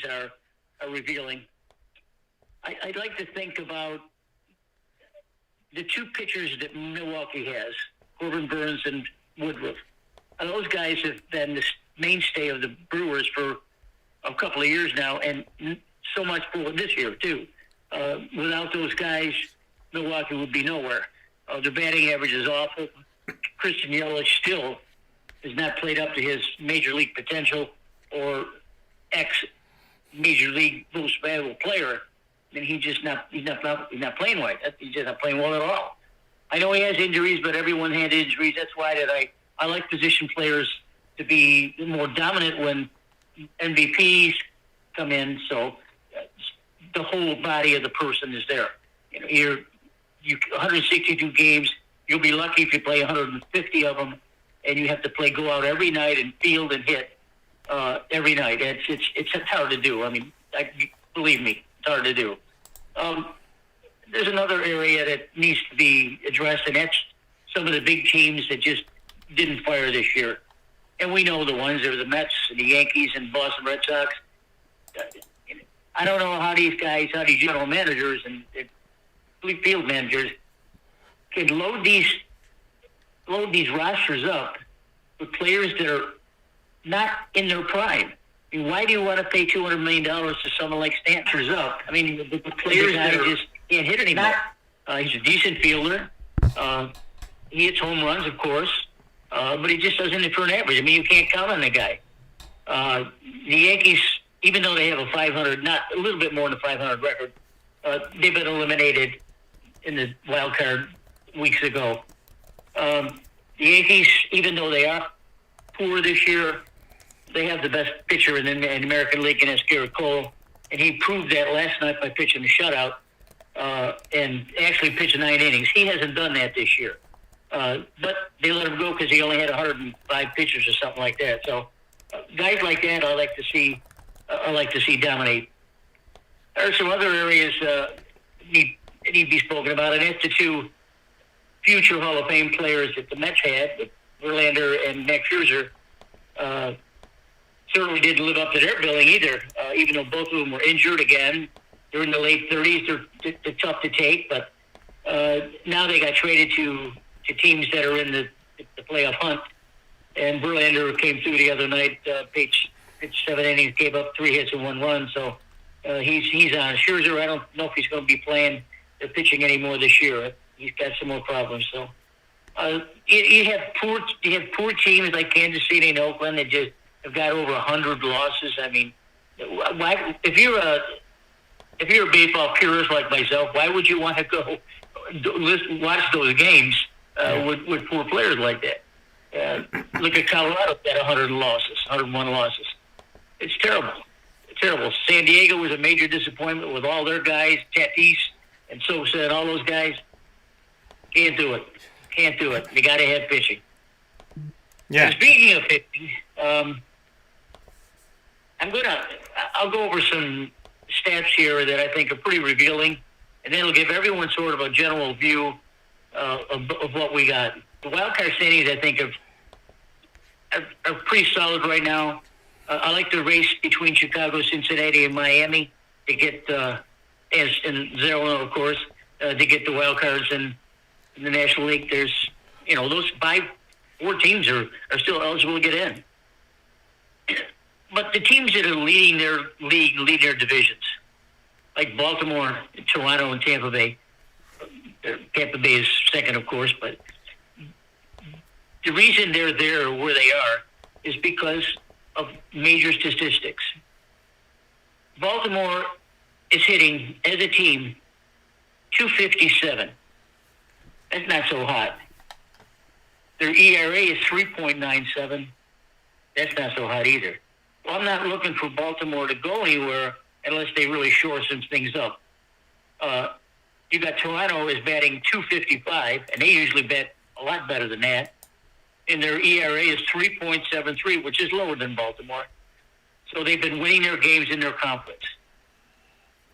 are revealing. I'd like to think about the two pitchers that Milwaukee has, Corbin Burns and Woodruff. And those guys have been the mainstay of the Brewers for a couple of years now, and so much for this year, too. Without those guys, Milwaukee would be nowhere. Their batting average is awful. Christian Yelich still has not played up to his major league potential or ex-major league most valuable player. And he's not playing right. He's just not playing well at all. I know he has injuries, but everyone had injuries. That's why I like position players to be more dominant when MVPs come in. So the whole body of the person is there. You 162 games. You'll be lucky if you play 150 of them, and you have to go out every night and field and hit every night. It's hard to do. I mean, believe me, it's hard to do. There's another area that needs to be addressed, and that's some of the big teams that just didn't fire this year. And we know the ones. There are the Mets and the Yankees and Boston Red Sox. I don't know how these general managers and field managers can load these rosters up with players that are not in their prime. I mean, why do you want to pay $200 million to someone like Stanton's up? I mean, the players that just can't hit anymore. He's a decent fielder. He hits home runs, of course, but he just doesn't hit for an average. I mean, you can't count on the guy. The Yankees, even though they have a 500, not a little bit more than a 500 record, they've been eliminated in the wild card weeks ago. The Yankees, even though they are poor this year, they have the best pitcher in the American League, and that's Garrett Cole. And he proved that last night by pitching a shutout and actually pitched 9 innings. He hasn't done that this year. But they let him go because he only had 105 pitches or something like that. So guys like that, I like to see dominate. There are some other areas need to be spoken about, and that's the two future Hall of Fame players that the Mets had, with Verlander and Max Scherzer. Certainly didn't live up to their billing either, even though both of them were injured again. They're in the late 30s. They're tough to take, but now they got traded to teams that are in the playoff hunt. And Verlander came through the other night, pitched 7 innings, gave up 3 hits and 1 run. So he's on. Scherzer, I don't know if he's going to be playing or pitching anymore this year. He's got some more problems. So you have poor teams like Kansas City and Oakland that just have got over 100 losses. I mean, why, if you're a baseball purist like myself, why would you want to go watch those games with poor players like that? Look at Colorado, got 100 losses, 101 losses. It's terrible. It's terrible. San Diego was a major disappointment with all their guys, Tatis and Sosa and all those guys. Can't do it. They got to have pitching. Yeah. So speaking of pitching, I'll go over some stats here that I think are pretty revealing, and then it'll give everyone sort of a general view of what we got. The wild card standings, I think, are pretty solid right now. I like the race between Chicago, Cincinnati, and Miami to get, and Arizona, of course, to get the wild cards in the National League. There's, those 4 teams are still eligible to get in. But the teams that are leading their league lead their divisions, like Baltimore, Toronto, and Tampa Bay. Tampa Bay is second, of course, but the reason they're there where they are is because of major statistics. Baltimore is hitting, as a team, 257. That's not so hot. Their ERA is 3.97. That's not so hot either. Well, I'm not looking for Baltimore to go anywhere unless they really shore some things up. You got Toronto is batting 255, and they usually bat a lot better than that. And their ERA is 3.73, which is lower than Baltimore. So they've been winning their games in their conference.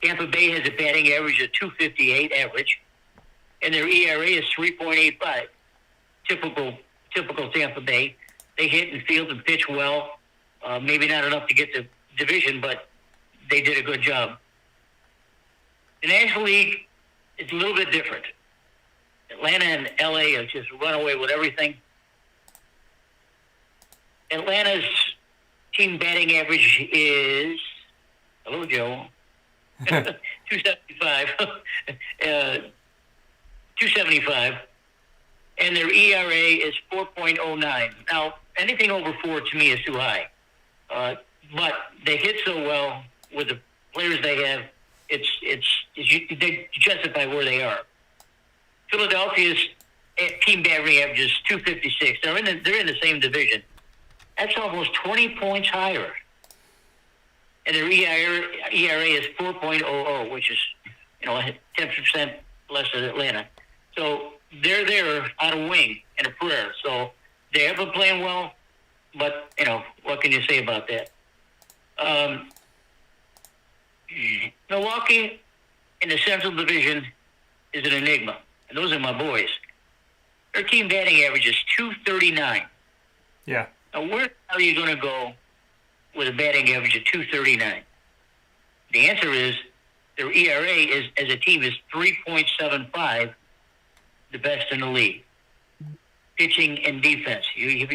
Tampa Bay has a batting average of 258 average, and their ERA is 3.85. Typical Tampa Bay. They hit and field and pitch well. Maybe not enough to get the division, but they did a good job. The National League is a little bit different. Atlanta and LA have just run away with everything. Atlanta's team batting average is, hello, Joe, 275. 275. And their ERA is 4.09. Now, anything over 4 to me is too high. But they hit so well with the players they have, they justify where they are. Philadelphia's team batting average is 256. They're in the same division. That's almost 20 points higher. And their ERA is 4.00, which is 10% less than Atlanta. So they're there on a wing and a prayer. So they have been playing well, but what can you say about that? Milwaukee in the Central Division is an enigma, and those are my boys. Their team batting average is 239. Yeah. Now, where are you going to go with a batting average of 239? The answer is their ERA is, as a team, is 3.75, the best in the league. Pitching and defense. You've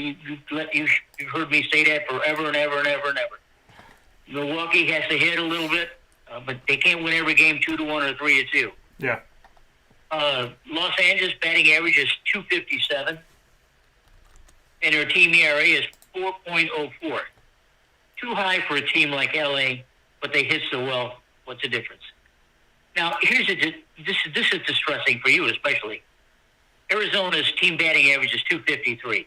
heard me say that forever and ever and ever and ever. Milwaukee has to hit a little bit, but they can't win every game 2-1 or 3-2. Yeah. Los Angeles batting average is 257, and their team ERA is 4.04. Too high for a team like LA, but they hit so well. What's the difference? Now, this is distressing for you especially. Arizona's team batting average is 253,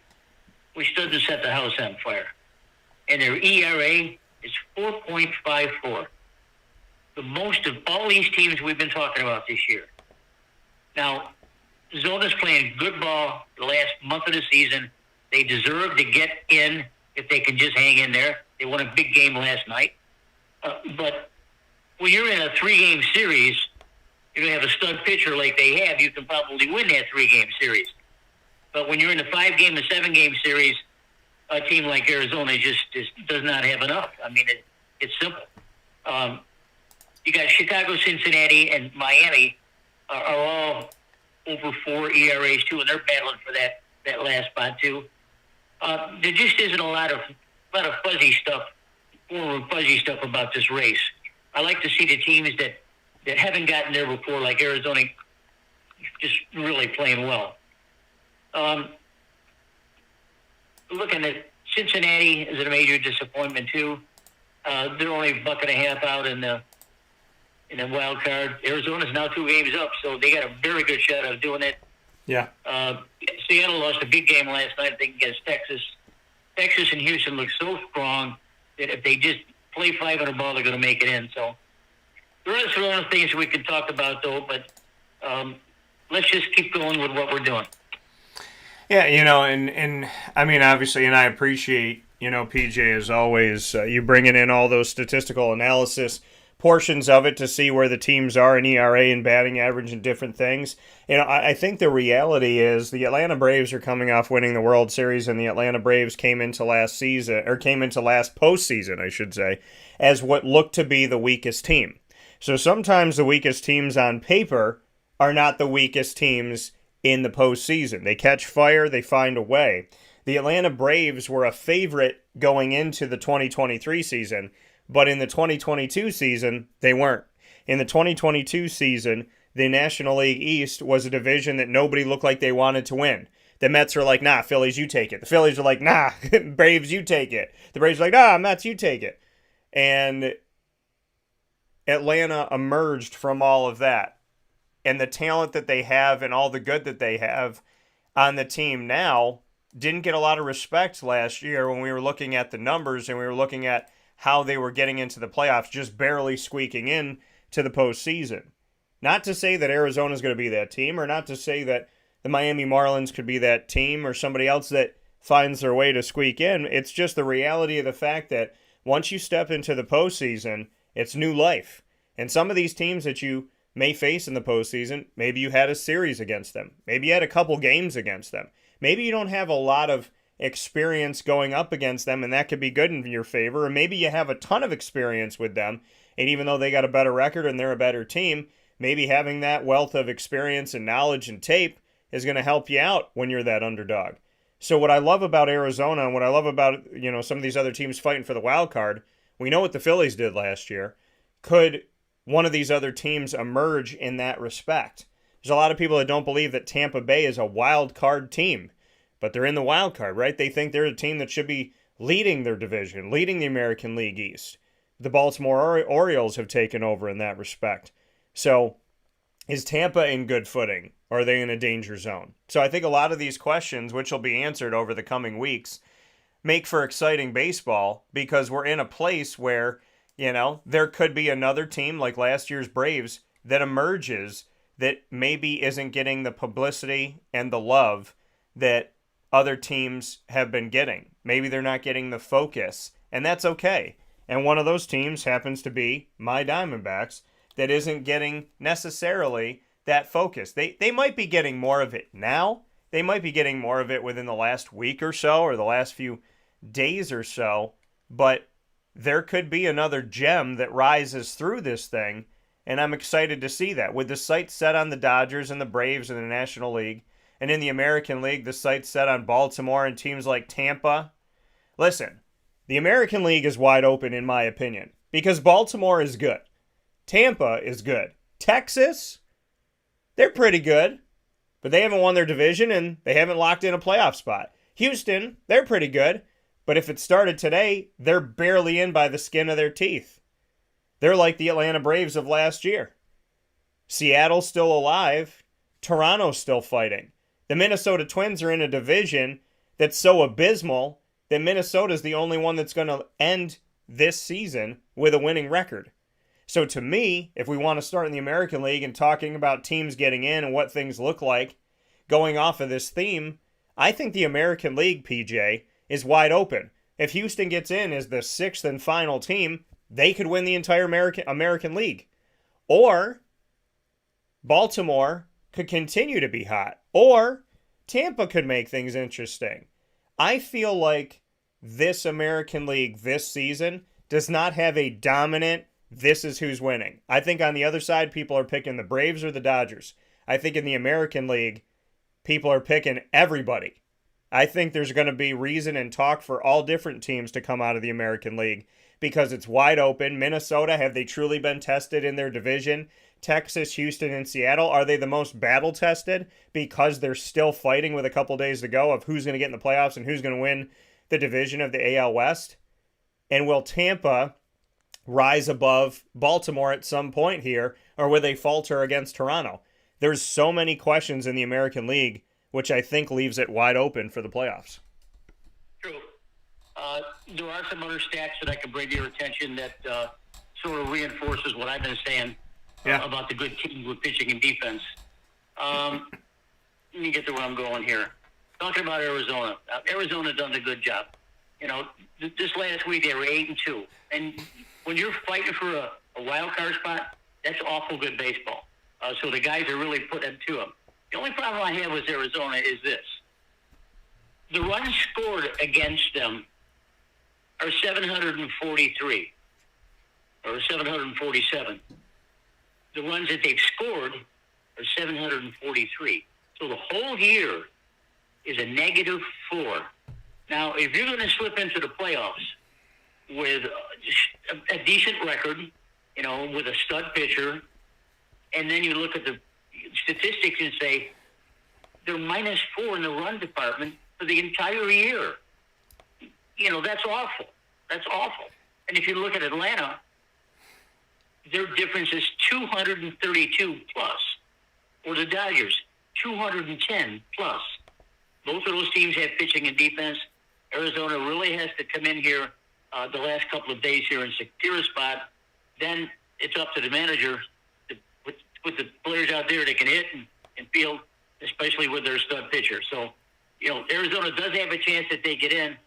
which doesn't set the house on fire. And their ERA is 4.54. The most of all these teams we've been talking about this year. Now, Arizona's playing good ball the last month of the season. They deserve to get in if they can just hang in there. They won a big game last night. But when you're in a 3-game series, you have a stud pitcher like they have, you can probably win that 3-game series. But when you're in a 5-game and 7-game series, a team like Arizona just does not have enough. I mean, it's simple. You got Chicago, Cincinnati, and Miami are all over 4 ERAs too, and they're battling for that last spot too. There just isn't a lot of fuzzy stuff about this race. I like to see the teams that haven't gotten there before, like Arizona, just really playing well. Looking at Cincinnati is a major disappointment too. They're only a buck and a half out in the wild card. Arizona's now 2 games up, so they got a very good shot of doing it. Yeah. Seattle lost a big game last night, I think, against Texas. Texas and Houston look so strong that if they just play 500 ball, they're going to make it in. So there are some other things we can talk about, though, but let's just keep going with what we're doing. Yeah, and I mean, obviously, and I appreciate, PJ, as always, you bringing in all those statistical analysis portions of it to see where the teams are in ERA and batting average and different things. I think the reality is the Atlanta Braves are coming off winning the World Series, and the Atlanta Braves came into last postseason, I should say, as what looked to be the weakest team. So sometimes the weakest teams on paper are not the weakest teams in the postseason. They catch fire, they find a way. The Atlanta Braves were a favorite going into the 2023 season, but in the 2022 season, they weren't. In the 2022 season, the National League East was a division that nobody looked like they wanted to win. The Mets are like, nah, Phillies, you take it. The Phillies are like, nah, Braves, you take it. The Braves are like, nah, Mets, you take it. And Atlanta emerged from all of that. And the talent that they have and all the good that they have on the team now didn't get a lot of respect last year when we were looking at the numbers and we were looking at how they were getting into the playoffs, just barely squeaking in to the postseason. Not to say that Arizona's going to be that team, or not to say that the Miami Marlins could be that team, or somebody else that finds their way to squeak in. It's just the reality of the fact that once you step into the postseason, it's new life. And some of these teams that you may face in the postseason, maybe you had a series against them. Maybe you had a couple games against them. Maybe you don't have a lot of experience going up against them, and that could be good in your favor. Or maybe you have a ton of experience with them, And even though they got a better record and they're a better team, maybe having that wealth of experience and knowledge and tape is going to help you out when you're that underdog. So what I love about Arizona and what I love about, some of these other teams fighting for the wild card, we know what the Phillies did last year. Could one of these other teams emerge in that respect? There's a lot of people that don't believe that Tampa Bay is a wild card team, but they're in the wild card, right? They think they're a team that should be leading their division, leading the American League East. The Baltimore Orioles have taken over in that respect. So is Tampa in good footing, or are they in a danger zone? So I think a lot of these questions, which will be answered over the coming weeks, make for exciting baseball because we're in a place where, there could be another team like last year's Braves that emerges that maybe isn't getting the publicity and the love that other teams have been getting. Maybe they're not getting the focus, and that's okay. And one of those teams happens to be my Diamondbacks that isn't getting necessarily that focus. They might be getting more of it now. They might be getting more of it within the last week or so or the last few days or so, but there could be another gem that rises through this thing, and I'm excited to see that. With the sights set on the Dodgers and the Braves in the National League, and in the American League, the sights set on Baltimore and teams like Tampa. Listen, the American League is wide open in my opinion, because Baltimore is good. Tampa is good. Texas, they're pretty good, but they haven't won their division and they haven't locked in a playoff spot. Houston, they're pretty good, but if it started today, they're barely in by the skin of their teeth. They're like the Atlanta Braves of last year. Seattle's still alive. Toronto's still fighting. The Minnesota Twins are in a division that's so abysmal that Minnesota's the only one that's going to end this season with a winning record. So to me, if we want to start in the American League and talking about teams getting in and what things look like, going off of this theme, I think the American League, PJ, is wide open. If Houston gets in as the sixth and final team, they could win the entire American League. Or Baltimore could continue to be hot. Or Tampa could make things interesting. I feel like this American League this season does not have a dominant, this is who's winning. I think on the other side, people are picking the Braves or the Dodgers. I think in the American League, people are picking everybody. I think there's going to be reason and talk for all different teams to come out of the American League because it's wide open. Minnesota, have they truly been tested in their division? Texas, Houston, and Seattle, are they the most battle tested because they're still fighting with a couple days to go of who's going to get in the playoffs and who's going to win the division of the AL West? And will Tampa rise above Baltimore at some point here, or will they falter against Toronto? There's so many questions in the American League, which I think leaves it wide open for the playoffs. True. There are some other stats that I can bring to your attention that sort of reinforces what I've been saying about the good teams with pitching and defense. Let me get to where I'm going here. Talking about Arizona. Arizona done a good job. This last week they were 8-2. And when you're fighting for a wild card spot, that's awful good baseball. So the guys are really putting it to them. The only problem I have with Arizona is this. The runs scored against them are 743 or 747. The runs that they've scored are 743. So the whole year is a -4. Now, if you're going to slip into the playoffs with a decent record, with a stud pitcher, and then you look at the statistics and say they're -4 in the run department for the entire year. That's awful. That's awful. And if you look at Atlanta, their difference is 232 plus. Or the Dodgers, 210 plus. Both of those teams have pitching and defense. Arizona really has to come in here the last couple of days here and secure a spot. Then it's up to the manager to put the players out there that can hit and field, especially with their stud pitcher. So, Arizona does have a chance that they get in,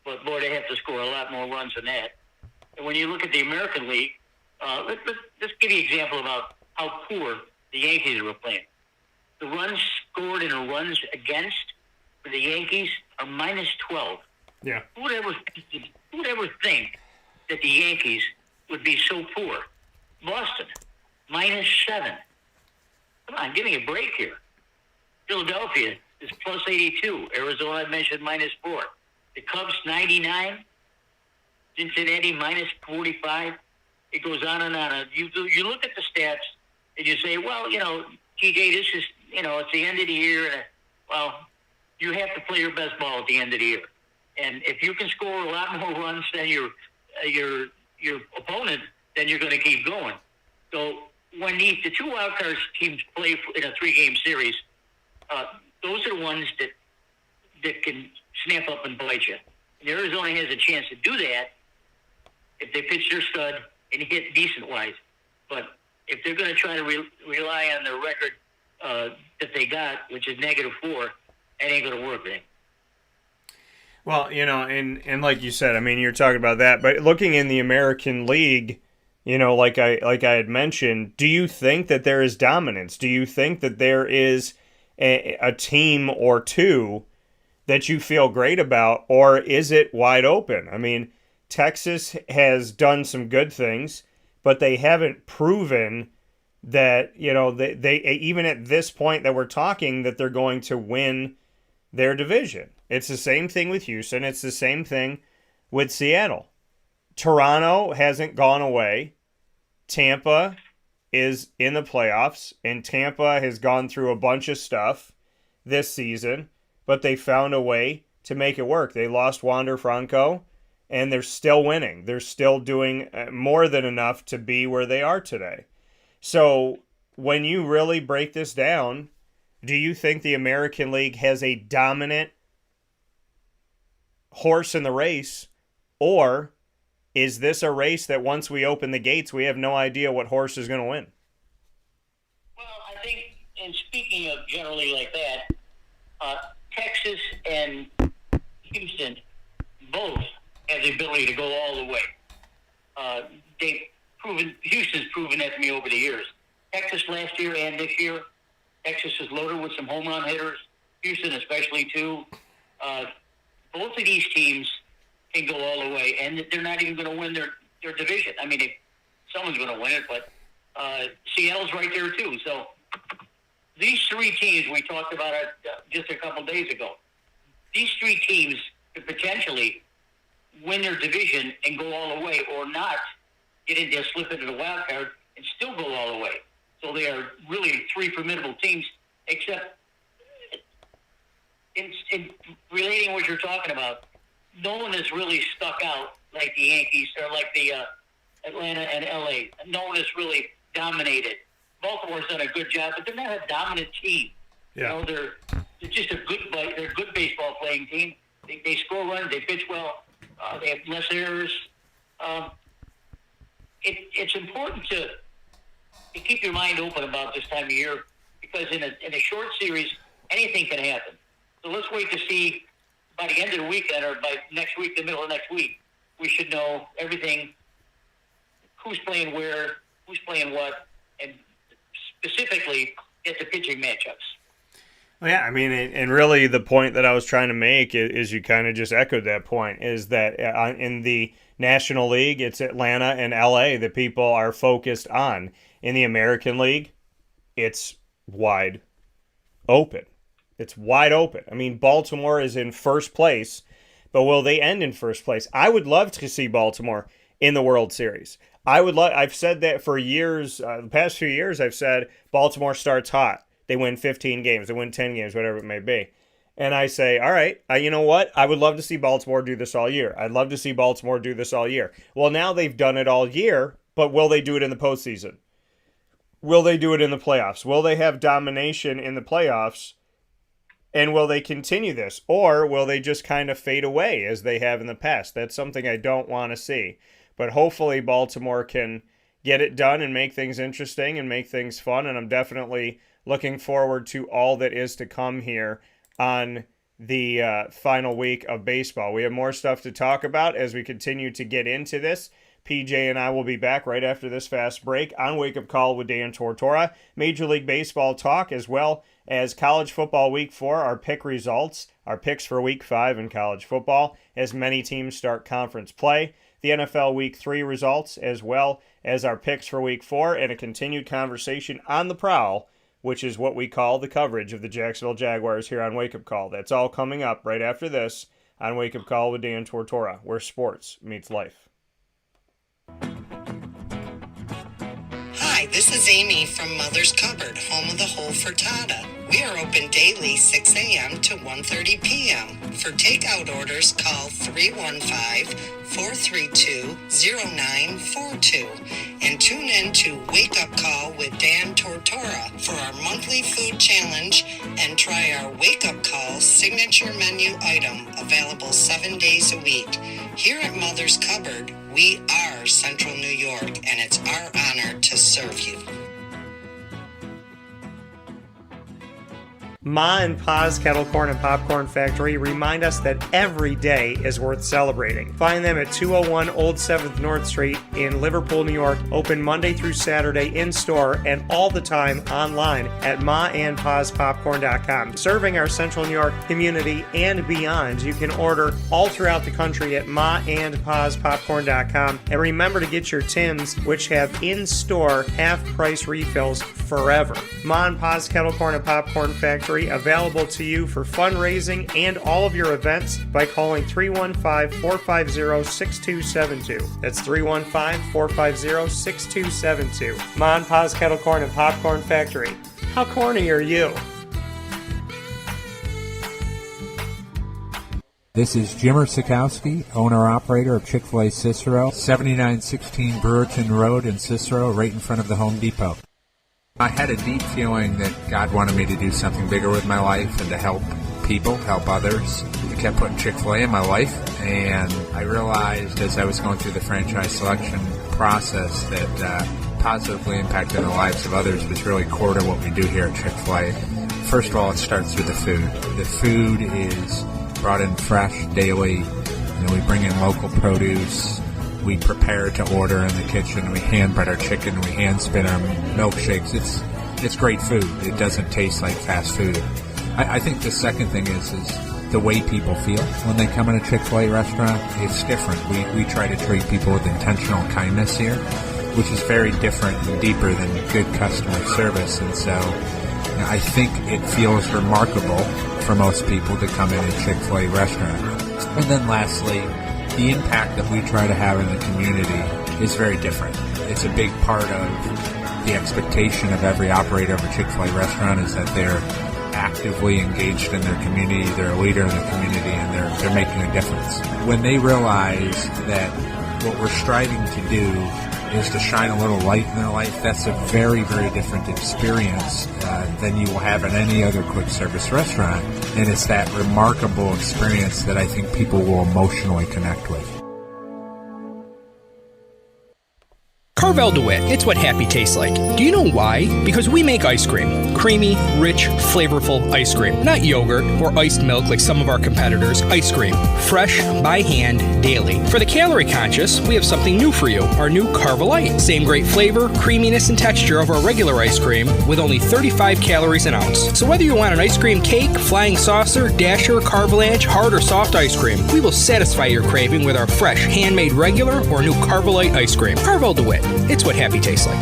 but, boy, they have to score a lot more runs than that. And when you look at the American League, let's give you an example about how poor the Yankees were playing. The runs scored and the runs against for the Yankees are -12. Yeah. Who would ever think that the Yankees would be so poor? Boston, -7. Come on, give me a break here. Philadelphia is +82. Arizona, I mentioned, -4. The Cubs, 99. Cincinnati, -45. It goes on and on. You look at the stats and you say, well, TJ, this is, it's the end of the year. And, well, you have to play your best ball at the end of the year. And if you can score a lot more runs than your opponent, then you're going to keep going. So when the two wildcard teams play in a 3-game series, those are the ones that can snap up and bite you. And Arizona has a chance to do that if they pitch their stud and hit decent-wise. But if they're going to try to rely on the record that they got, which is -4, that ain't going to work, man. Well, and like you said, I mean, you're talking about that, but looking in the American League, like I had mentioned, do you think that there is dominance? Do you think that there is a team or two that you feel great about, or is it wide open? I mean, Texas has done some good things, but they haven't proven that, they even at this point that we're talking, that they're going to win their division. It's the same thing with Houston. It's the same thing with Seattle. Toronto hasn't gone away. Tampa is in the playoffs, and Tampa has gone through a bunch of stuff this season, but they found a way to make it work. They lost Wander Franco, and they're still winning. They're still doing more than enough to be where they are today. So when you really break this down, do you think the American League has a dominant horse in the race, or is this a race that once we open the gates, we have no idea what horse is going to win? Well, I think, and speaking of generally like that, Texas and Houston both have the ability to go all the way. Houston's proven that to me over the years. Texas last year and this year, Texas is loaded with some home run hitters. Houston especially too. Both of these teams can go all the way, and they're not even going to win their division. I mean, someone's going to win it, but Seattle's right there too. So these 3 teams, we talked about it just a couple days ago. These 3 teams could potentially win their division and go all the way, or not slip into the wild card and still go all the way. So they are really 3 formidable teams, except in relating what you're talking about, no one has really stuck out like the Yankees or like the Atlanta and LA. No one has really dominated. Baltimore's done a good job, but they're not a dominant team. Yeah. They're just they're a good baseball playing team. They score runs, they pitch well, they have less errors. It's important to keep your mind open about this time of year, because in a short series, anything can happen. So let's wait to see by the end of the weekend, or by next week, the middle of next week, we should know everything, who's playing where, who's playing what, and specifically get the pitching matchups. Well, yeah, I mean, and really the point that I was trying to make is you kind of just echoed that point, is that in the National League, it's Atlanta and LA that people are focused on. In the American League, it's wide open. It's wide open. I mean, Baltimore is in first place, but will they end in first place? I would love to see Baltimore in the World Series. I've said that for years. The past few years, I've said Baltimore starts hot. They win 15 games. They win 10 games, whatever it may be. And I say, all right, you know what? I would love to see Baltimore do this all year. I'd love to see Baltimore do this all year. Well, now they've done it all year, but will they do it in the postseason? Will they do it in the playoffs? Will they have domination in the playoffs? And will they continue this? Or will they just kind of fade away as they have in the past? That's something I don't want to see. But hopefully Baltimore can get it done and make things interesting and make things fun. And I'm definitely looking forward to all that is to come here on the final week of baseball. We have more stuff to talk about as we continue to get into this. PJ and I will be back right after this fast break on Wake Up Call with Dan Tortora. Major League Baseball talk, as well as college football week 4, our pick results, our picks for week 5 in college football, as many teams start conference play. the NFL Week 3 results, as well as our picks for Week 4, and a continued conversation on the prowl, which is what we call the coverage of the Jacksonville Jaguars here on Wake Up Call. That's all coming up right after this on Wake Up Call with Dan Tortora, where sports meets life. Hi, this is Amy from Mother's Cupboard, home of the whole frittata. We are open daily 6 a.m. to 1:30 p.m. For takeout orders, call 315-432-0942 and tune in to Wake Up Call with Dan Tortora for our monthly food challenge and try our Wake Up Call signature menu item available 7 days a week. Here at Mother's Cupboard, we are Central New York, and it's our honor to serve you. Ma and Pa's Kettle Corn and Popcorn Factory remind us that every day is worth celebrating. Find them at 201 Old 7th North Street in Liverpool, New York, open Monday through Saturday in-store and all the time online at maandpaspopcorn.com. Serving our Central New York community and beyond, you can order all throughout the country at maandpaspopcorn.com. And remember to get your tins, which have in-store half-price refills forever. Ma and Pa's Kettle Corn and Popcorn Factory, available to you for fundraising and all of your events by calling 315-450-6272. That's 315-450-6272. Ma and Pa's Kettle Corn and Popcorn Factory. How corny are you? This is Jimmer Sikowski, owner-operator of Chick-fil-A Cicero, 7916 Brewerton Road in Cicero, right in front of the Home Depot. I had a deep feeling that God wanted me to do something bigger with my life and to help people, help others. I kept putting Chick-fil-A in my life, and I realized as I was going through the franchise selection process that positively impacting the lives of others was really core to what we do here at Chick-fil-A. First of all, it starts with the food. The food is brought in fresh daily. We bring in local produce. We prepare to order in the kitchen. We hand bread our chicken. We hand spin our milkshakes. It's great food. It doesn't taste like fast food. I think the second thing is the way people feel when they come in a Chick-fil-A restaurant. It's different. We try to treat people with intentional kindness here, which is very different and deeper than good customer service. And so I think it feels remarkable for most people to come in a Chick-fil-A restaurant. And then lastly, the impact that we try to have in the community is very different. It's a big part of the expectation of every operator of a Chick-fil-A restaurant is that they're actively engaged in their community, they're a leader in the community, and they're making a difference. When they realize that what we're striving to do is to shine a little light in their life, that's a very, very different experience than you will have in any other quick service restaurant. And it's that remarkable experience that I think people will emotionally connect with. Carvel DeWitt, it's what happy tastes like. Do you know why? Because we make ice cream. Creamy, rich, flavorful ice cream. Not yogurt or iced milk like some of our competitors. Ice cream. Fresh, by hand, daily. For the calorie conscious, we have something new for you. Our new Carvelite. Same great flavor, creaminess, and texture of our regular ice cream with only 35 calories an ounce. So whether you want an ice cream cake, flying saucer, dasher, carvalanche, hard or soft ice cream, we will satisfy your craving with our fresh, handmade regular or new Carvelite ice cream. Carvel DeWitt. It's what happy tastes like.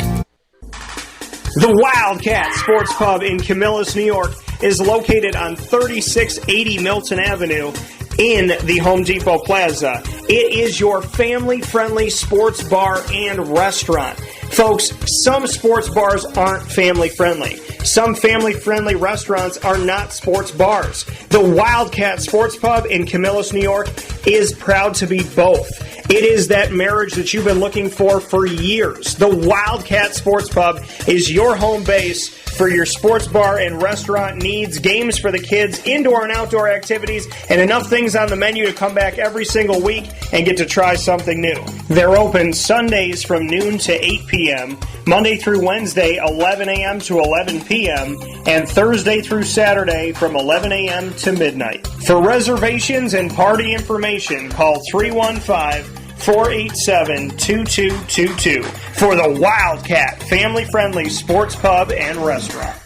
The Wildcat Sports Pub in Camillus, New York is located on 3680 Milton Avenue in the Home Depot Plaza. It is your family-friendly sports bar and restaurant. Folks, some sports bars aren't family-friendly. Some family-friendly restaurants are not sports bars. The Wildcat Sports Pub in Camillus, New York is proud to be both. It is that marriage that you've been looking for years. The Wildcat Sports Pub is your home base for your sports bar and restaurant needs, games for the kids, indoor and outdoor activities, and enough things on the menu to come back every single week and get to try something new. They're open Sundays from noon to 8 p.m., Monday through Wednesday, 11 a.m. to 11 p.m., and Thursday through Saturday from 11 a.m. to midnight. For reservations and party information, call 315-487-2222 for the Wildcat family-friendly sports pub and restaurant.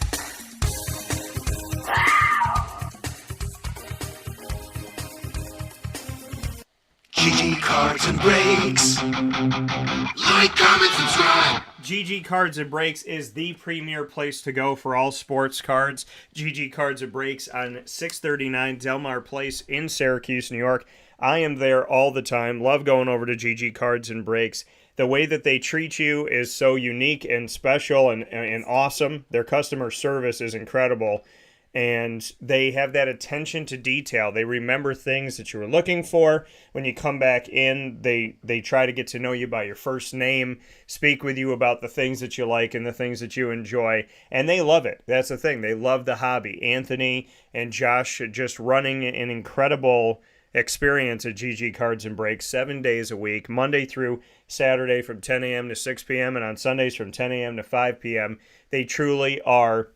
GG Cards and Breaks. Like, comment, subscribe. GG Cards and Breaks is the premier place to go for all sports cards. GG Cards and Breaks on 639 Delmar Place in Syracuse, New York. I am there all the time. Love going over to GG Cards and Breaks. The way that they treat you is so unique and special and awesome. Their customer service is incredible. And they have that attention to detail. They remember things that you were looking for. When you come back in, they try to get to know you by your first name, speak with you about the things that you like and the things that you enjoy. And they love it. That's the thing. They love the hobby. Anthony and Josh are just running an incredible experience at GG Cards and Breaks 7 days a week, Monday through Saturday from 10 a.m. to 6 p.m. and on Sundays from 10 a.m. to 5 p.m. They truly are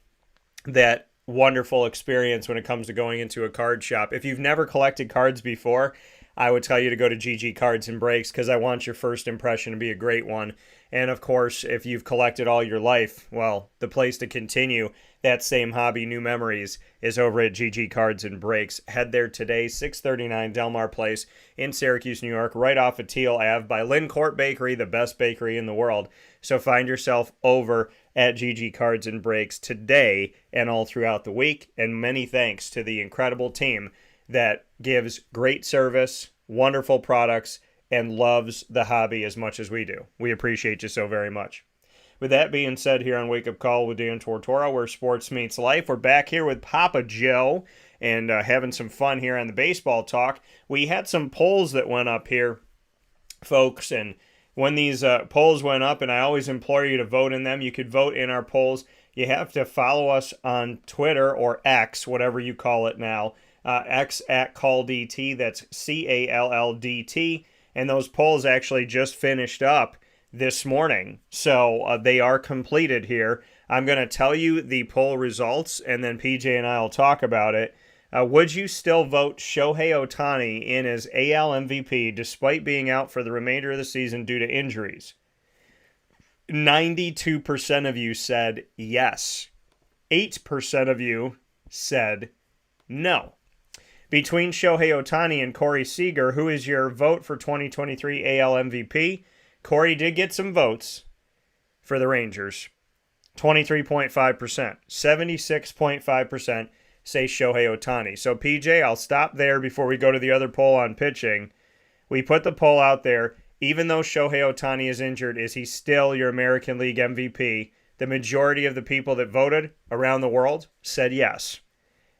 that wonderful experience when it comes to going into a card shop. If you've never collected cards before, I would tell you to go to GG Cards and Breaks because I want your first impression to be a great one. And of course, if you've collected all your life, well, the place to continue that same hobby, new memories, is over at GG Cards and Breaks. Head there today, 639 Delmar Place in Syracuse, New York, right off of Teal Ave by Lynn Court Bakery, the best bakery in the world. So find yourself over at GG Cards and Breaks today and all throughout the week. And many thanks to the incredible team that gives great service, wonderful products, and loves the hobby as much as we do. We appreciate you so very much. With that being said, here on Wake Up Call with Dan Tortora, where sports meets life, we're back here with Papa Joe and having some fun here on the baseball talk. We had some polls that went up here, folks, and when these polls went up, and I always implore you to vote in them, you could vote in our polls. You have to follow us on Twitter or X, whatever you call it now, X at CallDT, that's CALLDT, and those polls actually just finished up this morning. So they are completed here. I'm going to tell you the poll results, and then PJ and I will talk about it. Would you still vote Shohei Ohtani in as AL MVP despite being out for the remainder of the season due to injuries? 92% of you said yes. 8% of you said no. Between Shohei Ohtani and Corey Seager, who is your vote for 2023 AL MVP? Corey did get some votes for the Rangers. 23.5%. 76.5% say Shohei Ohtani. So, PJ, I'll stop there before we go to the other poll on pitching. We put the poll out there. Even though Shohei Ohtani is injured, is he still your American League MVP? The majority of the people that voted around the world said yes.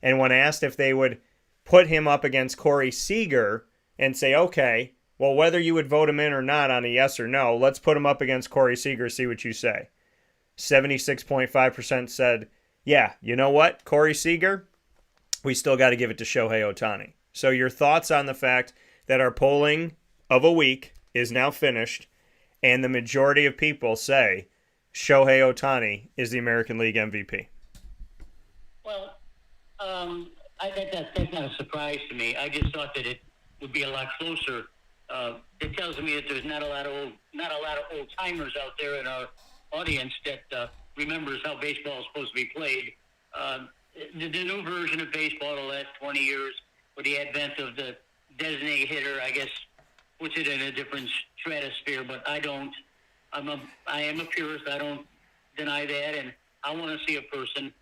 And when asked if they would put him up against Corey Seager and say, okay, well, whether you would vote him in or not on a yes or no, let's put him up against Corey Seager, see what you say. 76.5% said, yeah, you know what, Corey Seager, we still got to give it to Shohei Ohtani. So your thoughts on the fact that our polling of a week is now finished, and the majority of people say Shohei Ohtani is the American League MVP. Well, that's not a surprise to me. I just thought that it would be a lot closer. It tells me that there's not a lot of old timers out there in our audience that remembers how baseball is supposed to be played. The new version of baseball the last 20 years, with the advent of the designated hitter, I guess puts it in a different stratosphere. But I am a purist. I don't deny that, and I want to see a person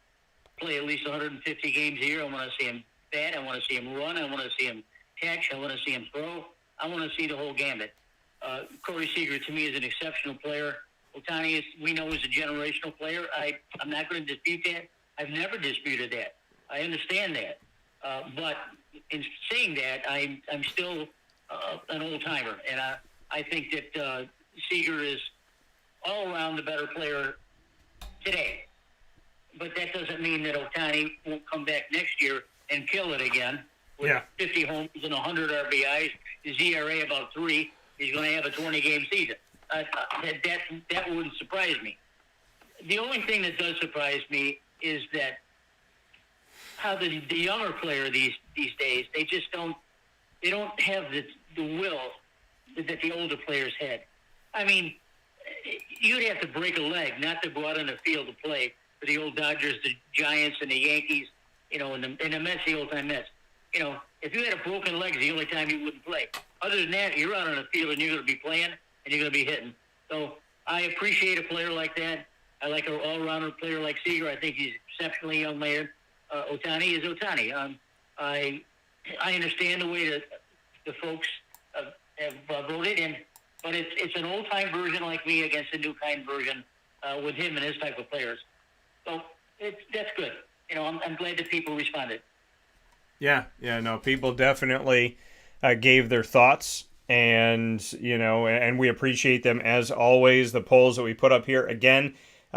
play at least 150 games a year. I want to see him bat. I want to see him run. I want to see him catch. I want to see him throw. I want to see the whole gambit. Corey Seager, to me, is an exceptional player. Ohtani, we know, is a generational player. I'm not going to dispute that. I've never disputed that. I understand that. But in saying that, I'm still an old-timer. And I think that Seager is all around the better player today. But that doesn't mean that Ohtani won't come back next year and kill it again. With 50 homers and 100 RBIs, his ERA about 3, he's going to have a 20-game season. That wouldn't surprise me. The only thing that does surprise me is that how the younger player these days, they just don't have the will that the older players had. I mean, you'd have to break a leg not to go out on the field to play for the old Dodgers, the Giants, and the Yankees, and the Mets, the old-time Mets. If you had a broken leg, it's the only time you wouldn't play. Other than that, you're out on the field and you're going to be playing and you're going to be hitting. So I appreciate a player like that. I like an all-rounder player like Seager. I think he's exceptionally young man. Ohtani is Ohtani. I understand the way that the folks have voted, but it's an old-time version like me against a new-kind version with him and his type of players. So that's good. I'm glad that people responded. Yeah, no, people definitely gave their thoughts, and and we appreciate them as always. The polls that we put up here, again,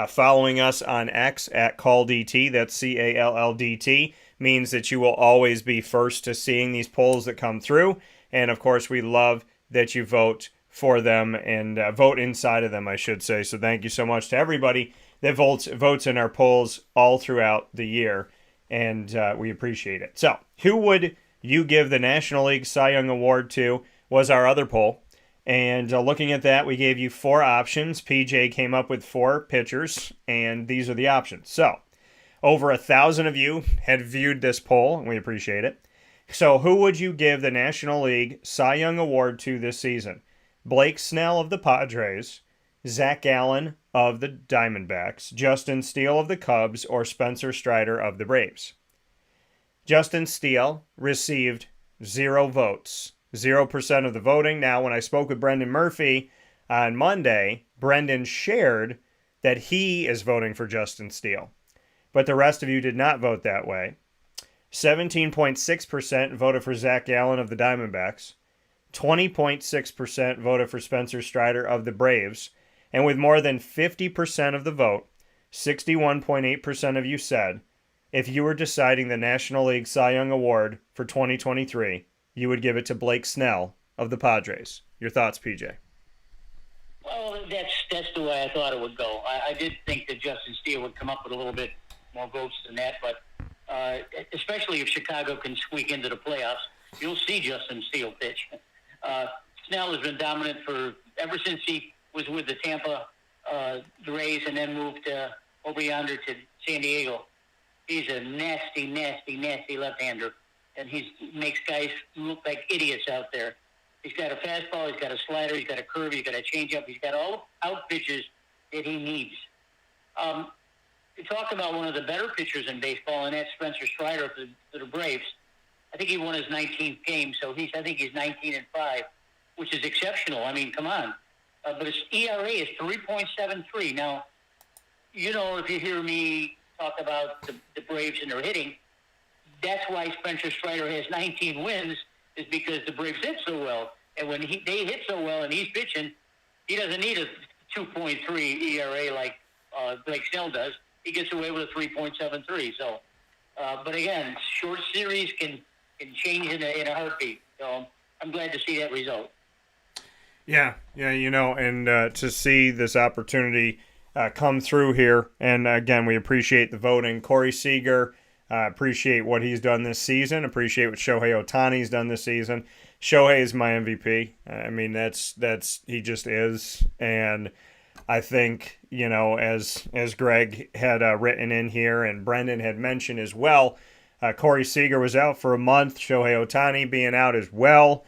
following us on X at CallDT, that's CALLDT, means that you will always be first to seeing these polls that come through, and of course we love that you vote for them and vote inside of them, I should say. So thank you so much to everybody that votes in our polls all throughout the year, and we appreciate it. So, who would you give the National League Cy Young Award to was our other poll. And looking at that, we gave you 4 options. PJ came up with 4 pitchers, and these are the options. So, over 1,000 of you had viewed this poll, and we appreciate it. So, who would you give the National League Cy Young Award to this season? Blake Snell of the Padres, Zach Gallen of the Diamondbacks, Justin Steele of the Cubs, or Spencer Strider of the Braves? Justin Steele received 0 votes, 0% of the voting. Now, when I spoke with Brendan Murphy on Monday, Brendan shared that he is voting for Justin Steele, but the rest of you did not vote that way. 17.6% voted for Zach Gallen of the Diamondbacks, 20.6% voted for Spencer Strider of the Braves, and with more than 50% of the vote, 61.8% of you said, if you were deciding the National League Cy Young Award for 2023, you would give it to Blake Snell of the Padres. Your thoughts, PJ? Well, that's the way I thought it would go. I did think that Justin Steele would come up with a little bit more votes than that, but especially if Chicago can squeak into the playoffs, you'll see Justin Steele pitch. Snell has been dominant ever since he was with the Tampa the Rays and then moved over yonder to San Diego. He's a nasty, nasty, nasty left-hander, and he makes guys look like idiots out there. He's got a fastball, he's got a slider, he's got a curve, he's got a changeup, he's got all out pitches that he needs. You talk about one of the better pitchers in baseball, and that's Spencer Strider for the Braves. I think he won his 19th game, so I think he's 19-5, which is exceptional. I mean, come on. But his ERA is 3.73. Now, if you hear me talk about the Braves and their hitting, that's why Spencer Strider has 19 wins, is because the Braves hit so well. And when they hit so well and he's pitching, he doesn't need a 2.3 ERA like Blake Snell does. He gets away with a 3.73. So, but again, short series can change in a heartbeat. So I'm glad to see that result. Yeah, and to see this opportunity come through here, and again, we appreciate the voting. Corey Seager, appreciate what he's done this season, appreciate what Shohei Ohtani's done this season. Shohei is my MVP. I mean, that's he just is, and I think, as Greg had written in here and Brendan had mentioned as well, Corey Seager was out for a month, Shohei Ohtani being out as well,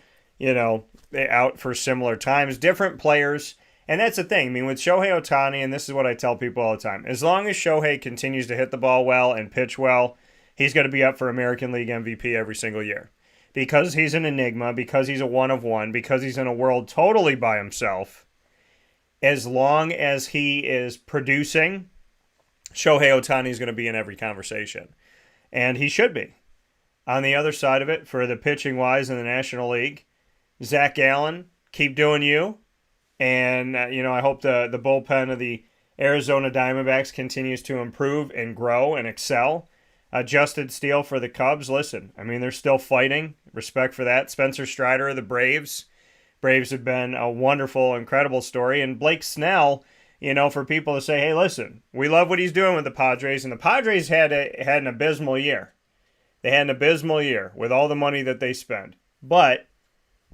out for similar times, different players. And that's the thing. I mean, with Shohei Ohtani, and this is what I tell people all the time, as long as Shohei continues to hit the ball well and pitch well, he's going to be up for American League MVP every single year. Because he's an enigma, because he's a one of one, because he's in a world totally by himself, as long as he is producing, Shohei Ohtani is going to be in every conversation. And he should be. On the other side of it, for the pitching-wise in the National League, Zach Gallen, keep doing you. And, I hope the bullpen of the Arizona Diamondbacks continues to improve and grow and excel. Justin Steele for the Cubs, listen, I mean, they're still fighting. Respect for that. Spencer Strider of the Braves. Braves have been a wonderful, incredible story. And Blake Snell, for people to say, hey, listen, we love what he's doing with the Padres. And the Padres had an abysmal year. They had an abysmal year with all the money that they spent. But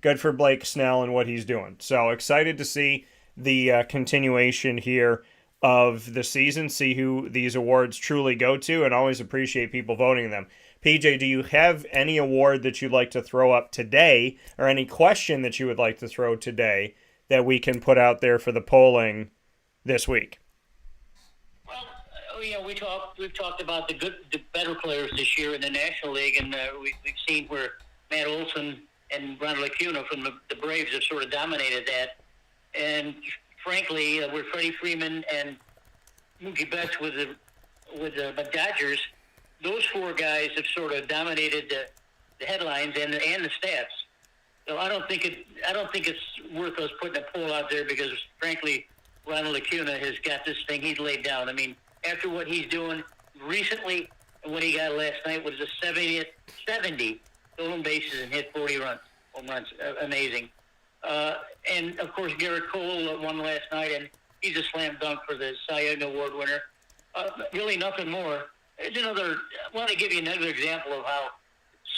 good for Blake Snell and what he's doing. So excited to see the continuation here of the season, see who these awards truly go to, and always appreciate people voting them. PJ, do you have any award that you'd like to throw up today, or any question that you would like to throw today that we can put out there for the polling this week? Well, we've talked about the better players this year in the National League, and we've seen where Matt Olson and Ronald Acuna from the Braves have sort of dominated that. And frankly, with Freddie Freeman and Mookie Betts with the Dodgers, those four guys have sort of dominated the headlines and the stats. So I don't think it's worth us putting a poll out there because, frankly, Ronald Acuna has got this thing he's laid down. I mean, after what he's doing recently and what he got last night was a 70 stolen bases and hit 40 home runs. Amazing. And, of course, Garrett Cole won last night, and he's a slam dunk for the Cy Young Award winner. Really nothing more. I want to give you another example of how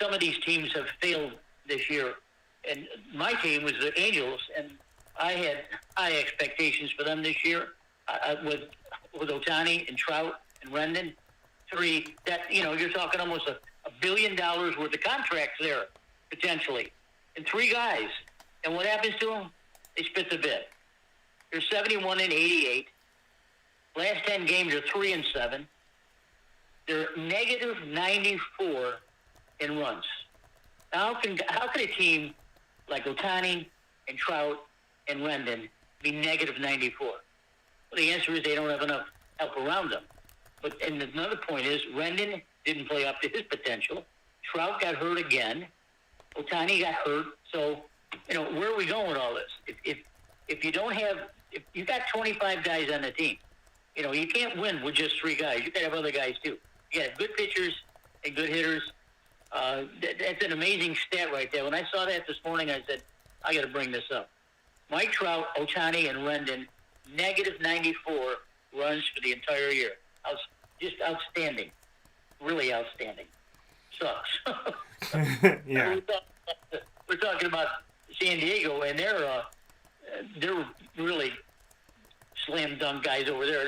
some of these teams have failed this year. And my team was the Angels, and I had high expectations for them this year with Ohtani and Trout and Rendon. You're talking almost $1 billion worth of contracts there, potentially. And three guys. And what happens to them? They spit the bit. They're 71-88. Last 10 games are 3-7. They're negative 94 in runs. Now, how can a team like Ohtani and Trout and Rendon be negative 94? Well, the answer is they don't have enough help around them. And another point is Rendon didn't play up to his potential. Trout got hurt again. Ohtani got hurt. So, where are we going with all this? If you got 25 guys on the team, you can't win with just three guys. You got to have other guys too. You got to have good pitchers and good hitters. That's an amazing stat right there. When I saw that this morning, I said, I got to bring this up. Mike Trout, Ohtani, and Rendon, negative 94 runs for the entire year. Just outstanding. Really outstanding. Sucks. Yeah. We're talking about San Diego, and they're really slam dunk guys over there.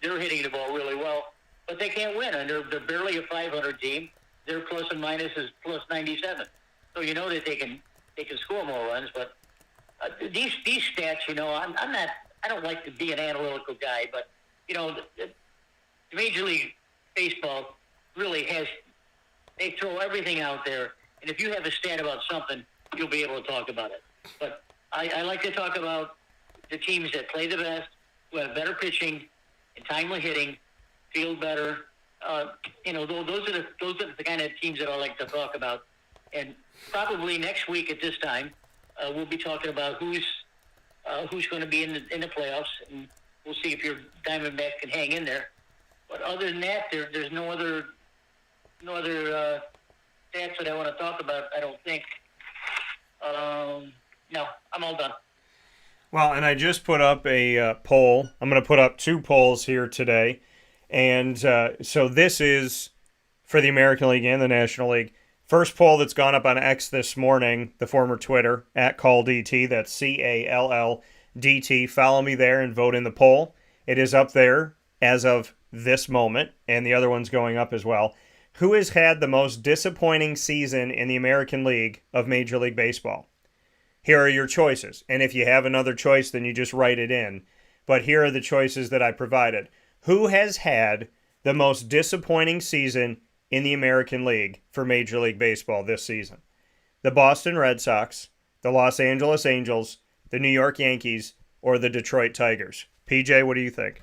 They're hitting the ball really well, but they can't win, and they're barely a 500 team. Their plus and minus is plus 97. So you know that they can score more runs, but these stats, I don't like to be an analytical guy, but the Major League Baseball really they throw everything out there, and if you have a stat about something, you'll be able to talk about it. But I like to talk about the teams that play the best, who have better pitching and timely hitting, field better. Those are the kind of teams that I like to talk about. And probably next week at this time, we'll be talking about who's going to be in the playoffs, and we'll see if your Diamondbacks can hang in there. But other than that, there's no other stats that I want to talk about. I don't think. No, I'm all done. Well, and I just put up a poll. I'm going to put up two polls here today. And so this is for the American League and the National League. First poll that's gone up on X this morning, the former Twitter, @CallDT. That's CALLDT. Follow me there and vote in the poll. It is up there as of this moment, and the other one's going up as well. Who has had the most disappointing season in the American League of Major League Baseball? Here are your choices. And if you have another choice, then you just write it in. But here are the choices that I provided. Who has had the most disappointing season in the American League for Major League Baseball this season? The Boston Red Sox, the Los Angeles Angels, the New York Yankees, or the Detroit Tigers? PJ, what do you think?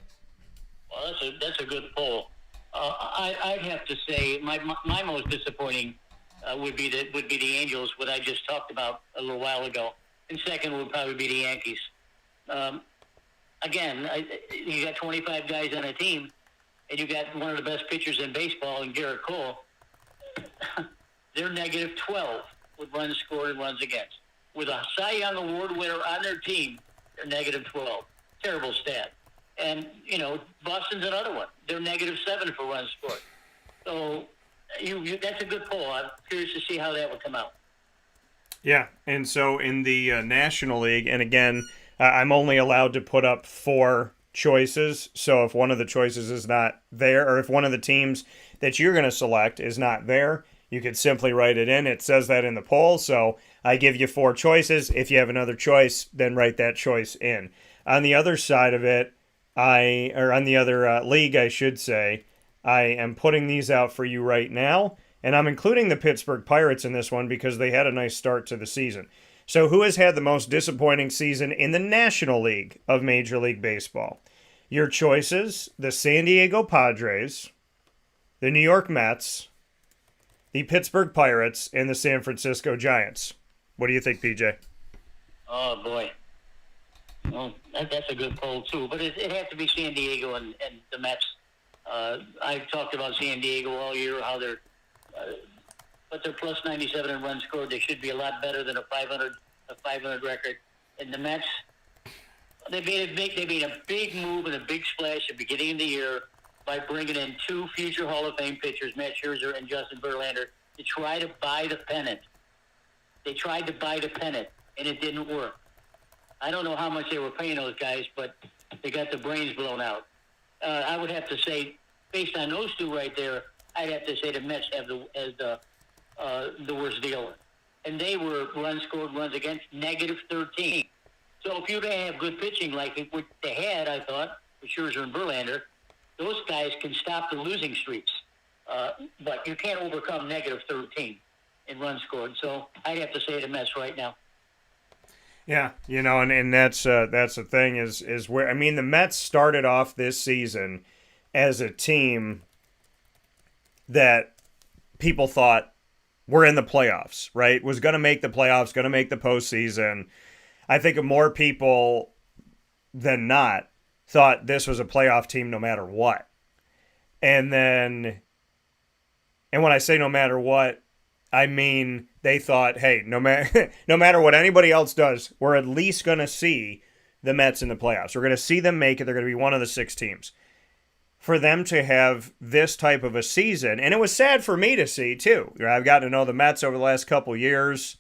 Well, that's a good poll. I'd have to say my most disappointing would be the Angels, what I just talked about a little while ago, and second would probably be the Yankees. Again, you got 25 guys on a team, and you got one of the best pitchers in baseball in Garrett Cole. They're negative 12 with runs scored and runs against. With a Cy Young Award winner on their team, they're negative 12. Terrible stat. And, Boston's another one. They're negative 7 for runs scored. So that's a good poll. I'm curious to see how that will come out. Yeah, and so in the National League, and again, I'm only allowed to put up 4 choices. So if one of the choices is not there, or if one of the teams that you're going to select is not there, you could simply write it in. It says that in the poll. So I give you 4 choices. If you have another choice, then write that choice in. On the other side of it, on the other league, I should say, I am putting these out for you right now. And I'm including the Pittsburgh Pirates in this one because they had a nice start to the season. So who has had the most disappointing season in the National League of Major League Baseball? Your choices: the San Diego Padres, the New York Mets, the Pittsburgh Pirates, and the San Francisco Giants. What do you think, PJ? Oh, boy. Well, that's a good poll, too. But it had to be San Diego and the Mets. I've talked about San Diego all year, how they're but they're plus 97 in runs scored. They should be a lot better than a 500 record. And the Mets, they made a big move and a big splash at the beginning of the year by bringing in 2 future Hall of Fame pitchers, Matt Scherzer and Justin Verlander, to try to buy the pennant. They tried to buy the pennant, and it didn't work. I don't know how much they were paying those guys, but they got the brains blown out. I would have to say, based on those 2 right there, I'd have to say the Mets have the worst deal. And they were runs scored, runs against, negative 13. So if you have good pitching like what they had, I thought, with Scherzer and Verlander, those guys can stop the losing streaks. But you can't overcome negative 13 in runs scored. So I'd have to say the Mets right now. Yeah, and that's the thing is where, I mean, the Mets started off this season as a team that people thought were in the playoffs, right? Was going to make the playoffs, going to make the postseason. I think more people than not thought this was a playoff team no matter what. And when I say no matter what, I mean they thought, hey, no matter what anybody else does, we're at least going to see the Mets in the playoffs. We're going to see them make it. They're going to be one of the 6 teams. For them to have this type of a season, and it was sad for me to see, too. I've gotten to know the Mets over the last couple years,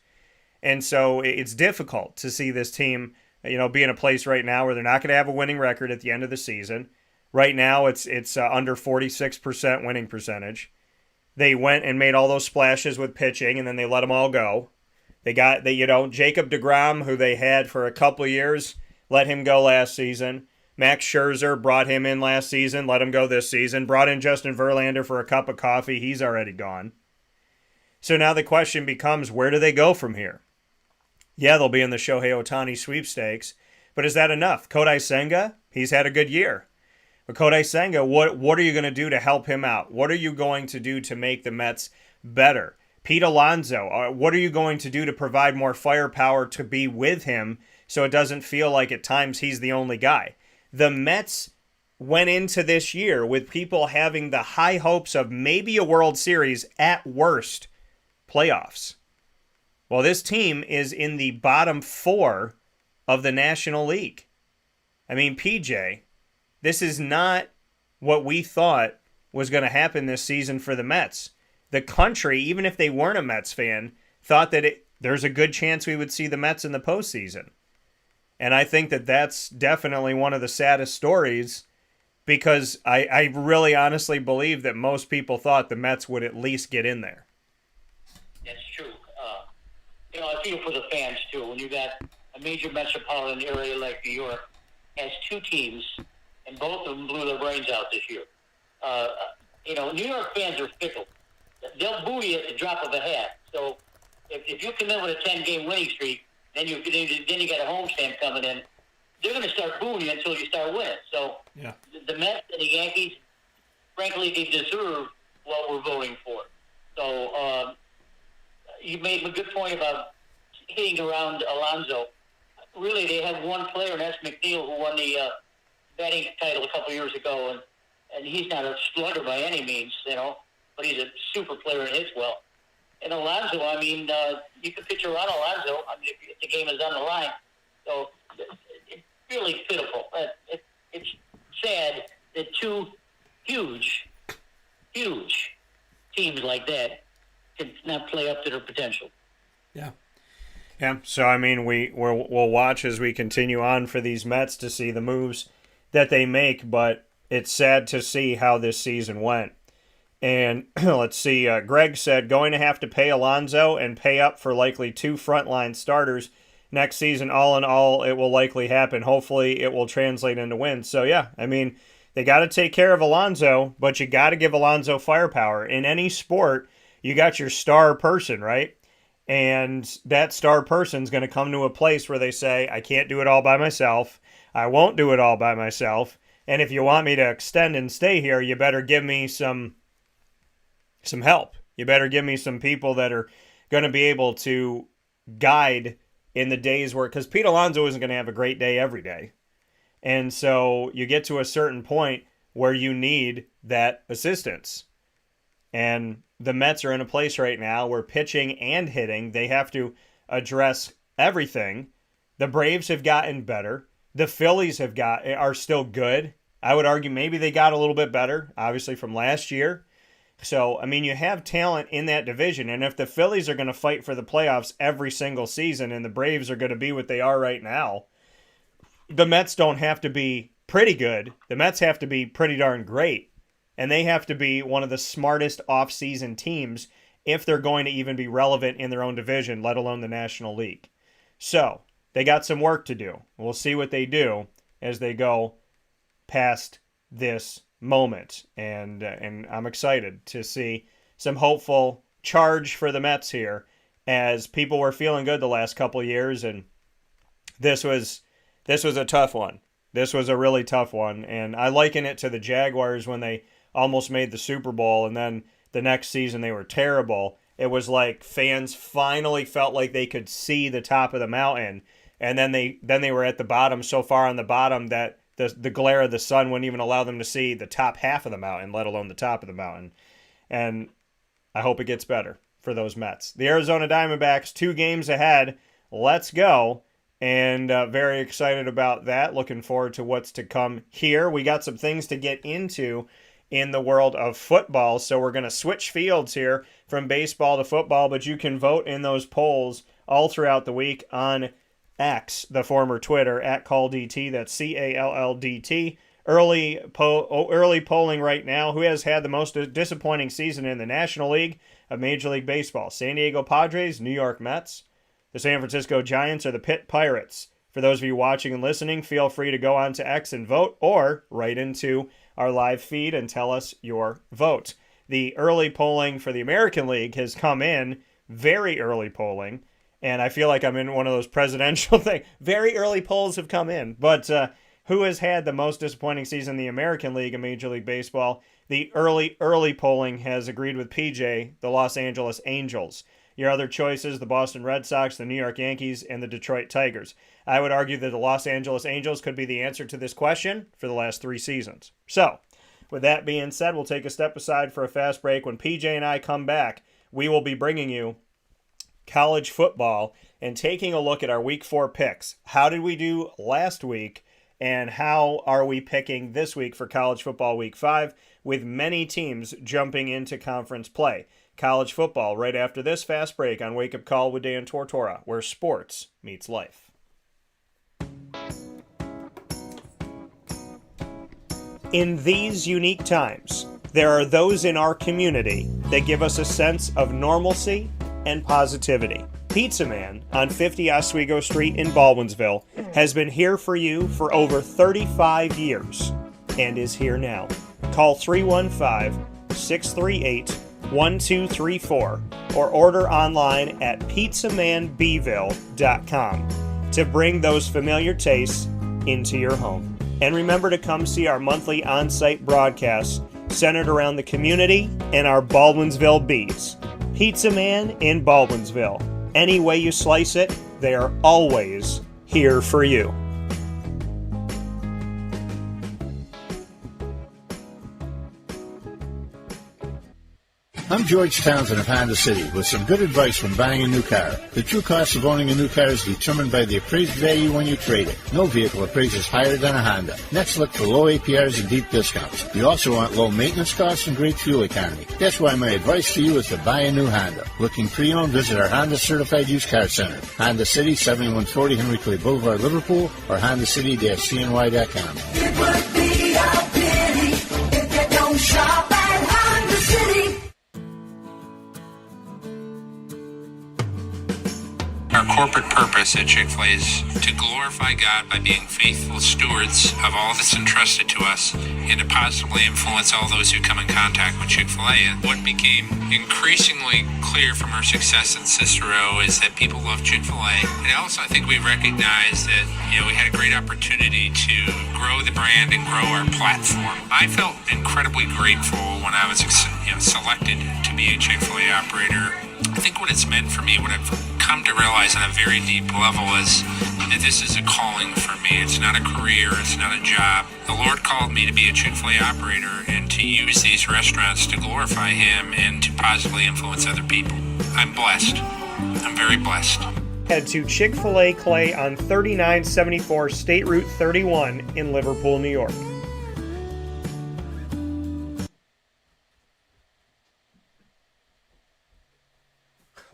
and so it's difficult to see this team, be in a place right now where they're not going to have a winning record at the end of the season. Right now, it's under 46% winning percentage. They went and made all those splashes with pitching, and then they let them all go. Jacob deGrom, who they had for a couple of years, let him go last season. Max Scherzer brought him in last season, let him go this season. Brought in Justin Verlander for a cup of coffee. He's already gone. So now the question becomes, where do they go from here? Yeah, they'll be in the Shohei Ohtani sweepstakes, but is that enough? Kodai Senga, he's had a good year. But Kodai Senga, what are you going to do to help him out? What are you going to do to make the Mets better? Pete Alonso, what are you going to do to provide more firepower to be with him so it doesn't feel like at times he's the only guy? The Mets went into this year with people having the high hopes of maybe a World Series, at worst, playoffs. Well, this team is in the bottom 4 of the National League. I mean, PJ, this is not what we thought was going to happen this season for the Mets. The country, even if they weren't a Mets fan, thought that there's a good chance we would see the Mets in the postseason. And I think that that's definitely one of the saddest stories because I really honestly believe that most people thought the Mets would at least get in there. That's true. I feel for the fans, too. When you got a major metropolitan area like New York has 2 teams, and both of them blew their brains out this year. New York fans are fickle. They'll boo you at the drop of a hat. So if you come in with a 10-game winning streak, then you got a homestand coming in. They're going to start booing you until you start winning. So yeah. The Mets and the Yankees, frankly, they deserve what we're voting for. So you made a good point about hitting around Alonso. Really, they have one player, and that's McNeil, who won the batting title a couple years ago, and he's not a slugger by any means, but he's a super player and hits well. And Alonso, I mean, you can pitch around Alonso if the game is on the line. So it's really pitiful. It's sad that 2 huge teams like that can not play up to their potential. Yeah. Yeah, so I mean, we'll watch as we continue on for these Mets to see the moves that they make, but it's sad to see how this season went. And let's see, Greg said, going to have to pay Alonzo and pay up for likely 2 frontline starters next season. All in all, it will likely happen. Hopefully it will translate into wins. So yeah, I mean, they got to take care of Alonzo, but you got to give Alonzo firepower. In any sport, you got your star person, right? And that star person's going to come to a place where they say, I can't do it all by myself. I won't do it all by myself. And if you want me to extend and stay here, you better give me some help. You better give me some people that are going to be able to guide in the days where, because Pete Alonso isn't going to have a great day every day. And so you get to a certain point where you need that assistance. And the Mets are in a place right now where pitching and hitting, they have to address everything. The Braves have gotten better. The Phillies are still good. I would argue maybe they got a little bit better, obviously, from last year. So, I mean, you have talent in that division. And if the Phillies are going to fight for the playoffs every single season and the Braves are going to be what they are right now, the Mets don't have to be pretty good. The Mets have to be pretty darn great. And they have to be one of the smartest off-season teams if they're going to even be relevant in their own division, let alone the National League. So, they got some work to do. We'll see what they do as they go past this moment. And I'm excited to see some hopeful charge for the Mets here, as people were feeling good the last couple of years, and this was a tough one. This was a really tough one, and I liken it to the Jaguars when they almost made the Super Bowl, and then the next season they were terrible. It was like fans finally felt like they could see the top of the mountain, and then they were at the bottom, so far on the bottom that the glare of the sun wouldn't even allow them to see the top half of the mountain, let alone the top of the mountain. And I hope it gets better for those Mets. The Arizona Diamondbacks, 2 games ahead. Let's go. And very excited about that. Looking forward to what's to come here. We got some things to get into in the world of football, so we're going to switch fields here from baseball to football, but you can vote in those polls all throughout the week on X, the former Twitter, @CallDT. That's CALLDT. Early polling right now. Who has had the most disappointing season in the National League of Major League Baseball? San Diego Padres, New York Mets, the San Francisco Giants, or the Pitt Pirates? For those of you watching and listening, feel free to go on to X and vote, or write into our live feed and tell us your vote. The early polling for the American League has come in, very early polling, and I feel like I'm in one of those presidential things. Very early polls have come in, but who has had the most disappointing season in the American League of Major League Baseball? The early polling has agreed with PJ, the Los Angeles Angels. Your other choices, the Boston Red Sox, the New York Yankees, and the Detroit Tigers. I would argue that the Los Angeles Angels could be the answer to this question for the last 3 seasons. So, with that being said, we'll take a step aside for a fast break. When PJ and I come back, we will be bringing you college football and taking a look at our Week 4 picks. How did we do last week, and how are we picking this week for college football Week 5, with many teams jumping into conference play? College football right after this fast break on Wake Up Call with Dan Tortora, where sports meets life. In these unique times, there are those in our community that give us a sense of normalcy and positivity. Pizza Man on 50 Oswego Street in Baldwinsville has been here for you for over 35 years and is here now. Call 315-638-1234 or order online at pizzamanbville.com to bring those familiar tastes into your home. And remember to come see our monthly on-site broadcasts centered around the community and our Baldwinsville Bees. Pizza Man in Baldwinsville. Any way you slice it, they are always here for you. I'm George Townsend of Honda City with some good advice when buying a new car. The true cost of owning a new car is determined by the appraised value when you trade it. No vehicle appraises higher than a Honda. Next, look for low APRs and deep discounts. You also want low maintenance costs and great fuel economy. That's why my advice to you is to buy a new Honda. Looking pre-owned, visit our Honda Certified Used Car Center. Honda City, 7140 Henry Clay Boulevard, Liverpool, or HondaCity-CNY.com. It would be a pity if you don't shop at Honda City. Our corporate purpose at Chick-fil-A is to glorify God by being faithful stewards of all that's entrusted to us and to positively influence all those who come in contact with Chick-fil-A. And what became increasingly clear from our success in Cicero is that people love Chick-fil-A. And also I think we recognized that, we had a great opportunity to grow the brand and grow our platform. I felt incredibly grateful when I was selected to be a Chick-fil-A operator. I think what it's meant for me, what I've come to realize on a very deep level is that this is a calling for me. It's not a career. It's not a job. The Lord called me to be a Chick-fil-A operator and to use these restaurants to glorify Him and to positively influence other people. I'm blessed. I'm very blessed. Head to Chick-fil-A Clay on 3974 State Route 31 in Liverpool, New York.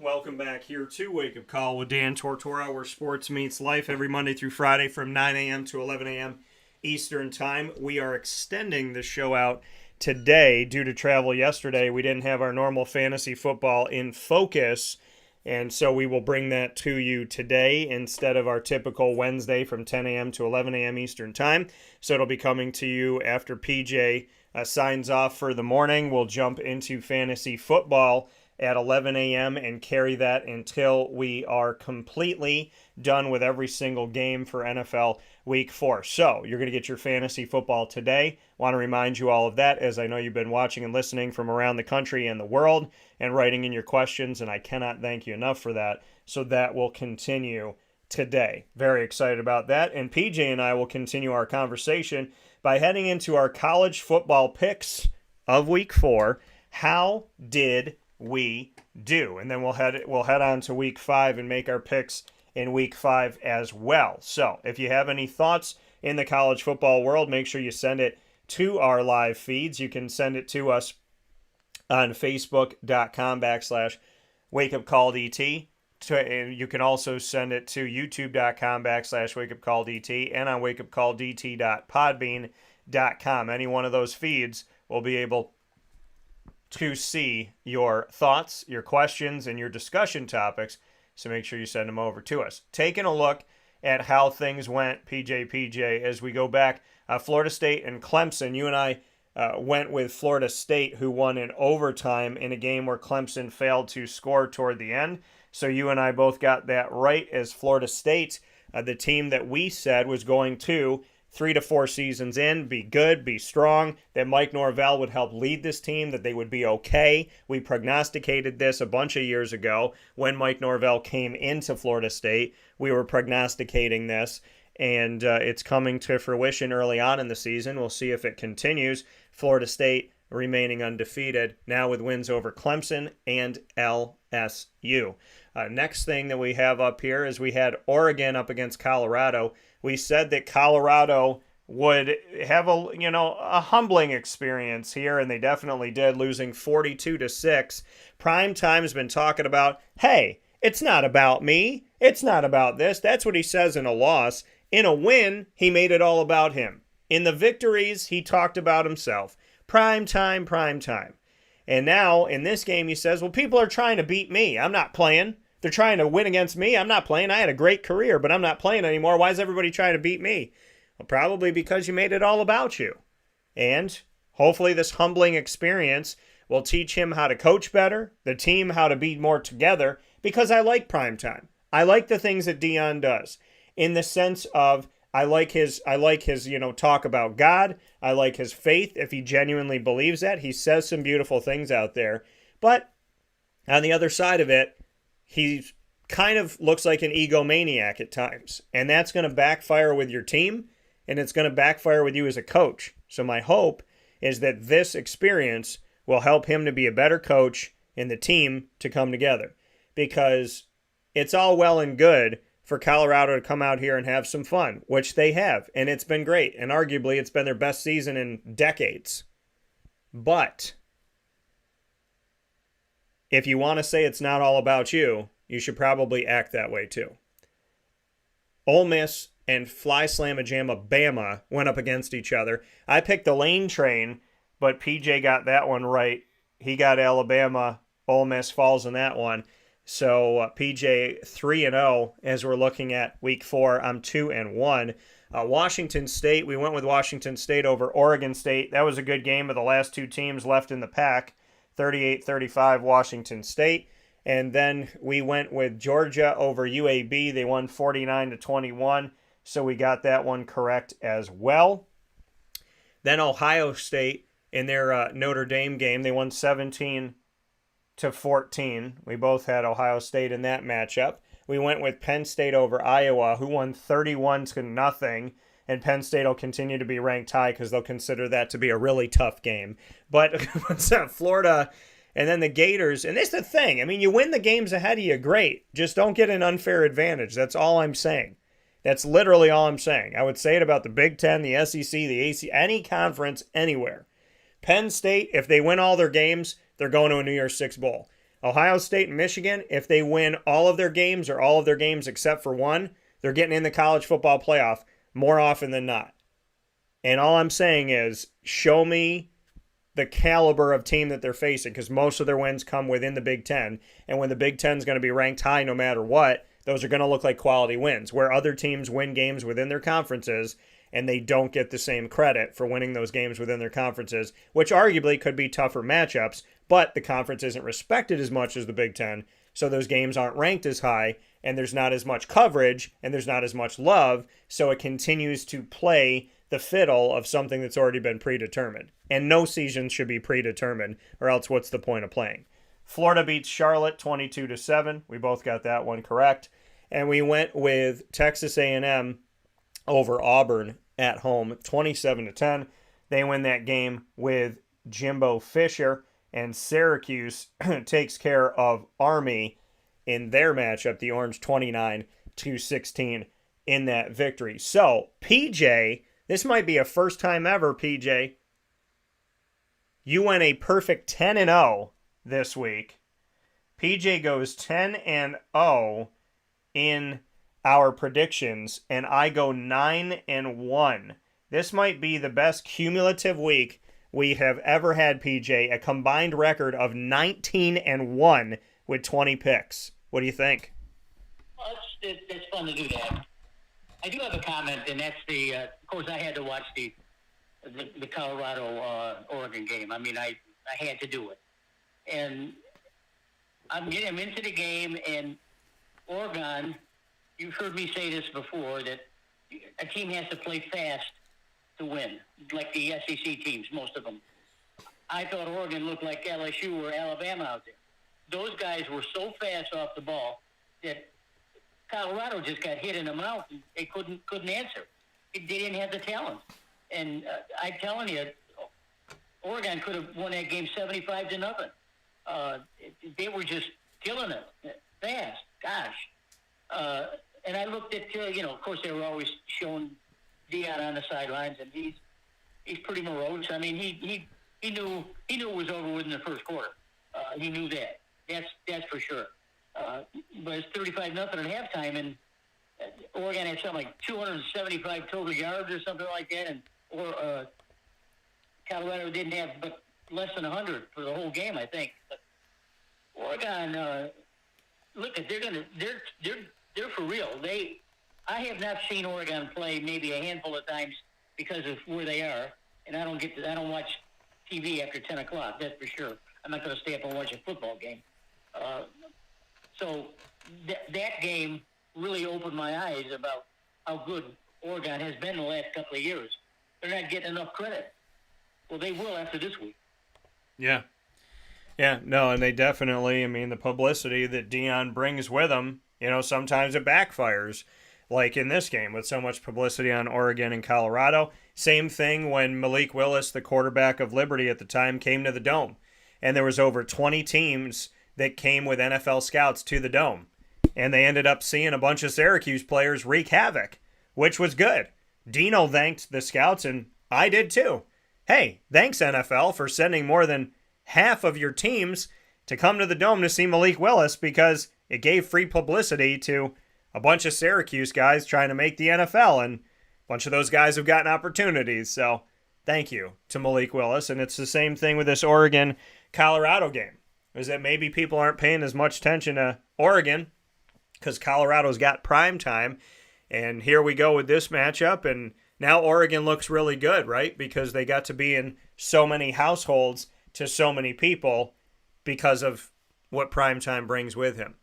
Welcome back here to Wake Up Call with Dan Tortora, where sports meets life every Monday through Friday from 9 a.m. to 11 a.m. Eastern Time. We are extending the show out today due to travel yesterday. We didn't have our normal fantasy football in focus, and so we will bring that to you today instead of our typical Wednesday from 10 a.m. to 11 a.m. Eastern Time. So it'll be coming to you after PJ signs off for the morning. We'll jump into fantasy football at 11 a.m. and carry that until we are completely done with every single game for NFL Week 4. So you're going to get your fantasy football today. Want to remind you all of that, as I know you've been watching and listening from around the country and the world and writing in your questions, and I cannot thank you enough for that. So that will continue today. Very excited about that. And PJ and I will continue our conversation by heading into our college football picks of Week 4. How did we do? And then we'll head on to Week 5 and make our picks in Week 5 as well. So if you have any thoughts in the college football world, make sure you send it to our live feeds. You can send it to us on Facebook.com/WakeUpCallDT. You can also send it to YouTube.com/WakeUpCallDT and on WakeUpCallDT.podbean.com. Any one of those feeds will be able to see your thoughts, your questions, and your discussion topics, so make sure you send them over to us. Taking a look at how things went, PJ, as we go back, Florida State and Clemson. You and I went with Florida State, who won in overtime in a game where Clemson failed to score toward the end. So you and I both got that right, as Florida State, the team that we said was going to 3 to 4 seasons in, be good, be strong, that Mike Norvell would help lead this team, that they would be okay. We prognosticated this a bunch of years ago when Mike Norvell came into Florida State. We were prognosticating this, and it's coming to fruition early on in the season. We'll see if it continues. Florida State remaining undefeated, now with wins over Clemson and LSU. Next thing that we have up here is we had Oregon up against Colorado. We said that Colorado would have a humbling experience here, and they definitely did, losing 42-6. Prime Time's been talking about, hey, it's not about me. It's not about this. That's what he says in a loss. In a win, he made it all about him. In the victories, he talked about himself. Prime time, prime time. And now, in this game, he says, well, people are trying to beat me. I'm not playing. They're trying to win against me. I'm not playing. I had a great career, but I'm not playing anymore. Why is everybody trying to beat me? Well, probably because you made it all about you. And hopefully this humbling experience will teach him how to coach better, the team how to be more together, because I like primetime. I like the things that Dion does, in the sense of I like his talk about God. I like his faith, if he genuinely believes that. He says some beautiful things out there. But on the other side of it, he kind of looks like an egomaniac at times. And that's going to backfire with your team, and it's going to backfire with you as a coach. So my hope is that this experience will help him to be a better coach and the team to come together. Because it's all well and good for Colorado to come out here and have some fun, which they have, and it's been great. And arguably, it's been their best season in decades. But if you want to say it's not all about you, you should probably act that way too. Ole Miss and Fly Slamma Jamma Bama went up against each other. I picked the Lane Train, but PJ got that one right. He got Alabama. Ole Miss falls in that one. So PJ 3-0 as we're looking at week 4. I'm 2-1. Washington State, we went with Washington State over Oregon State. That was a good game of the last two teams left in the pack. 38-35 Washington State. And then we went with Georgia over UAB. They won 49-21. So we got that one correct as well. Then Ohio State in their Notre Dame game, they won 17-14. We both had Ohio State in that matchup. We went with Penn State over Iowa, who won 31-0. And Penn State will continue to be ranked high because they'll consider that to be a really tough game. But Florida and then the Gators, and this is the thing. I mean, you win the games ahead of you, great. Just don't get an unfair advantage. That's all I'm saying. That's literally all I'm saying. I would say it about the Big Ten, the SEC, the AC, any conference, anywhere. Penn State, if they win all their games, they're going to a New Year's Six Bowl. Ohio State and Michigan, if they win all of their games or all of their games except for one, they're getting in the college football playoff more often than not. And all I'm saying is, show me the caliber of team that they're facing, because most of their wins come within the Big Ten. And when the Big Ten is going to be ranked high no matter what, those are going to look like quality wins, where other teams win games within their conferences and they don't get the same credit for winning those games within their conferences, which arguably could be tougher matchups, but the conference isn't respected as much as the Big Ten, so those games aren't ranked as high, and there's not as much coverage, and there's not as much love, so it continues to play the fiddle of something that's already been predetermined. And no season should be predetermined, or else what's the point of playing? Florida beats Charlotte 22-7. We both got that one correct. And we went with Texas A&M over Auburn at home, 27-10. They win that game with Jimbo Fisher, and Syracuse takes care of Army in their matchup, the Orange 29-16 in that victory. So, PJ, this might be a first time ever, PJ. You went a perfect 10-0 this week. PJ goes 10-0 in our predictions, and I go 9-1. This might be the best cumulative week we have ever had, PJ. A combined record of 19-1 with 20 picks. What do you think? Well, it's fun to do that. I do have a comment, and that's of course, I had to watch the Colorado Oregon game. I mean, I had to do it, and I'm into the game, and Oregon. You've heard me say this before, that a team has to play fast to win, like the SEC teams, most of them. I thought Oregon looked like LSU or Alabama out there. Those guys were so fast off the ball that Colorado just got hit in the mouth and they couldn't answer. They didn't have the talent. And I'm telling you, Oregon could have won that game 75-0. They were just killing it fast. Gosh. And I looked at, of course, they were always showing Dion on the sidelines, and he's pretty morose. I mean, he knew it was over with in the first quarter. He knew that. That's for sure. But it's 35-0 at halftime, and Oregon had something like 275 total yards or something like that, and Colorado didn't have but less than 100 for the whole game, I think. But Oregon, look, they're for real. I have not seen Oregon play maybe a handful of times because of where they are, and I don't watch TV after 10 o'clock. That's for sure. I'm not going to stay up and watch a football game. So that game really opened my eyes about how good Oregon has been the last couple of years. They're not getting enough credit. Well, they will after this week. Yeah. Yeah, no, and they definitely, I mean, the publicity that Dion brings with him, sometimes it backfires. Like in this game with so much publicity on Oregon and Colorado. Same thing when Malik Willis, the quarterback of Liberty at the time, came to the Dome. and there was over 20 teams that came with NFL scouts to the Dome. And they ended up seeing a bunch of Syracuse players wreak havoc, which was good. Dino thanked the scouts, and I did too. Hey, thanks NFL for sending more than half of your teams to come to the Dome to see Malik Willis, because it gave free publicity to a bunch of Syracuse guys trying to make the NFL, and a bunch of those guys have gotten opportunities. So thank you to Malik Willis. And it's the same thing with this Oregon-Colorado game, is that maybe people aren't paying as much attention to Oregon because Colorado's got prime time. And here we go with this matchup, and now Oregon looks really good, right? Because they got to be in so many households to so many people because of what primetime brings with him.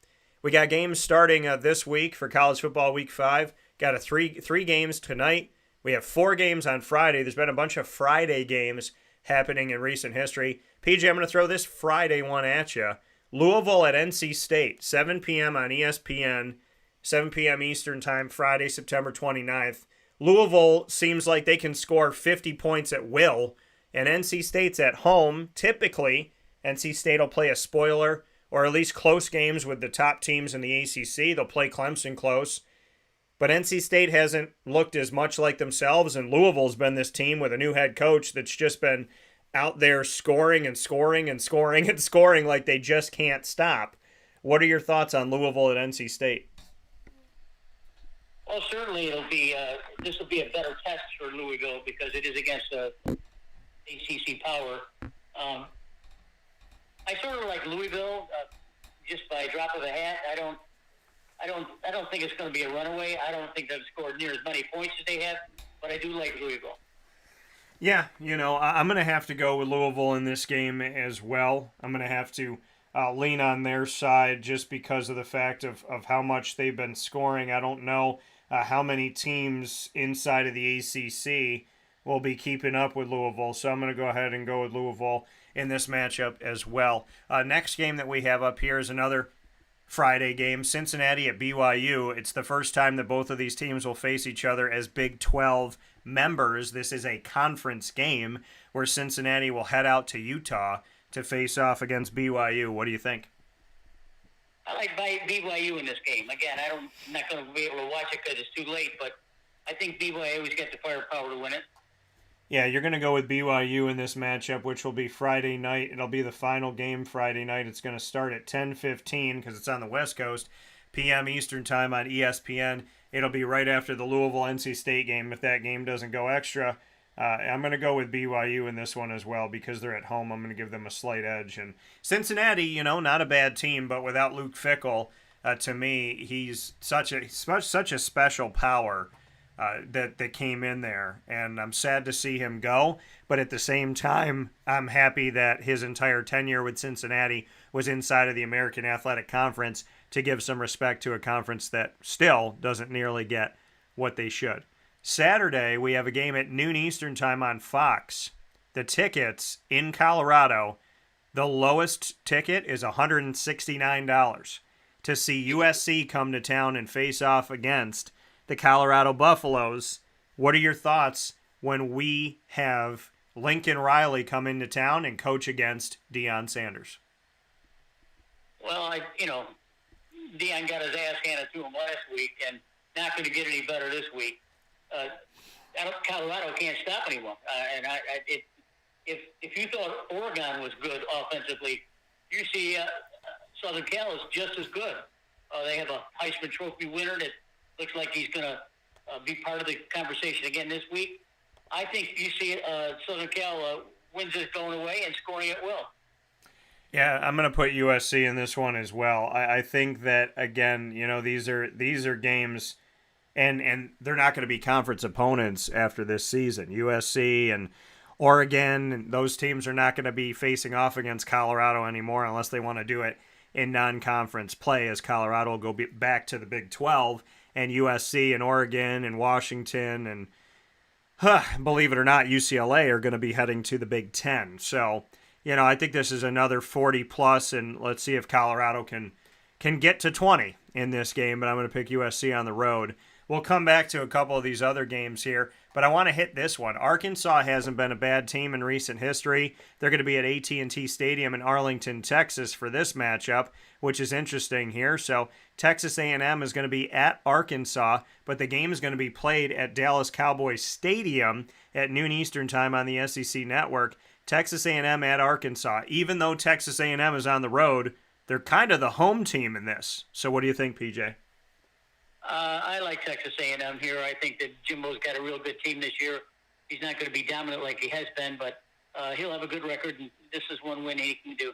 We got games starting this week for college football week 5. Got a three games tonight. We have 4 games on Friday. There's been a bunch of Friday games happening in recent history. PJ, I'm going to throw this Friday one at you. Louisville at NC State, 7 p.m. on ESPN, 7 p.m. Eastern Time, Friday, September 29th. Louisville seems like they can score 50 points at will, and NC State's at home. Typically, NC State will play a spoiler or at least close games with the top teams in the ACC. They'll play Clemson close. But NC State hasn't looked as much like themselves, and Louisville's been this team with a new head coach that's just been out there scoring and scoring and scoring and scoring like they just can't stop. What are your thoughts on Louisville at NC State? Well, certainly this will be a better test for Louisville because it is against ACC power. I sort of like Louisville just by a drop of a hat. I don't think it's going to be a runaway. I don't think they've scored near as many points as they have, but I do like Louisville. Yeah, I'm going to have to go with Louisville in this game as well. I'm going to have to lean on their side just because of the fact of how much they've been scoring. I don't know how many teams inside of the ACC will be keeping up with Louisville, so I'm going to go ahead and go with Louisville in this matchup as well. Next game that we have up here is another Friday game, Cincinnati at BYU. It's the first time that both of these teams will face each other as Big 12 members. This is a conference game where Cincinnati will head out to Utah to face off against BYU. What do you think? I like BYU in this game. Again, I'm not going to be able to watch it because it's too late, but I think BYU's got the firepower to win it. Yeah, you're going to go with BYU in this matchup, which will be Friday night. It'll be the final game Friday night. It's going to start at 10:15 because it's on the West Coast, p.m. Eastern Time on ESPN. It'll be right after the Louisville-NC State game if that game doesn't go extra. I'm going to go with BYU in this one as well because they're at home. I'm going to give them a slight edge. And Cincinnati, not a bad team, but without Luke Fickell, to me, he's such a special power that came in there. And I'm sad to see him go. But at the same time, I'm happy that his entire tenure with Cincinnati was inside of the American Athletic Conference to give some respect to a conference that still doesn't nearly get what they should. Saturday, we have a game at noon Eastern Time on Fox. The tickets in Colorado, the lowest ticket is $169 to see USC come to town and face off against the Colorado Buffaloes. What are your thoughts when we have Lincoln Riley come into town and coach against Deion Sanders? Well, Deion got his ass handed to him last week and not going to get any better this week. Colorado can't stop anyone. If you thought Oregon was good offensively, you see Southern Cal is just as good. They have a Heisman Trophy winner that looks like he's going to be part of the conversation again this week. I think you see Southern Cal wins this going away and scoring at will. Yeah, I'm going to put USC in this one as well. I think that, again, these are games, and they're not going to be conference opponents after this season. USC and Oregon, and those teams are not going to be facing off against Colorado anymore unless they want to do it in non-conference play, as Colorado will go back to the Big 12, and USC and Oregon and Washington and, believe it or not, UCLA are going to be heading to the Big 10. So, I think this is another 40-plus, and let's see if Colorado can get to 20 in this game, but I'm going to pick USC on the road. We'll come back to a couple of these other games here, but I want to hit this one. Arkansas hasn't been a bad team in recent history. They're going to be at AT&T Stadium in Arlington, Texas for this matchup, which is interesting here. So Texas A&M is going to be at Arkansas, but the game is going to be played at Dallas Cowboys Stadium at noon Eastern time on the SEC Network. Texas A&M at Arkansas. Even though Texas A&M is on the road, they're kind of the home team in this. So what do you think, PJ? I like Texas A&M here. I think that Jimbo's got a real good team this year. He's not going to be dominant like he has been, but he'll have a good record, and this is one win he can do.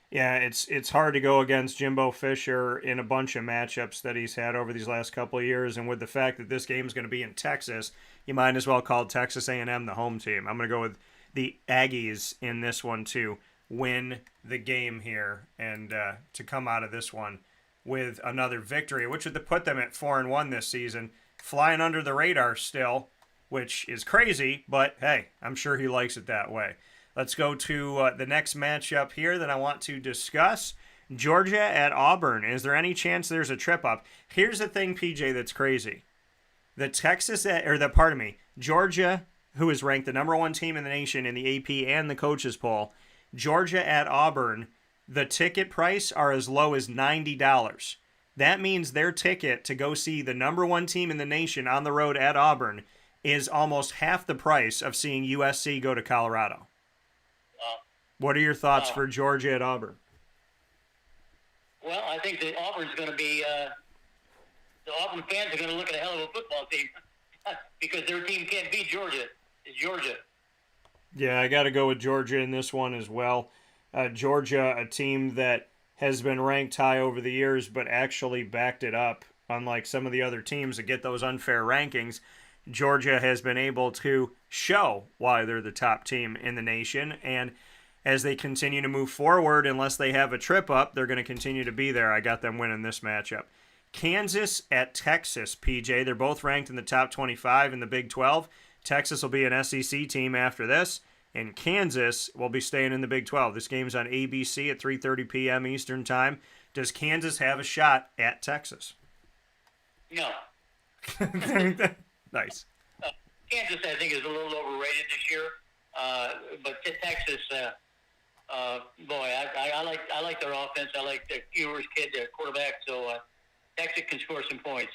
Yeah, it's hard to go against Jimbo Fisher in a bunch of matchups that he's had over these last couple of years, and with the fact that this game is going to be in Texas, you might as well call Texas A&M the home team. I'm going to go with the Aggies in this one to win the game here and to come out of this one with another victory, which would put them at 4-1 this season, flying under the radar still, which is crazy, but hey, I'm sure he likes it that way. Let's go to the next matchup here that I want to discuss. Georgia at Auburn. Is there any chance there's a trip up? Here's the thing, PJ, that's crazy. Georgia, who is ranked the number one team in the nation in the AP and the coaches poll, Georgia at Auburn, the ticket price are as low as $90. That means their ticket to go see the number one team in the nation on the road at Auburn is almost half the price of seeing USC go to Colorado. What are your thoughts for Georgia at Auburn? Well, I think that Auburn's going to be the Auburn fans are going to look at a hell of a football team because their team can't beat Georgia. It's Georgia. Yeah, I got to go with Georgia in this one as well. Georgia, a team that has been ranked high over the years, but actually backed it up. Unlike some of the other teams that get those unfair rankings, Georgia has been able to show why they're the top team in the nation. And as they continue to move forward, unless they have a trip up, they're going to continue to be there. I got them winning this matchup. Kansas at Texas, PJ. They're both ranked in the top 25 in the Big 12. Texas will be an SEC team after this, and Kansas will be staying in the Big 12. This game's on ABC at 3:30 p.m. Eastern Time. Does Kansas have a shot at Texas? No. Nice. Kansas, I think, is a little overrated this year, but Texas, boy, I like their offense. I like the Ewers kid, their quarterback. So Texas can score some points.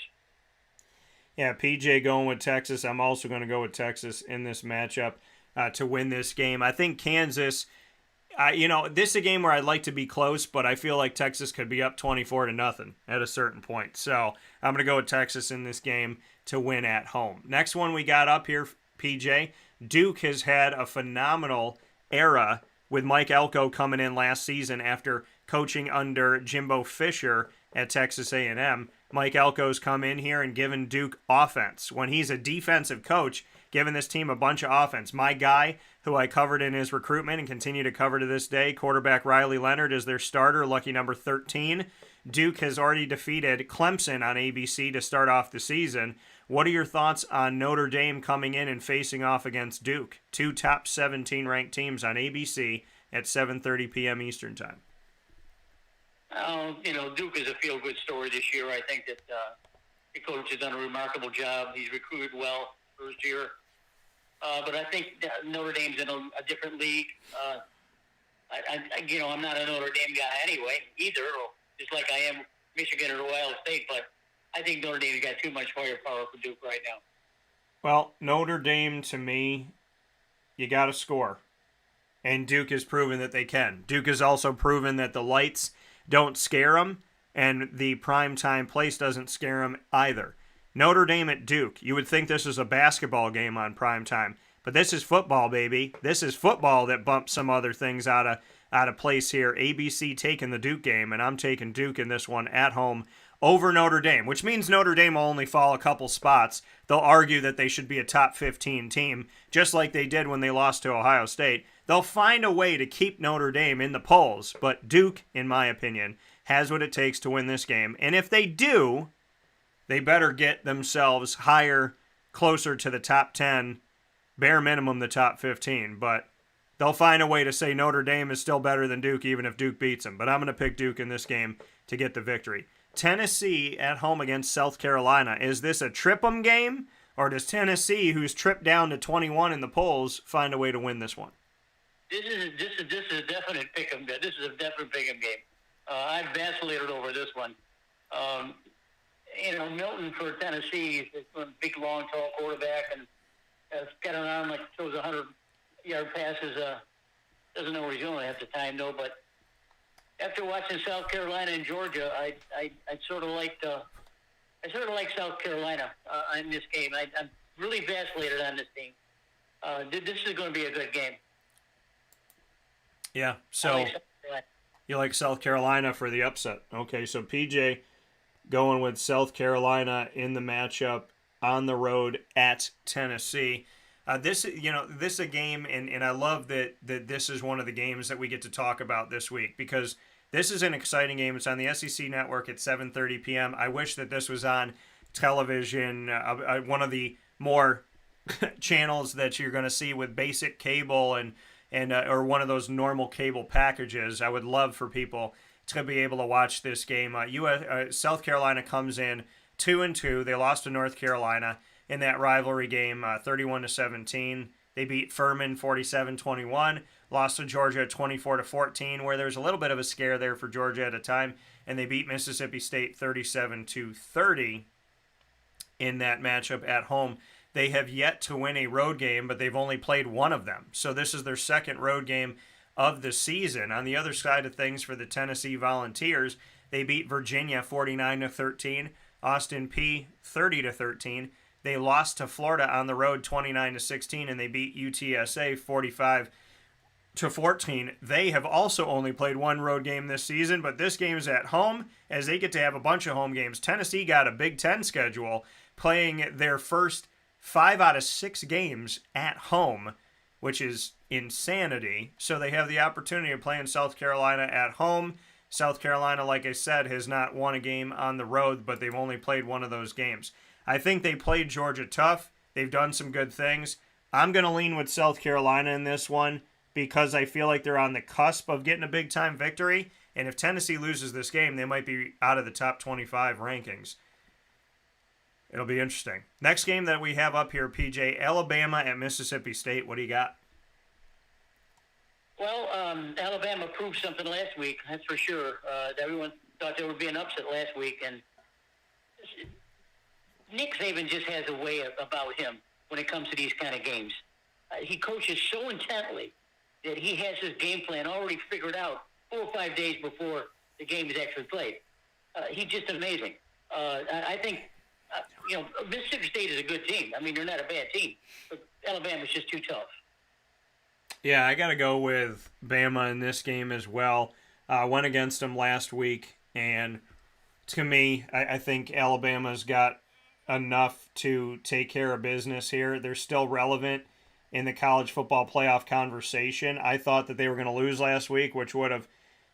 Yeah, PJ going with Texas. I'm also going to go with Texas in this matchup to win this game. I think Kansas, this is a game where I'd like to be close, but I feel like Texas could be up 24-0 at a certain point. So I'm going to go with Texas in this game to win at home. Next one we got up here, PJ. Duke has had a phenomenal era with Mike Elko coming in last season after coaching under Jimbo Fisher at Texas A&M. Mike Elko's come in here and given Duke offense. When he's a defensive coach, giving this team a bunch of offense. My guy, who I covered in his recruitment and continue to cover to this day, quarterback Riley Leonard is their starter, lucky number 13. Duke has already defeated Clemson on ABC to start off the season. What are your thoughts on Notre Dame coming in and facing off against Duke? Two top 17 ranked teams on ABC at 7:30 p.m. Eastern Time. Duke is a feel-good story this year. I think that the coach has done a remarkable job. He's recruited well first year. But I think Notre Dame's in a different league. I'm not a Notre Dame guy anyway, either, just like I am Michigan or Ohio State. But I think Notre Dame's got too much firepower for Duke right now. Well, Notre Dame, to me, you got to score. And Duke has proven that they can. Duke has also proven that the lights don't scare them, and the primetime place doesn't scare them either. Notre Dame at Duke. You would think this is a basketball game on primetime, but this is football, baby. This is football that bumps some other things out of place here. ABC taking the Duke game, and I'm taking Duke in this one at home over Notre Dame, which means Notre Dame will only fall a couple spots. They'll argue that they should be a top 15 team, just like they did when they lost to Ohio State. They'll find a way to keep Notre Dame in the polls, but Duke, in my opinion, has what it takes to win this game. And if they do, they better get themselves higher, closer to the top 10, bare minimum the top 15. But they'll find a way to say Notre Dame is still better than Duke, even if Duke beats them. But I'm going to pick Duke in this game to get the victory. Tennessee at home against South Carolina. Is this a trip 'em game, or does Tennessee, who's tripped down to 21 in the polls, find a way to win this one? This is a definite pick 'em. This is a definite pick 'em game. I've vacillated over this one. Milton for Tennessee is a big, long, tall quarterback, and has got an arm like throws 100-yard passes. Doesn't know where he's going half the time, though. But after watching South Carolina and Georgia, I sort of like South Carolina in this game. I'm really vacillated on this team. This is going to be a good game. Yeah, so you like South Carolina for the upset. Okay, so PJ going with South Carolina in the matchup on the road at Tennessee. This is a game, and I love that this is one of the games that we get to talk about this week, because this is an exciting game. It's on the SEC Network at 7:30 p.m. I wish that this was on television, one of the more channels that you're going to see with basic cable and or one of those normal cable packages. I would love for people to be able to watch this game. South Carolina comes in 2-2. They lost to North Carolina in that rivalry game, 31-17. They beat Furman 47-21. Lost to Georgia 24-14, where there's a little bit of a scare there for Georgia at a time, and they beat Mississippi State 37-30 in that matchup at home. They have yet to win a road game, but they've only played one of them. So this is their second road game of the season. On the other side of things for the Tennessee Volunteers, they beat Virginia 49-13, Austin Peay 30-13. They lost to Florida on the road 29-16, and they beat UTSA 45-14. They have also only played one road game this season, but this game is at home, as they get to have a bunch of home games. Tennessee got a Big Ten schedule, playing their first 5 out of 6 games at home, which is insanity. So they have the opportunity of playing South Carolina at home. South Carolina, like I said, has not won a game on the road, but they've only played one of those games. I think they played Georgia tough. They've done some good things. I'm going to lean with South Carolina in this one because I feel like they're on the cusp of getting a big-time victory. And if Tennessee loses this game, they might be out of the top 25 rankings. It'll be interesting. Next game that we have up here, PJ, Alabama at Mississippi State. What do you got? Well, Alabama proved something last week, that's for sure. Everyone thought there would be an upset last week, and Nick Saban just has a way about him when it comes to these kind of games. He coaches so intently that he has his game plan already figured out 4 or 5 days before the game is actually played. He's just amazing. I think, Mississippi State is a good team. I mean, they're not a bad team, but Alabama's just too tough. Yeah, I got to go with Bama in this game as well. Went against them last week, and to me, I think Alabama's got enough to take care of business here. They're still relevant in the college football playoff conversation. I thought that they were going to lose last week, which would have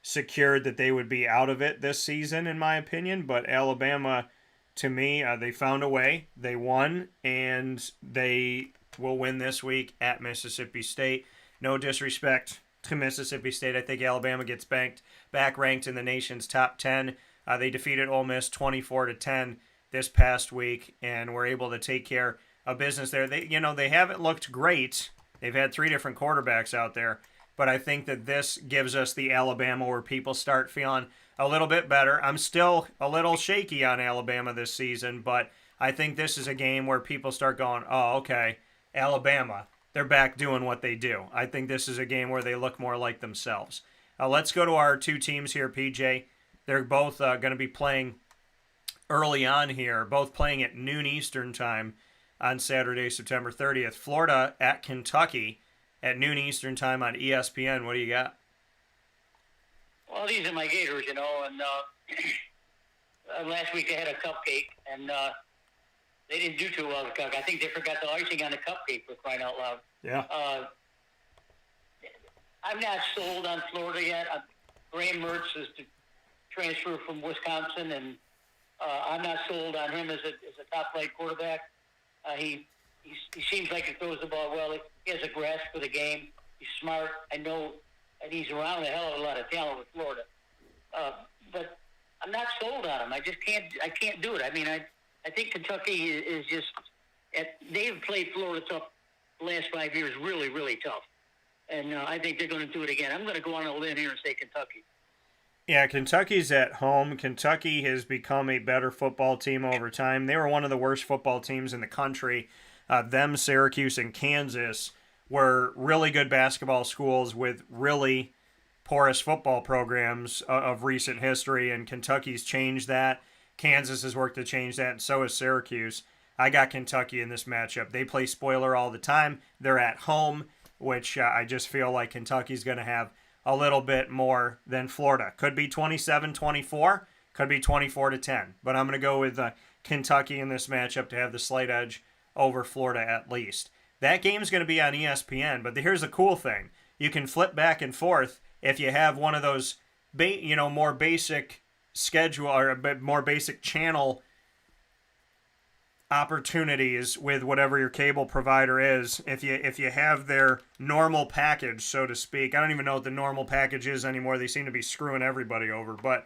secured that they would be out of it this season, in my opinion. But Alabama, to me, they found a way. They won, and they will win this week at Mississippi State. No disrespect to Mississippi State. I think Alabama gets back ranked in the nation's top 10. They defeated Ole Miss 24-10 this past week, and were able to take care of business there. They haven't looked great. They've had 3 different quarterbacks out there, but I think that this gives us the Alabama where people start feeling a little bit better. I'm still a little shaky on Alabama this season, but I think this is a game where people start going, oh, okay, Alabama, they're back doing what they do. I think this is a game where they look more like themselves. Let's go to our 2 teams here, PJ. They're both going to be playing early on here, both playing at noon Eastern time on Saturday, September 30th. Florida at Kentucky at noon Eastern time on ESPN. What do you got? Well, these are my Gators, and last week they had a cupcake, and they didn't do too well with the cupcake. I think they forgot the icing on the cupcake, for crying out loud. Yeah. I'm not sold on Florida yet. Graham Mertz is to transfer from Wisconsin, and I'm not sold on him as a top-flight quarterback. He seems like he throws the ball well. He has a grasp for the game. He's smart. I know, and he's around a hell of a lot of talent with Florida. But I'm not sold on them. I just can't. I can't do it. I mean, I think Kentucky is just. They've played Florida tough the last 5 years, really, really tough, and I think they're going to do it again. I'm going to go on a limb here and say Kentucky. Yeah, Kentucky's at home. Kentucky has become a better football team over time. They were one of the worst football teams in the country. Them, Syracuse, and Kansas were really good basketball schools with really porous football programs of recent history, and Kentucky's changed that. Kansas has worked to change that, and so has Syracuse. I got Kentucky in this matchup. They play spoiler all the time. They're at home, which I just feel like Kentucky's going to have a little bit more than Florida. Could be 27-24, could be 24-10, but I'm going to go with Kentucky in this matchup to have the slight edge over Florida at least. That game's going to be on ESPN, but here's the cool thing. You can flip back and forth if you have one of those more basic schedule or more basic channel opportunities with whatever your cable provider is. If you have their normal package, so to speak, I don't even know what the normal package is anymore. They seem to be screwing everybody over. But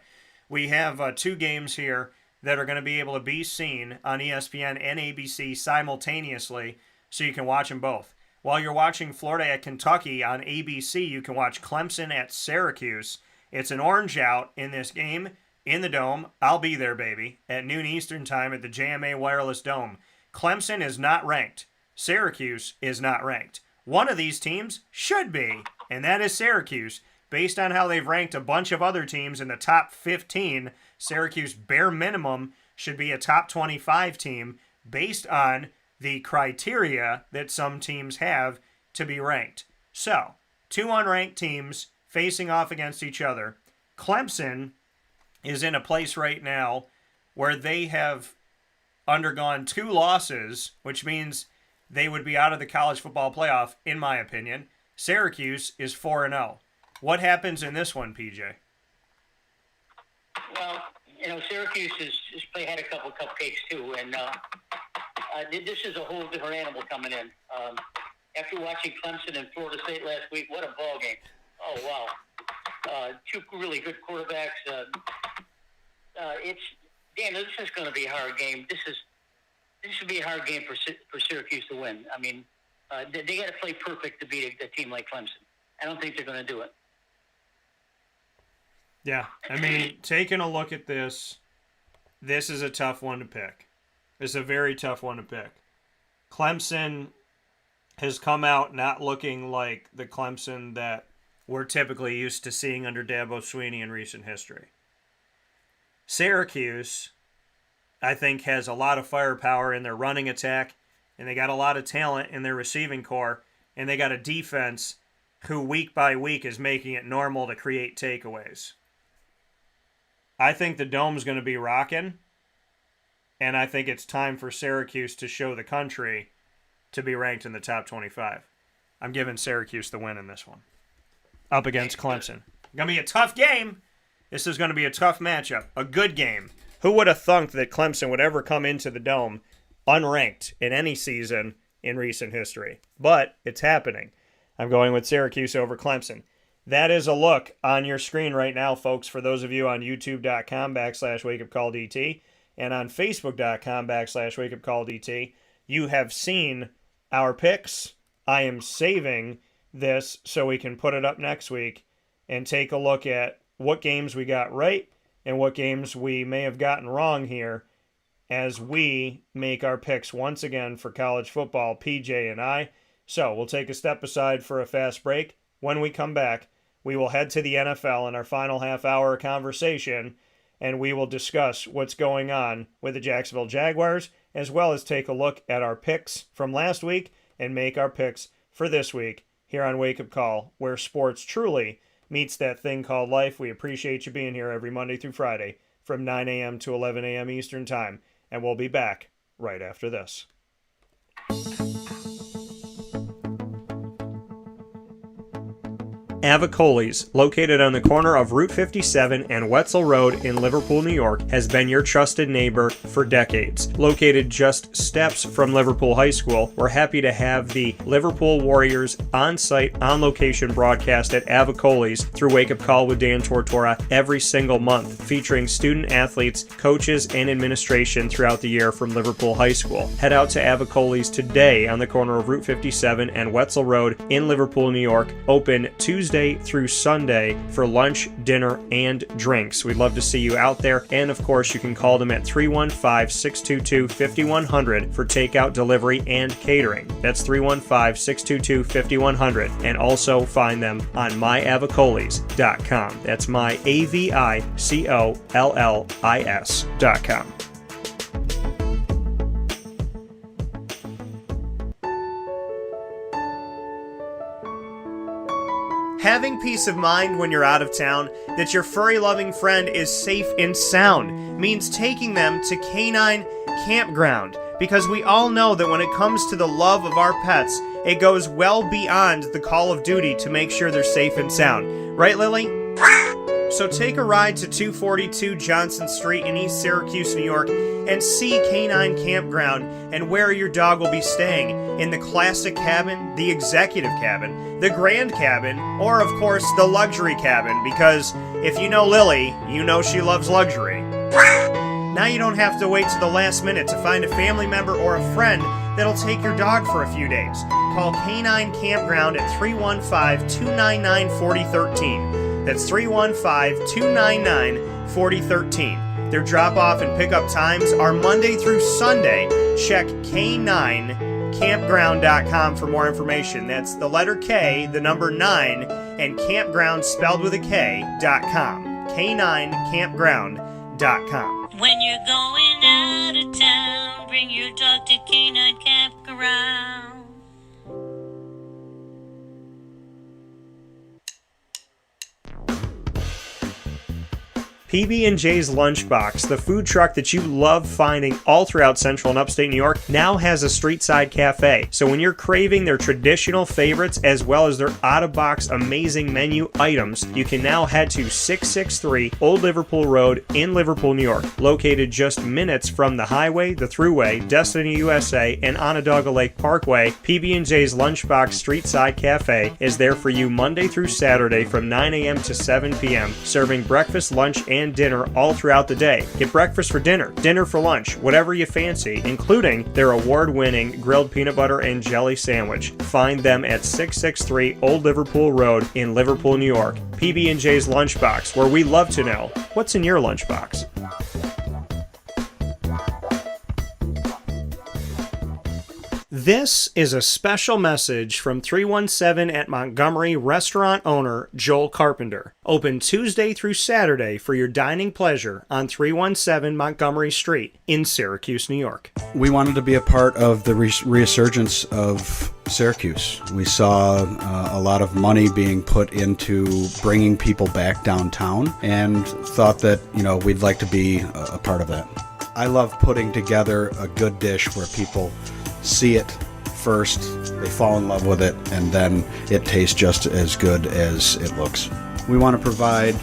we have 2 games here that are going to be able to be seen on ESPN and ABC simultaneously, so you can watch them both. While you're watching Florida at Kentucky on ABC, you can watch Clemson at Syracuse. It's an orange out in this game. In the Dome, I'll be there, baby, at noon Eastern Time at the JMA Wireless Dome. Clemson is not ranked. Syracuse is not ranked. One of these teams should be, and that is Syracuse. Based on how they've ranked a bunch of other teams in the top 15, Syracuse bare minimum should be a top 25 team based on the criteria that some teams have to be ranked. So, 2 unranked teams facing off against each other. Clemson is in a place right now where they have undergone 2 losses, which means they would be out of the college football playoff, in my opinion. Syracuse is 4-0. What happens in this one, PJ? Well, Syracuse has had a couple of cupcakes too, and this is a whole different animal coming in. After watching Clemson and Florida State last week, what a ball game! Oh wow, 2 really good quarterbacks. This is going to be a hard game. This should be a hard game for Syracuse to win. I mean, they got to play perfect to beat a team like Clemson. I don't think they're going to do it. Yeah, I mean, taking a look at this is a tough one to pick. It's a very tough one to pick. Clemson has come out not looking like the Clemson that we're typically used to seeing under Dabo Swinney in recent history. Syracuse, I think, has a lot of firepower in their running attack, and they got a lot of talent in their receiving core, and they got a defense who week by week is making it normal to create takeaways. I think the Dome's going to be rocking, and I think it's time for Syracuse to show the country to be ranked in the top 25. I'm giving Syracuse the win in this one. Up against Clemson. Going to be a tough game. This is going to be a tough matchup. A good game. Who would have thunk that Clemson would ever come into the Dome unranked in any season in recent history? But it's happening. I'm going with Syracuse over Clemson. That is a look on your screen right now, folks, for those of you on youtube.com/wakeupcalldt and on facebook.com/wakeupcalldt. You have seen our picks. I am saving this so we can put it up next week and take a look at what games we got right and what games we may have gotten wrong here as we make our picks once again for college football, PJ and I. So we'll take a step aside for a fast break. When we come back, we will head to the NFL in our final half-hour conversation, and we will discuss what's going on with the Jacksonville Jaguars, as well as take a look at our picks from last week and make our picks for this week here on Wake Up Call, where sports truly meets that thing called life. We appreciate you being here every Monday through Friday from 9 a.m. to 11 a.m. Eastern Time, and we'll be back right after this. Avicoli's, located on the corner of Route 57 and Wetzel Road in Liverpool, New York, has been your trusted neighbor for decades. Located just steps from Liverpool High School, we're happy to have the Liverpool Warriors on-site, on-location broadcast at Avicoli's through Wake Up Call with Dan Tortora every single month, featuring student athletes, coaches, and administration throughout the year from Liverpool High School. Head out to Avicoli's today on the corner of Route 57 and Wetzel Road in Liverpool, New York, open Tuesday through Sunday for lunch, dinner, and drinks. We'd love to see you out there, and of course you can call them at 315-622-5100 for takeout, delivery, and catering. That's 315-622-5100, and also find them on myavicolis.com. That's myavicollis.com. Having peace of mind when you're out of town that your furry-loving friend is safe and sound means taking them to Canine Campground, because we all know that when it comes to the love of our pets, it goes well beyond the call of duty to make sure they're safe and sound. Right, Lily? So take a ride to 242 Johnson Street in East Syracuse, New York, and see Canine Campground and where your dog will be staying, in the classic cabin, the executive cabin, the grand cabin, or of course the luxury cabin, because if you know Lily, you know she loves luxury. Now you don't have to wait to the last minute to find a family member or a friend that'll take your dog for a few days. Call Canine Campground at 315-299-4013. That's 315-299-4013. Their drop-off and pickup times are Monday through Sunday. Check K9campground.com for more information. That's the letter K, the number 9, and campground spelled with a K.com. K9campground.com. When you're going out of town, bring your dog to Canine Campground. PB&J's Lunchbox, the food truck that you love finding all throughout central and upstate New York, now has a street-side cafe. So when you're craving their traditional favorites as well as their out-of-box amazing menu items, you can now head to 663 Old Liverpool Road in Liverpool, New York. Located just minutes from the highway, the Thruway, Destiny USA, and Onondaga Lake Parkway, PB&J's Lunchbox Street-Side Cafe is there for you Monday through Saturday from 9 a.m. to 7 p.m., serving breakfast, lunch, and dinner all throughout the day. Get breakfast for dinner, dinner for lunch, whatever you fancy, including their award-winning grilled peanut butter and jelly sandwich. Find them at 663 Old Liverpool Road in Liverpool, New York. PB&J's Lunchbox, where we love to know what's in your lunchbox. This is a special message from 317 at Montgomery restaurant owner Joel Carpenter. Open Tuesday through Saturday for your dining pleasure on 317 Montgomery Street in Syracuse, New York. We wanted to be a part of the resurgence of Syracuse. We saw a lot of money being put into bringing people back downtown and thought that, we'd like to be a part of that. I love putting together a good dish where people see it first, they fall in love with it, and then it tastes just as good as it looks. We want to provide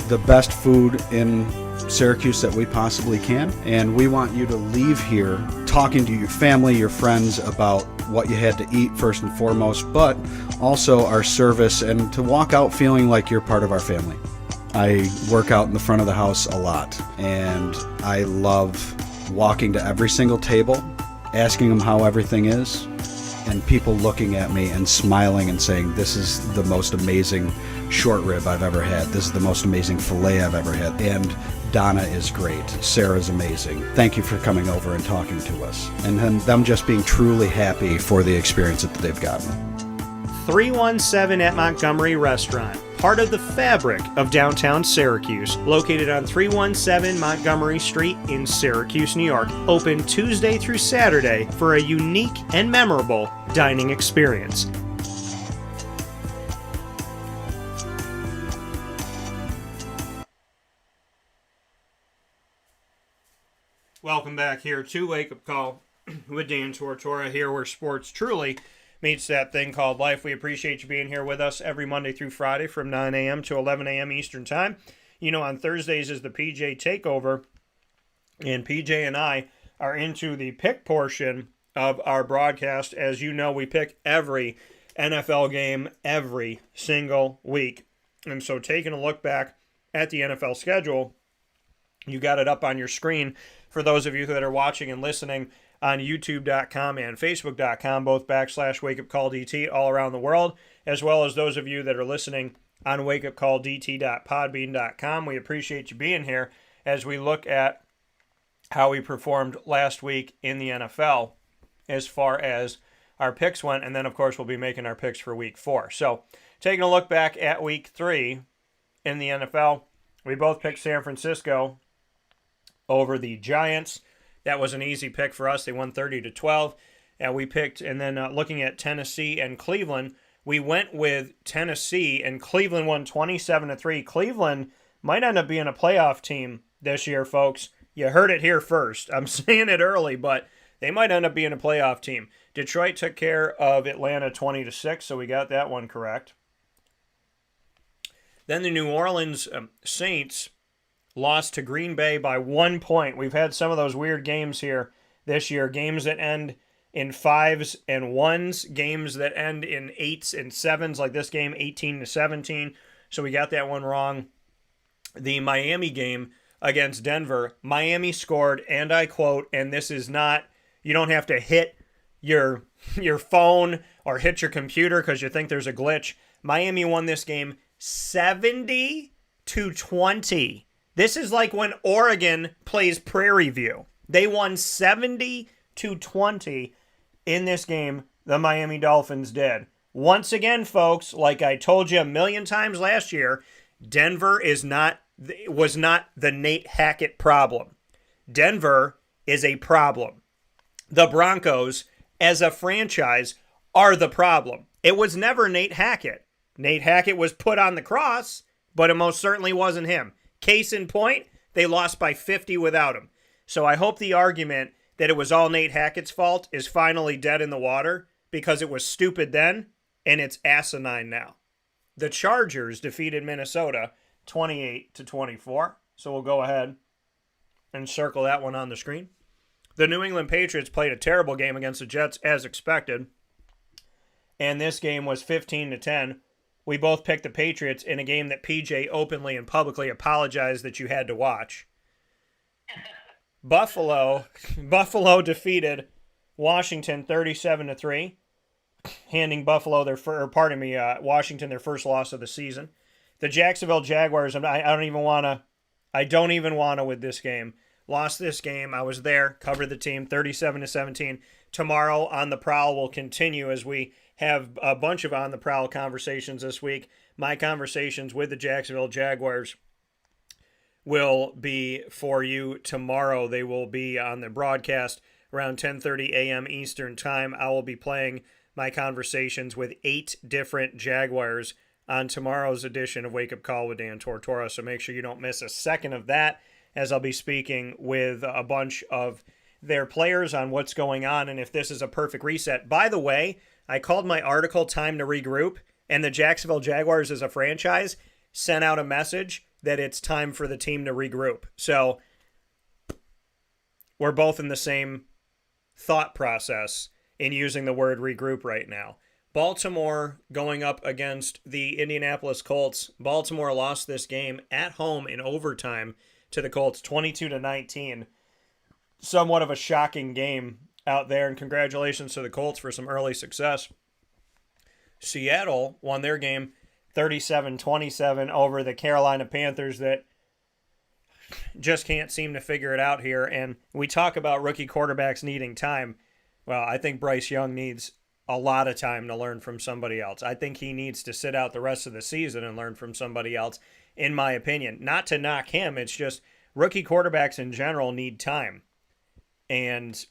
the best food in Syracuse that we possibly can, and we want you to leave here talking to your family, your friends about what you had to eat first and foremost, but also our service, and to walk out feeling like you're part of our family. I work out in the front of the house a lot, and I love walking to every single table, asking them how everything is, and people looking at me and smiling and saying, this is the most amazing short rib I've ever had. This is the most amazing filet I've ever had. And Donna is great. Sarah's amazing. Thank you for coming over and talking to us. And then them just being truly happy for the experience that they've gotten. 317 at Montgomery Restaurant, part of the fabric of downtown Syracuse, located on 317 Montgomery Street in Syracuse, New York. Open Tuesday through Saturday for a unique and memorable dining experience. Welcome back here to Wake Up Call with Dan Tortora, here where sports truly meets that thing called life. We appreciate you being here with us every Monday through Friday from 9 a.m. to 11 a.m. Eastern Time. You know, on Thursdays is the PJ Takeover, and PJ and I are into the pick portion of our broadcast. As you know, we pick every NFL game every single week. And so taking a look back at the NFL schedule, you got it up on your screen for those of you that are watching and listening on youtube.com and facebook.com, both /wakeupcalldt all around the world, as well as those of you that are listening on wakeupcalldt.podbean.com. We appreciate you being here as we look at how we performed last week in the NFL as far as our picks went, and then, of course, we'll be making our picks for Week 4. So, taking a look back at Week 3 in the NFL, we both picked San Francisco over the Giants. That was an easy pick for us. They won 30-12. And we picked, and then looking at Tennessee and Cleveland, we went with Tennessee, and Cleveland won 27-3. Cleveland might end up being a playoff team this year, folks. You heard it here first. I'm saying it early, but they might end up being a playoff team. Detroit took care of Atlanta 20-6, so we got that one correct. Then the New Orleans Saints lost to Green Bay by 1 point. We've had some of those weird games here this year. Games that end in 5s and 1s. Games that end in 8s and 7s, like this game, 18-17. So we got that one wrong. The Miami game against Denver, Miami scored, and I quote, and this is not, you don't have to hit your phone or hit your computer because you think there's a glitch. Miami won this game 70-20. This is like when Oregon plays Prairie View. They won 70-20 in this game, the Miami Dolphins did. Once again, folks, like I told you a million times last year, Denver was not the Nate Hackett problem. Denver is a problem. The Broncos, as a franchise, are the problem. It was never Nate Hackett. Nate Hackett was put on the cross, but it most certainly wasn't him. Case in point, they lost by 50 without him. So I hope the argument that it was all Nate Hackett's fault is finally dead in the water, because it was stupid then and it's asinine now. The Chargers defeated Minnesota 28-24. So we'll go ahead and circle that one on the screen. The New England Patriots played a terrible game against the Jets as expected, and this game was 15-10. We both picked the Patriots in a game that PJ openly and publicly apologized that you had to watch. Buffalo defeated Washington 37-3, handing Washington their first loss of the season. The Jacksonville Jaguars, I don't even want to with this game. Lost this game. I was there, covered the team 37-17. Tomorrow on the Prowl will continue as we have a bunch of on the Prowl conversations this week. My conversations with the Jacksonville Jaguars will be for you tomorrow. They will be on the broadcast around 10:30 a.m. Eastern Time. I will be playing my conversations with 8 different Jaguars on tomorrow's edition of Wake Up Call with Dan Tortora. So make sure you don't miss a second of that, as I'll be speaking with a bunch of their players on what's going on and if this is a perfect reset. By the way, I called my article Time to Regroup, and the Jacksonville Jaguars as a franchise sent out a message that it's time for the team to regroup. So we're both in the same thought process in using the word regroup right now. Baltimore going up against the Indianapolis Colts. Baltimore lost this game at home in overtime to the Colts 22-19. Somewhat of a shocking game out there, and congratulations to the Colts for some early success. Seattle won their game 37-27 over the Carolina Panthers that just can't seem to figure it out here. And we talk about rookie quarterbacks needing time. Well, I think Bryce Young needs a lot of time to learn from somebody else. I think he needs to sit out the rest of the season and learn from somebody else, in my opinion. Not to knock him, it's just rookie quarterbacks in general need time. And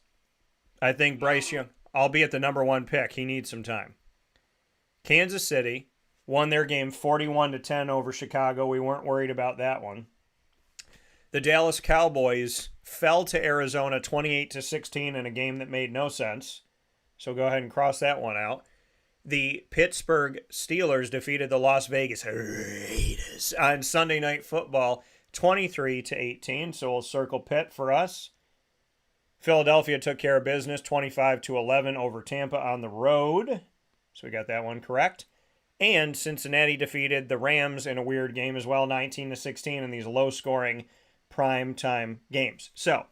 I think Bryce Young, albeit the number 1 pick, he needs some time. Kansas City won their game 41-10 over Chicago. We weren't worried about that one. The Dallas Cowboys fell to Arizona 28-16 in a game that made no sense. So go ahead and cross that one out. the Pittsburgh Steelers defeated the Las Vegas Raiders on Sunday Night Football 23-18. So we'll circle Pitt for us. Philadelphia took care of business 25-11 over Tampa on the road. So we got that one correct. And Cincinnati defeated the Rams in a weird game as well, 19-16 in these low-scoring prime time games. So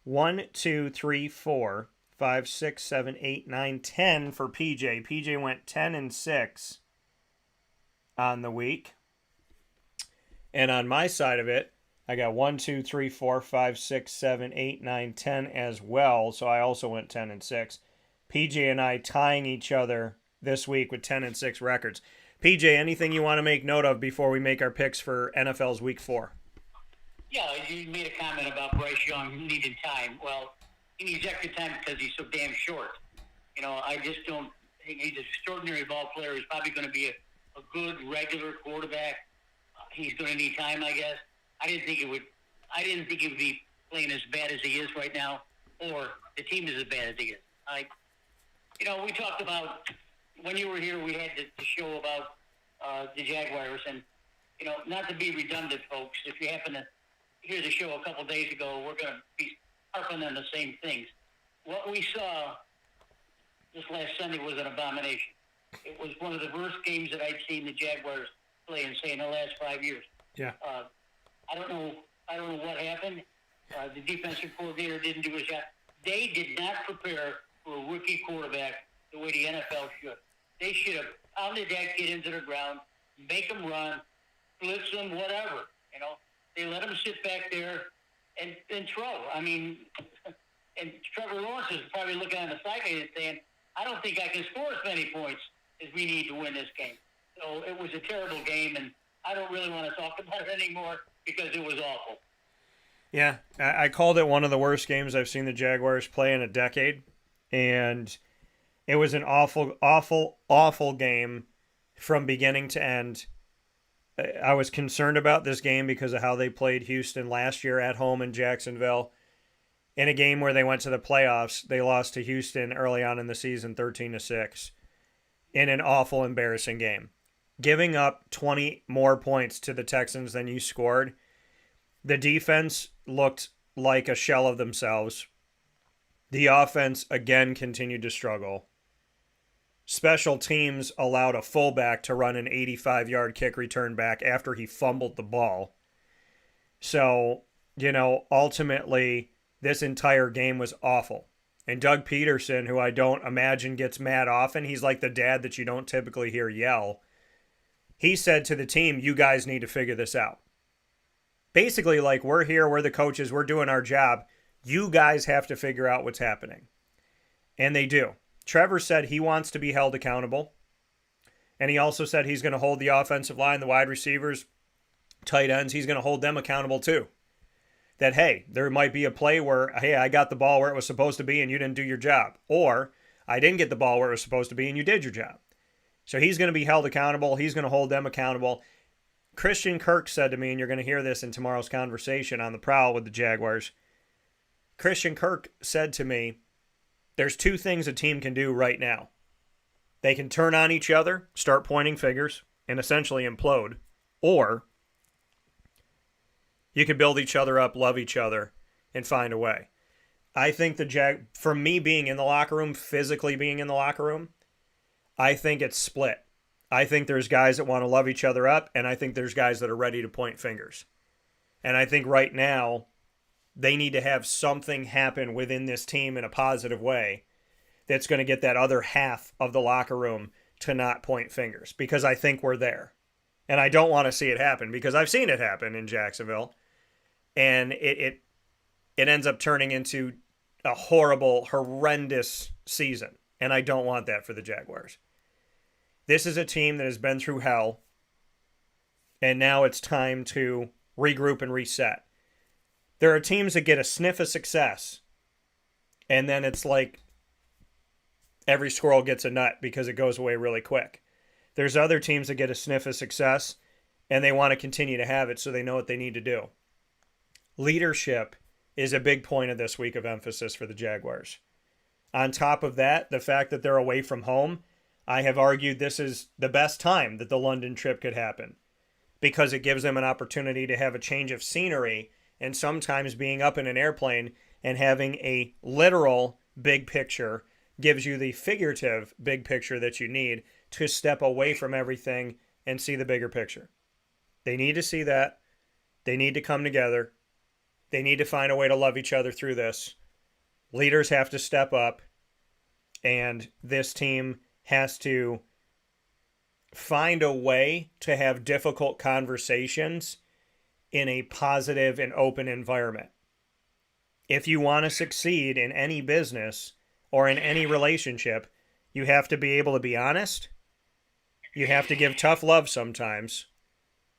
1, 2, 3, 4, 5, 6, 7, 8, 9, 10 for PJ. PJ went 10-6 on the week. And on my side of it, I got 1, 2, 3, 4, 5, 6, 7, 8, 9, 10 as well. So I also went 10-6. PJ and I tying each other this week with 10-6 records. PJ, anything you want to make note of before we make our picks for NFL's Week 4? Yeah, you made a comment about Bryce Young needing time. Well, he needs extra time because he's so damn short. I just don't think he's an extraordinary ball player. He's probably going to be a good regular quarterback. He's going to need time, I guess. I didn't think it would be playing as bad as he is right now, or the team is as bad as he is. We talked about when you were here. We had the show about the Jaguars, and not to be redundant, folks. If you happen to hear the show a couple days ago, we're going to be harping on the same things. What we saw this last Sunday was an abomination. It was one of the worst games that I'd seen the Jaguars play in the last 5 years. Yeah. I don't know what happened. The defensive coordinator didn't do his job. They did not prepare for a rookie quarterback the way the NFL should. They should have pounded that kid into the ground, make him run, blitz him, whatever. They let him sit back there and throw. And Trevor Lawrence is probably looking on the sideline and saying, I don't think I can score as many points as we need to win this game. So it was a terrible game, and I don't really want to talk about it anymore because it was awful. Yeah, I called it one of the worst games I've seen the Jaguars play in a decade, and it was an awful, awful, awful game from beginning to end. I was concerned about this game because of how they played Houston last year at home in Jacksonville. In a game where they went to the playoffs, they lost to Houston early on in the season 13-6 in an awful, embarrassing game. Giving up 20 more points to the Texans than you scored. The defense looked like a shell of themselves. The offense, again, continued to struggle. Special teams allowed a fullback to run an 85-yard kick return back after he fumbled the ball. So, ultimately, this entire game was awful. And Doug Peterson, who I don't imagine gets mad often, he's like the dad that you don't typically hear yell. He said to the team, you guys need to figure this out. Basically, like, we're here, we're the coaches, we're doing our job. You guys have to figure out what's happening. And they do. Trevor said he wants to be held accountable. And he also said he's going to hold the offensive line, the wide receivers, tight ends, he's going to hold them accountable too. That, hey, there might be a play where, hey, I got the ball where it was supposed to be and you didn't do your job. Or, I didn't get the ball where it was supposed to be and you did your job. So he's going to be held accountable. He's going to hold them accountable. Christian Kirk said to me, and you're going to hear this in tomorrow's conversation on the Prowl with the Jaguars. Christian Kirk said to me, there's two things a team can do right now. They can turn on each other, start pointing fingers, and essentially implode. Or you can build each other up, love each other, and find a way. I think for me being in the locker room, physically being in the locker room, I think it's split. I think there's guys that want to love each other up, and I think there's guys that are ready to point fingers. And I think right now, they need to have something happen within this team in a positive way that's going to get that other half of the locker room to not point fingers, because I think we're there. And I don't want to see it happen because I've seen it happen in Jacksonville, and it ends up turning into a horrible, horrendous season, and I don't want that for the Jaguars. This is a team that has been through hell, and now it's time to regroup and reset. There are teams that get a sniff of success, and then it's like every squirrel gets a nut because it goes away really quick. There's other teams that get a sniff of success, and they want to continue to have it so they know what they need to do. Leadership is a big point of this week of emphasis for the Jaguars. On top of that, the fact that they're away from home, I have argued this is the best time that the London trip could happen because it gives them an opportunity to have a change of scenery, and sometimes being up in an airplane and having a literal big picture gives you the figurative big picture that you need to step away from everything and see the bigger picture. They need to see that. They need to come together. They need to find a way to love each other through this. Leaders have to step up, and this team has to find a way to have difficult conversations in a positive and open environment. If you want to succeed in any business or in any relationship, you have to be able to be honest. You have to give tough love sometimes,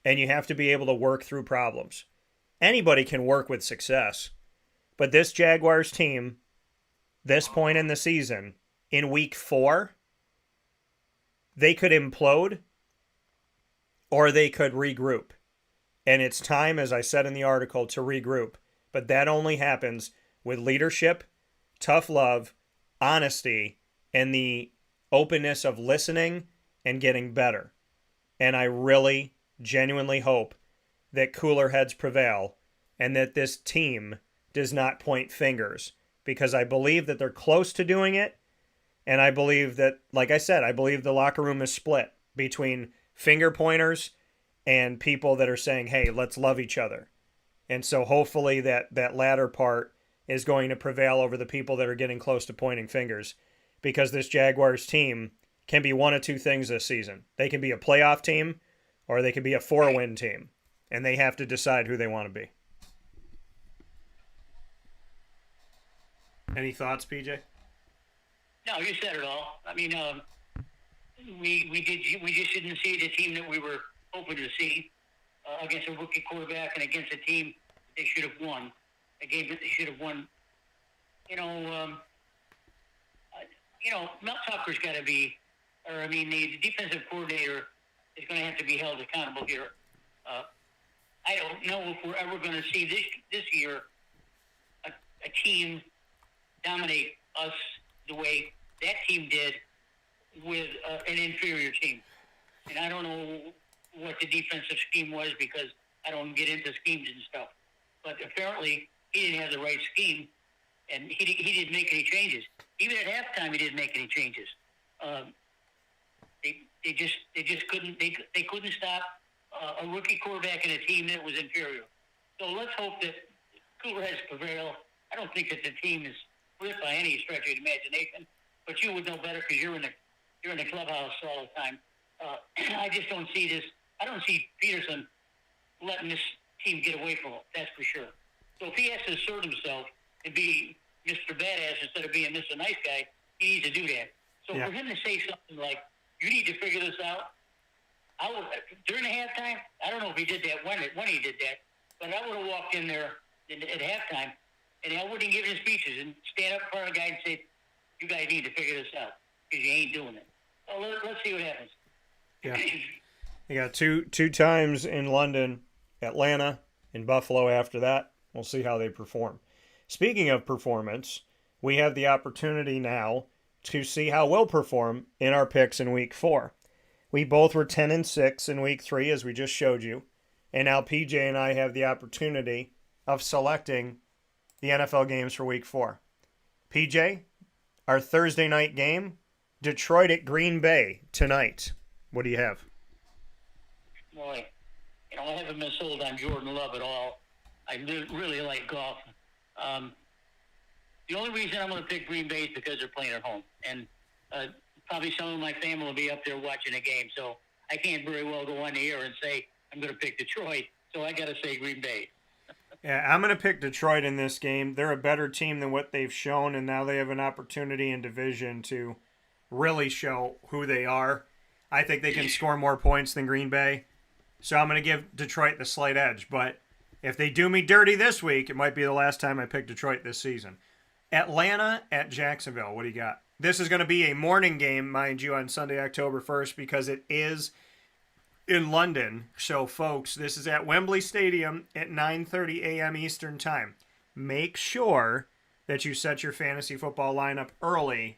and you have to be able to work through problems. Anybody can work with success, but this Jaguars team, this point in the season, in week 4, they could implode or they could regroup. And it's time, as I said in the article, to regroup. But that only happens with leadership, tough love, honesty, and the openness of listening and getting better. And I really, genuinely hope that cooler heads prevail and that this team does not point fingers, because I believe that they're close to doing it. And I believe that, like I said, I believe the locker room is split between finger pointers and people that are saying, hey, let's love each other. And so hopefully that latter part is going to prevail over the people that are getting close to pointing fingers, because this Jaguars team can be one of two things this season. They can be a playoff team or they can be a 4-win team, and they have to decide who they want to be. Any thoughts, PJ? No, you said it all. I mean, we just didn't see the team that we were hoping to see against a rookie quarterback and against a team they should have won. A game that they should have won. Mel Tucker's got to be, the defensive coordinator is going to have to be held accountable here. I don't know if we're ever going to see this year a team dominate us the way that team did with an inferior team. And I don't know what the defensive scheme was, because I don't get into schemes and stuff. But apparently he didn't have the right scheme, and he didn't make any changes. Even at halftime, he didn't make any changes. They just couldn't stop a rookie quarterback and a team that was inferior. So let's hope that cooler heads prevail. I don't think that the team is split by any stretch of the imagination, but you would know better because you're in the clubhouse all the time. I just don't see this. I don't see Peterson letting this team get away from it. That's for sure. So if he has to assert himself and be Mr. Badass instead of being Mr. Nice Guy, he needs to do that. So for him to say something like, "You need to figure this out," during the halftime, I don't know if he did that when he did that, but I would have walked in there at halftime, and I wouldn't give his speeches and stand up in front of the guy and say, "You guys need to figure this out because you ain't doing it." So let's see what happens. Yeah. They got two times in London, Atlanta, and Buffalo after that. We'll see how they perform. Speaking of performance, we have the opportunity now to see how we'll perform in our picks in Week 4. We both were 10-6 in Week 3, as we just showed you. And now PJ and I have the opportunity of selecting the NFL games for Week 4. PJ, our Thursday night game, Detroit at Green Bay tonight. What do you have? Boy, I haven't been sold on Jordan Love at all. I really like Goff. The only reason I'm going to pick Green Bay is because they're playing at home. And probably some of my family will be up there watching the game. So I can't very well go on the air and say I'm going to pick Detroit. So I got to say Green Bay. Yeah, I'm going to pick Detroit in this game. They're a better team than what they've shown, and now they have an opportunity in division to really show who they are. I think they can score more points than Green Bay. So I'm going to give Detroit the slight edge. But if they do me dirty this week, it might be the last time I pick Detroit this season. Atlanta at Jacksonville. What do you got? This is going to be a morning game, mind you, on Sunday, October 1st, because it is in London. So, folks, this is at Wembley Stadium at 9:30 a.m. Eastern Time. Make sure that you set your fantasy football lineup early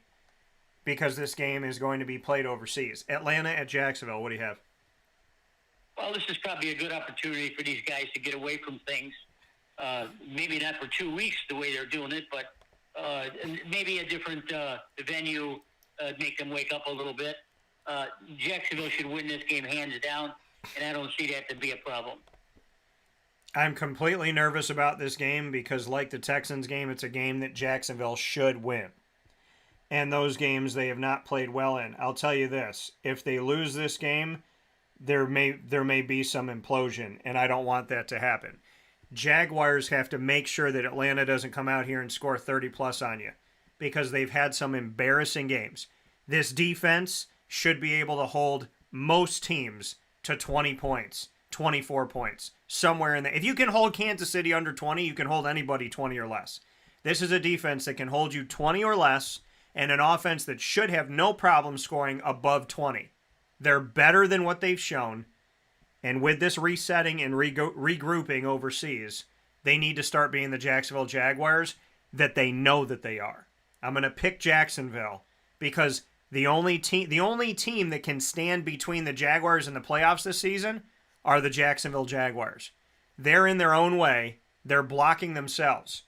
because this game is going to be played overseas. Atlanta at Jacksonville. What do you have? Well, this is probably a good opportunity for these guys to get away from things. Maybe not for 2 weeks the way they're doing it, but maybe a different venue make them wake up a little bit. Jacksonville should win this game hands down, and I don't see that to be a problem. I'm completely nervous about this game because, like the Texans game, it's a game that Jacksonville should win. And those games they have not played well in. I'll tell you this. If they lose this game, there may be some implosion, and I don't want that to happen. Jaguars have to make sure that Atlanta doesn't come out here and score 30-plus on you because they've had some embarrassing games. This defense should be able to hold most teams to 20 points, 24 points, somewhere in there. If you can hold Kansas City under 20, you can hold anybody 20 or less. This is a defense that can hold you 20 or less and an offense that should have no problem scoring above 20. They're better than what they've shown. And with this resetting and regrouping overseas, they need to start being the Jacksonville Jaguars that they know that they are. I'm going to pick Jacksonville because the only team that can stand between the Jaguars and the playoffs this season are the Jacksonville Jaguars. They're in their own way. They're blocking themselves.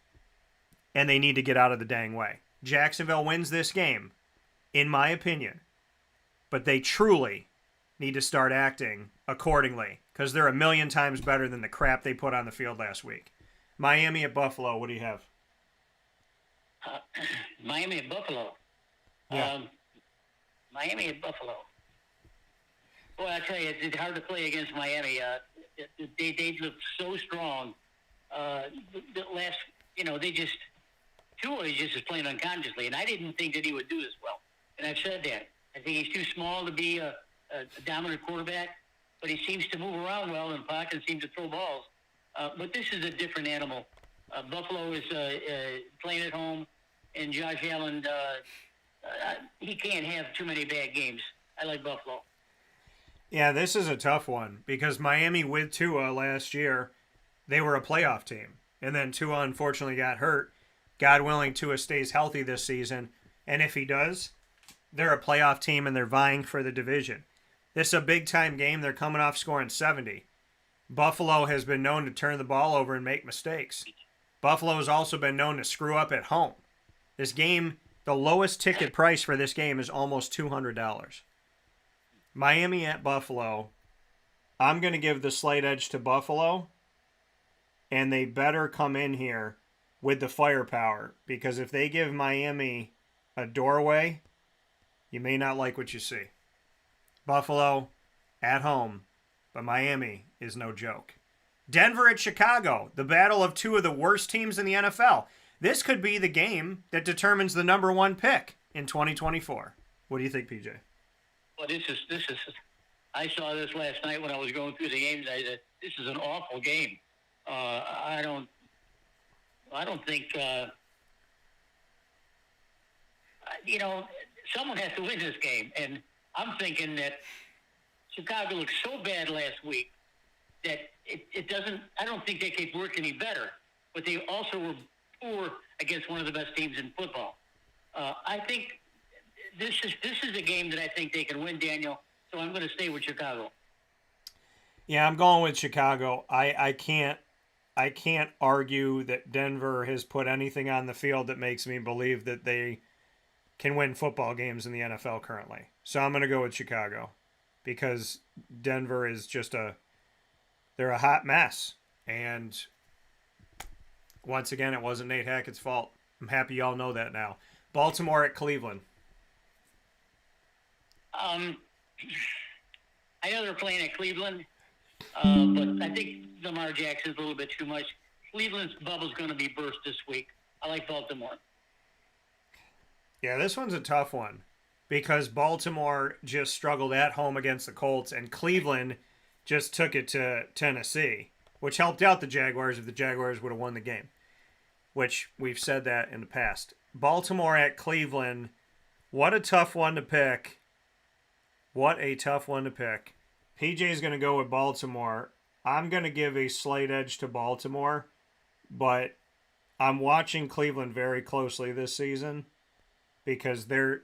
And they need to get out of the dang way. Jacksonville wins this game, in my opinion. But they truly need to start acting accordingly because they're a million times better than the crap they put on the field last week. Miami at Buffalo, what do you have? Miami at Buffalo. Yeah. Miami at Buffalo. Boy, I tell you, it's hard to play against Miami. They look so strong. Tua just is playing unconsciously, and I didn't think that he would do this well. And I've said that. I think he's too small to be a dominant quarterback, but he seems to move around well in the pocket and seems to throw balls. But this is a different animal. Buffalo is playing at home, and Josh Allen, he can't have too many bad games. I like Buffalo. Yeah, this is a tough one because Miami with Tua last year, they were a playoff team. And then Tua unfortunately got hurt. God willing, Tua stays healthy this season. And if he does, they're a playoff team and they're vying for the division. This is a big-time game. They're coming off scoring 70. Buffalo has been known to turn the ball over and make mistakes. Buffalo has also been known to screw up at home. This game, the lowest ticket price for this game is almost $200. Miami at Buffalo. I'm going to give the slight edge to Buffalo, and they better come in here with the firepower because if they give Miami a doorway, you may not like what you see. Buffalo at home, but Miami is no joke. Denver at Chicago, the battle of two of the worst teams in the NFL. This could be the game that determines the number one pick in 2024. What do you think, PJ? Well, this is. I saw this last night when I was going through the games. I said, this is an awful game. I don't think. Someone has to win this game, and I'm thinking that Chicago looked so bad last week that it doesn't. I don't think they could work any better. But they also were poor against one of the best teams in football. I think this is a game that I think they can win, Daniel. So I'm going to stay with Chicago. Yeah, I'm going with Chicago. I can't argue that Denver has put anything on the field that makes me believe that they can win football games in the NFL currently. So I'm going to go with Chicago because Denver is they're a hot mess. And once again, it wasn't Nate Hackett's fault. I'm happy y'all know that now. Baltimore at Cleveland. I know they're playing at Cleveland, but I think Lamar Jackson's a little bit too much. Cleveland's bubble's going to be burst this week. I like Baltimore. Yeah, this one's a tough one because Baltimore just struggled at home against the Colts, and Cleveland just took it to Tennessee, which helped out the Jaguars if the Jaguars would have won the game, which we've said that in the past. Baltimore at Cleveland, what a tough one to pick. What a tough one to pick. PJ's going to go with Baltimore. I'm going to give a slight edge to Baltimore, but I'm watching Cleveland very closely this season because they're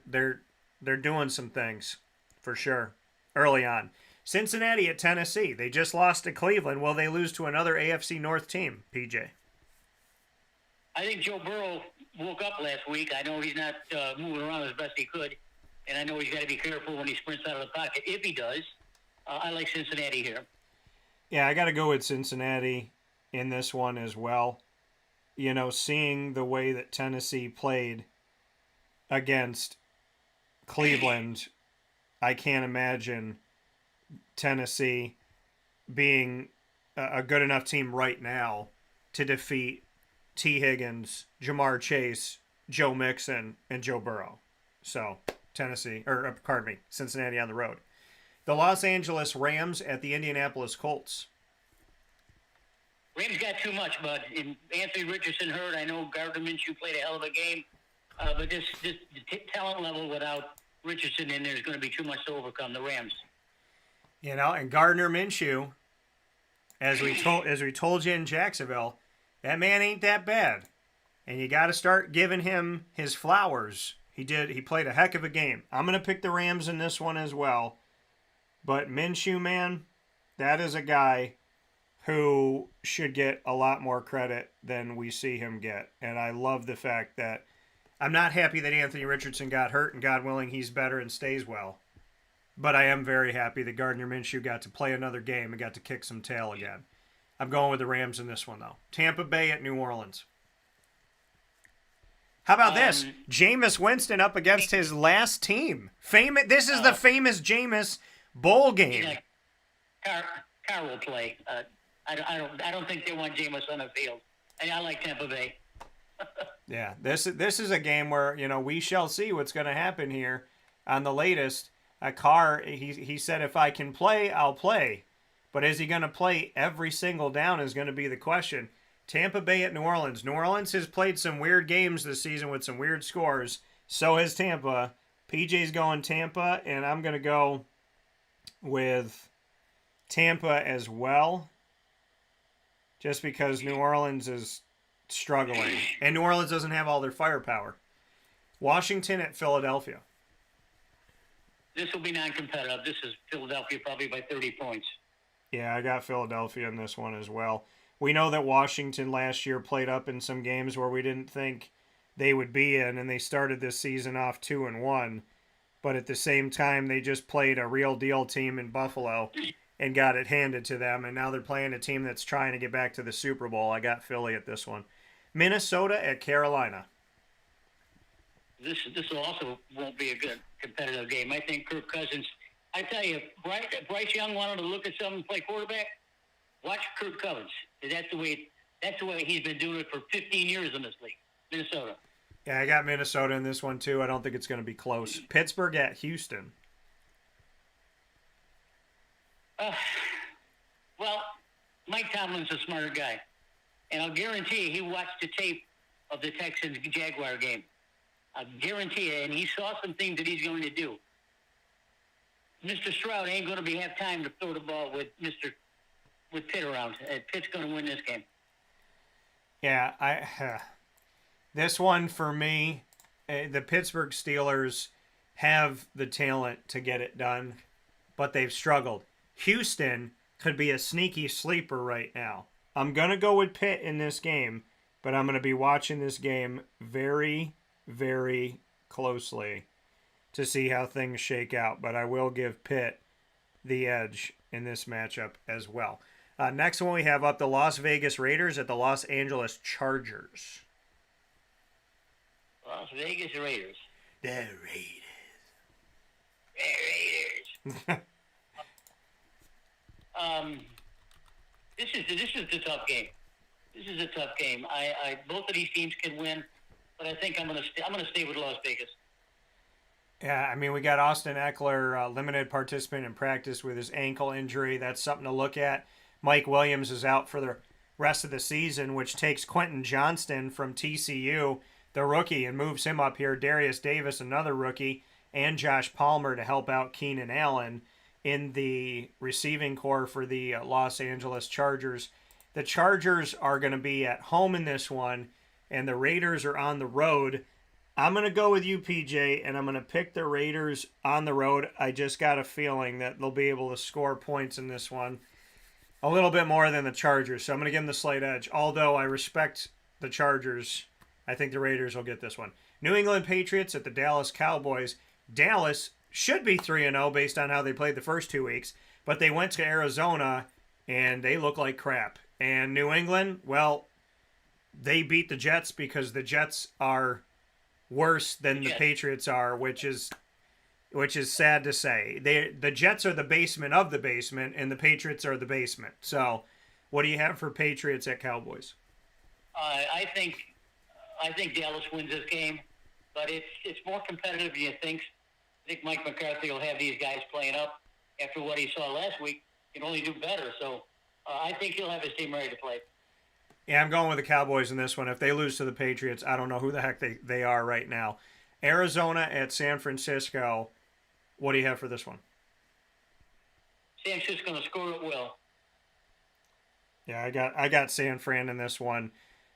They're doing some things for sure early on. Cincinnati at Tennessee. They just lost to Cleveland. Will they lose to another AFC North team, PJ? I think Joe Burrow woke up last week. I know he's not moving around as best he could, and I know he's got to be careful when he sprints out of the pocket. If he does, I like Cincinnati here. Yeah, I got to go with Cincinnati in this one as well. You know, seeing the way that Tennessee played against Cleveland, I can't imagine Tennessee being a good enough team right now to defeat T. Higgins, Jamar Chase, Joe Mixon, and Joe Burrow. So, Cincinnati on the road. The Los Angeles Rams at the Indianapolis Colts. Rams got too much, bud. Anthony Richardson hurt. I know Gardner Minshew played a hell of a game, but this talent level without Richardson in there is going to be too much to overcome the Rams. You know, and Gardner Minshew, as we told you in Jacksonville, that man ain't that bad, and you got to start giving him his flowers. He played a heck of a game. I'm going to pick the Rams in this one as well, but Minshew, man, that is a guy who should get a lot more credit than we see him get, and I love the fact that I'm not happy that Anthony Richardson got hurt, and God willing, he's better and stays well. But I am very happy that Gardner Minshew got to play another game and got to kick some tail again. I'm going with the Rams in this one, though. Tampa Bay at New Orleans. How about this? Jameis Winston up against his last team. This is the famous Jameis bowl game. Carr will play. I don't think they want Jameis on the field. And I like Tampa Bay. Yeah, this is a game where, you know, we shall see what's going to happen here on the latest. Carr, he said, if I can play, I'll play. But is he going to play every single down is going to be the question. Tampa Bay at New Orleans. New Orleans has played some weird games this season with some weird scores. So has Tampa. PJ's going Tampa, and I'm going to go with Tampa as well. Just because New Orleans is struggling. And New Orleans doesn't have all their firepower. Washington at Philadelphia. This will be non-competitive. This is Philadelphia probably by 30 points. Yeah, I got Philadelphia in this one as well. We know that Washington last year played up in some games where we didn't think they would be in, and they started this season off 2-1. But at the same time, they just played a real deal team in Buffalo and got it handed to them, and now they're playing a team that's trying to get back to the Super Bowl. I got Philly at this one. Minnesota at Carolina. This also won't be a good competitive game. I think Kirk Cousins. I tell you, Bryce Young wanted to look at someone play quarterback. Watch Kirk Cousins. That's the way he's been doing it for 15 years in this league. Minnesota. Yeah, I got Minnesota in this one too. I don't think it's going to be close. Pittsburgh at Houston. Well, Mike Tomlin's a smarter guy, and I'll guarantee you he watched the tape of the Texans-Jaguar game. I guarantee you, and he saw some things that he's going to do. Mr. Stroud ain't going to have time to throw the ball with Pitt around. Pitt's going to win this game. Yeah, this one for me, the Pittsburgh Steelers have the talent to get it done, but they've struggled. Houston could be a sneaky sleeper right now. I'm going to go with Pitt in this game, but I'm going to be watching this game very, very closely to see how things shake out. But I will give Pitt the edge in this matchup as well. Next one we have up the Las Vegas Raiders at the Los Angeles Chargers. Las Vegas Raiders. The Raiders. The Raiders. This is the tough game. This is a tough game. I both of these teams can win, but I think I'm gonna stay with Las Vegas. Yeah, I mean, we got Austin Eckler, limited participant in practice with his ankle injury. That's something to look at. Mike Williams is out for the rest of the season, which takes Quentin Johnston from TCU, the rookie, and moves him up here. Darius Davis, another rookie, and Josh Palmer to help out Keenan Allen in the receiving corps for the Los Angeles Chargers. The Chargers are going to be at home in this one, and the Raiders are on the road. I'm going to go with you, PJ, and I'm going to pick the Raiders on the road. I just got a feeling that they'll be able to score points in this one a little bit more than the Chargers. So I'm going to give them the slight edge. Although I respect the Chargers, I think the Raiders will get this one. New England Patriots at the Dallas Cowboys. Dallas should be 3-0 based on how they played the first 2 weeks, but they went to Arizona and they look like crap. And New England, well, they beat the Jets because the Jets are worse than the Patriots are, which is sad to say. The Jets are the basement of the basement, and the Patriots are the basement. So, what do you have for Patriots at Cowboys? I think Dallas wins this game, but it's more competitive than you think. I think Mike McCarthy will have these guys playing up after what he saw last week. He can only do better. So, I think he'll have his team ready to play. Yeah, I'm going with the Cowboys in this one. If they lose to the Patriots, I don't know who the heck they are right now. Arizona at San Francisco. What do you have for this one? San Francisco's going to score at will. Yeah, I got San Fran in this one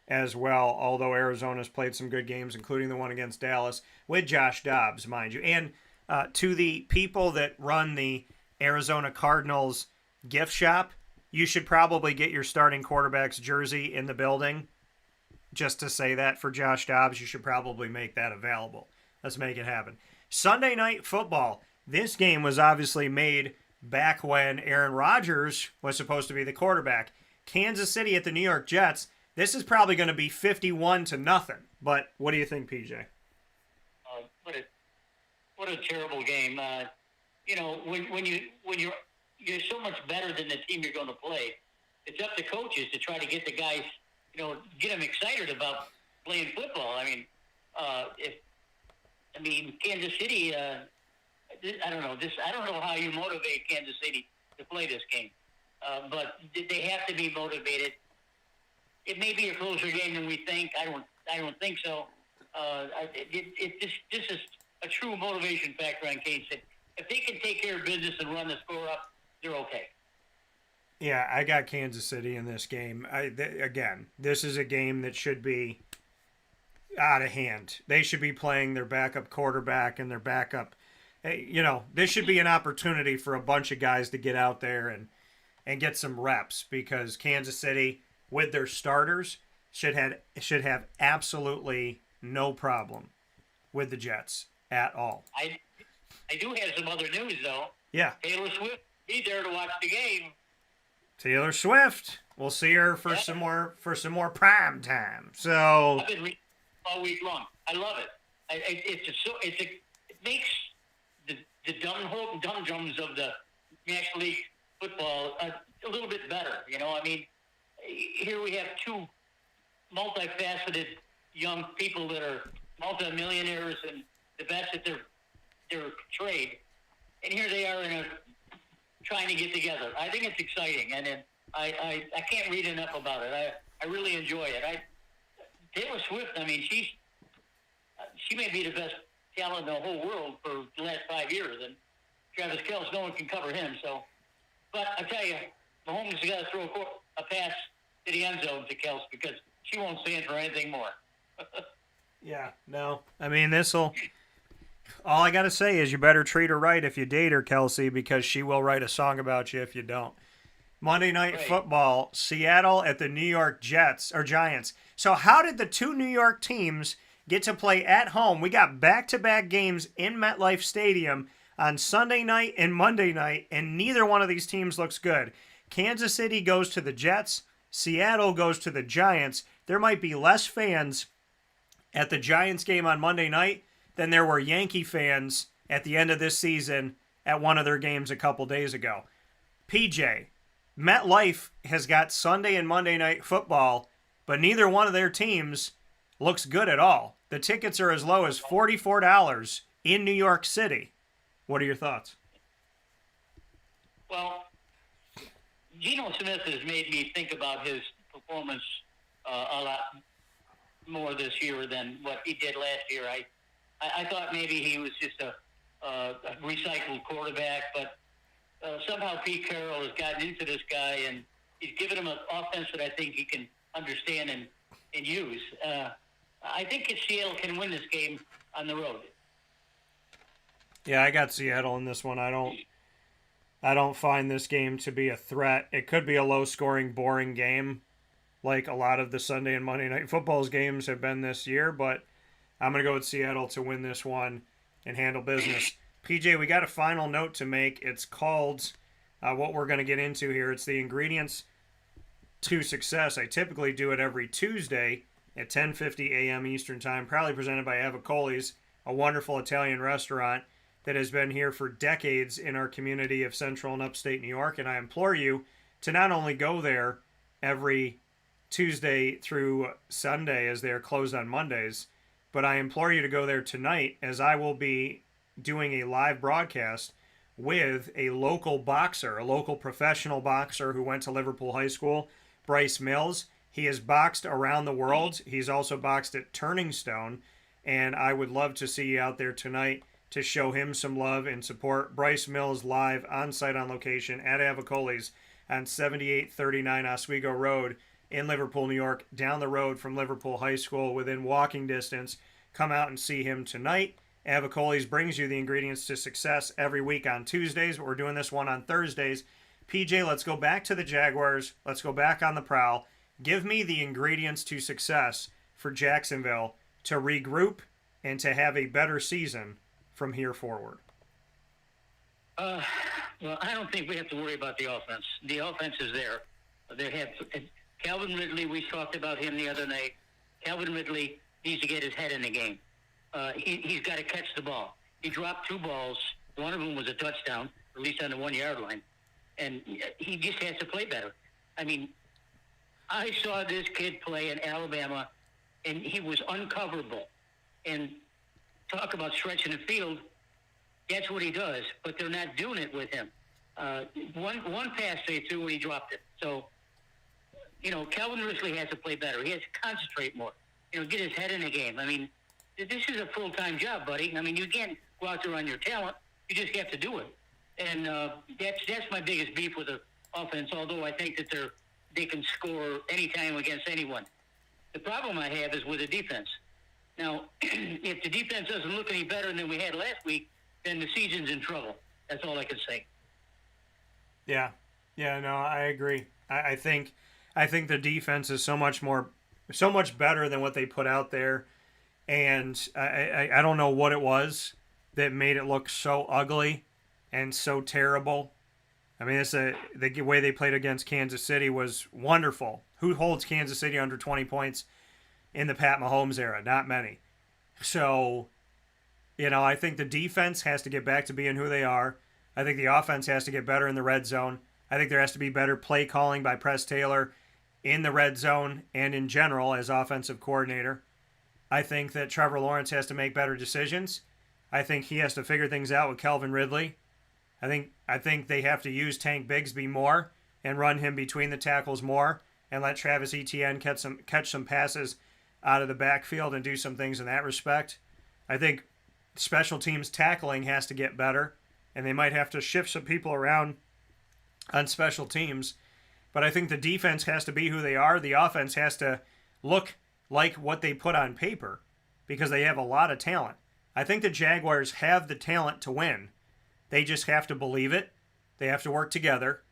as well, although Arizona's played some good games, including the one against Dallas, with Josh Dobbs, mind you. And to the people that run the Arizona Cardinals gift shop, you should probably get your starting quarterback's jersey in the building. Just to say that for Josh Dobbs, you should probably make that available. Let's make it happen. Sunday Night Football. This game was obviously made back when Aaron Rodgers was supposed to be the quarterback. Kansas City at the New York Jets. This is probably going to be 51-0. But what do you think, PJ? What a terrible game. When you're so much better than the team you're going to play. It's up to coaches to try to get the guys, get them excited about playing football. Kansas City. I don't know. I don't know how you motivate Kansas City to play this game, but they have to be motivated. It may be a closer game than we think. I don't think so. This is a true motivation factor on Kansas City. If they can take care of business and run the score up, they're okay. Yeah, I got Kansas City in this game. Again, this is a game that should be out of hand. They should be playing their backup quarterback and their backup. This should be an opportunity for a bunch of guys to get out there and get some reps, because Kansas City, with their starters, should have absolutely no problem with the Jets at all. I do have some other news, though. Yeah. Taylor Swift be there to watch the game. Taylor Swift. We'll see her for some more prime time. So I've been reading all week long. I love it. It makes the dum-drums of the National League football a little bit better. Here we have two multifaceted young people that are multimillionaires and the best at their trade, and here they are trying to get together. I think it's exciting, and I can't read enough about it. I really enjoy it. Taylor Swift, she may be the best talent in the whole world for the last 5 years, and Travis Kelce, no one can cover him. So, but I tell you, Mahomes has got to throw a pass to the end zone to Kelce, because she won't stand for anything more. Yeah, no. All I got to say is you better treat her right if you date her, Kelsey, because she will write a song about you if you don't. Monday Night Football, Seattle at the New York Giants. So how did the two New York teams get to play at home? We got back-to-back games in MetLife Stadium on Sunday night and Monday night, and neither one of these teams looks good. Kansas City goes to the Jets. Seattle goes to the Giants. There might be less fans at the Giants game on Monday night than there were Yankee fans at the end of this season at one of their games a couple days ago. PJ, MetLife has got Sunday and Monday Night Football, but neither one of their teams looks good at all. The tickets are as low as $44 in New York City. What are your thoughts? Well, Geno Smith has made me think about his performance a lot more this year than what he did last year. I thought maybe he was just a recycled quarterback, but somehow Pete Carroll has gotten into this guy, and he's given him an offense that I think he can understand and use. I think Seattle can win this game on the road. Yeah, I got Seattle in this one. I don't find this game to be a threat. It could be a low-scoring, boring game, like a lot of the Sunday and Monday Night Football's games have been this year, but I'm going to go with Seattle to win this one and handle business. PJ, we got a final note to make. It's called what we're going to get into here. It's the ingredients to success. I typically do it every Tuesday at 10:50 a.m. Eastern Time, proudly presented by Avicoli's, a wonderful Italian restaurant that has been here for decades in our community of Central and Upstate New York. And I implore you to not only go there every Tuesday through Sunday as they are closed on Mondays, but I implore you to go there tonight as I will be doing a live broadcast with a local boxer, a local professional boxer who went to Liverpool High School, Bryce Mills. He has boxed around the world. He's also boxed at Turning Stone, and I would love to see you out there tonight to show him some love and support. Bryce Mills live on site on location at Avicoli's on 7839 Oswego Road in Liverpool, New York, down the road from Liverpool High School within walking distance. Come out and see him tonight. Avicoli's brings you the ingredients to success every week on Tuesdays, but we're doing this one on Thursdays. PJ, let's go back to the Jaguars. Let's go back on the prowl. Give me the ingredients to success for Jacksonville to regroup and to have a better season from here forward. Well, I don't think we have to worry about the offense. The offense is there. They have Calvin Ridley. We talked about him the other night. Calvin Ridley needs to get his head in the game. He's got to catch the ball. He dropped 2 balls. One of them was a touchdown, at least on the 1-yard line. And he just has to play better. I mean, I saw this kid play in Alabama, and he was uncoverable. And talk about stretching the field, that's what he does. But they're not doing it with him. One pass they threw and he dropped it. So, Calvin Ridley has to play better. He has to concentrate more. Get his head in the game. I mean, this is a full-time job, buddy. I mean, you can't go out there on your talent. You just have to do it. And that's my biggest beef with the offense, although I think that they can score anytime against anyone. The problem I have is with the defense. Now, if the defense doesn't look any better than we had last week, then the season's in trouble. That's all I can say. Yeah, no, I agree. I think the defense is so much better than what they put out there, and I don't know what it was that made it look so ugly and so terrible. I mean, the way they played against Kansas City was wonderful. Who holds Kansas City under 20 points in the Pat Mahomes era? Not many. So, I think the defense has to get back to being who they are. I think the offense has to get better in the red zone. I think there has to be better play calling by Press Taylor in the red zone and in general as offensive coordinator. I think that Trevor Lawrence has to make better decisions. I think he has to figure things out with Calvin Ridley. I think they have to use Tank Bigsby more and run him between the tackles more and let Travis Etienne catch some passes out of the backfield and do some things in that respect. I think special teams tackling has to get better, and they might have to shift some people around on special teams. But I think the defense has to be who they are. The offense has to look like what they put on paper because they have a lot of talent. I think the Jaguars have the talent to win. They just have to believe it. They have to work together.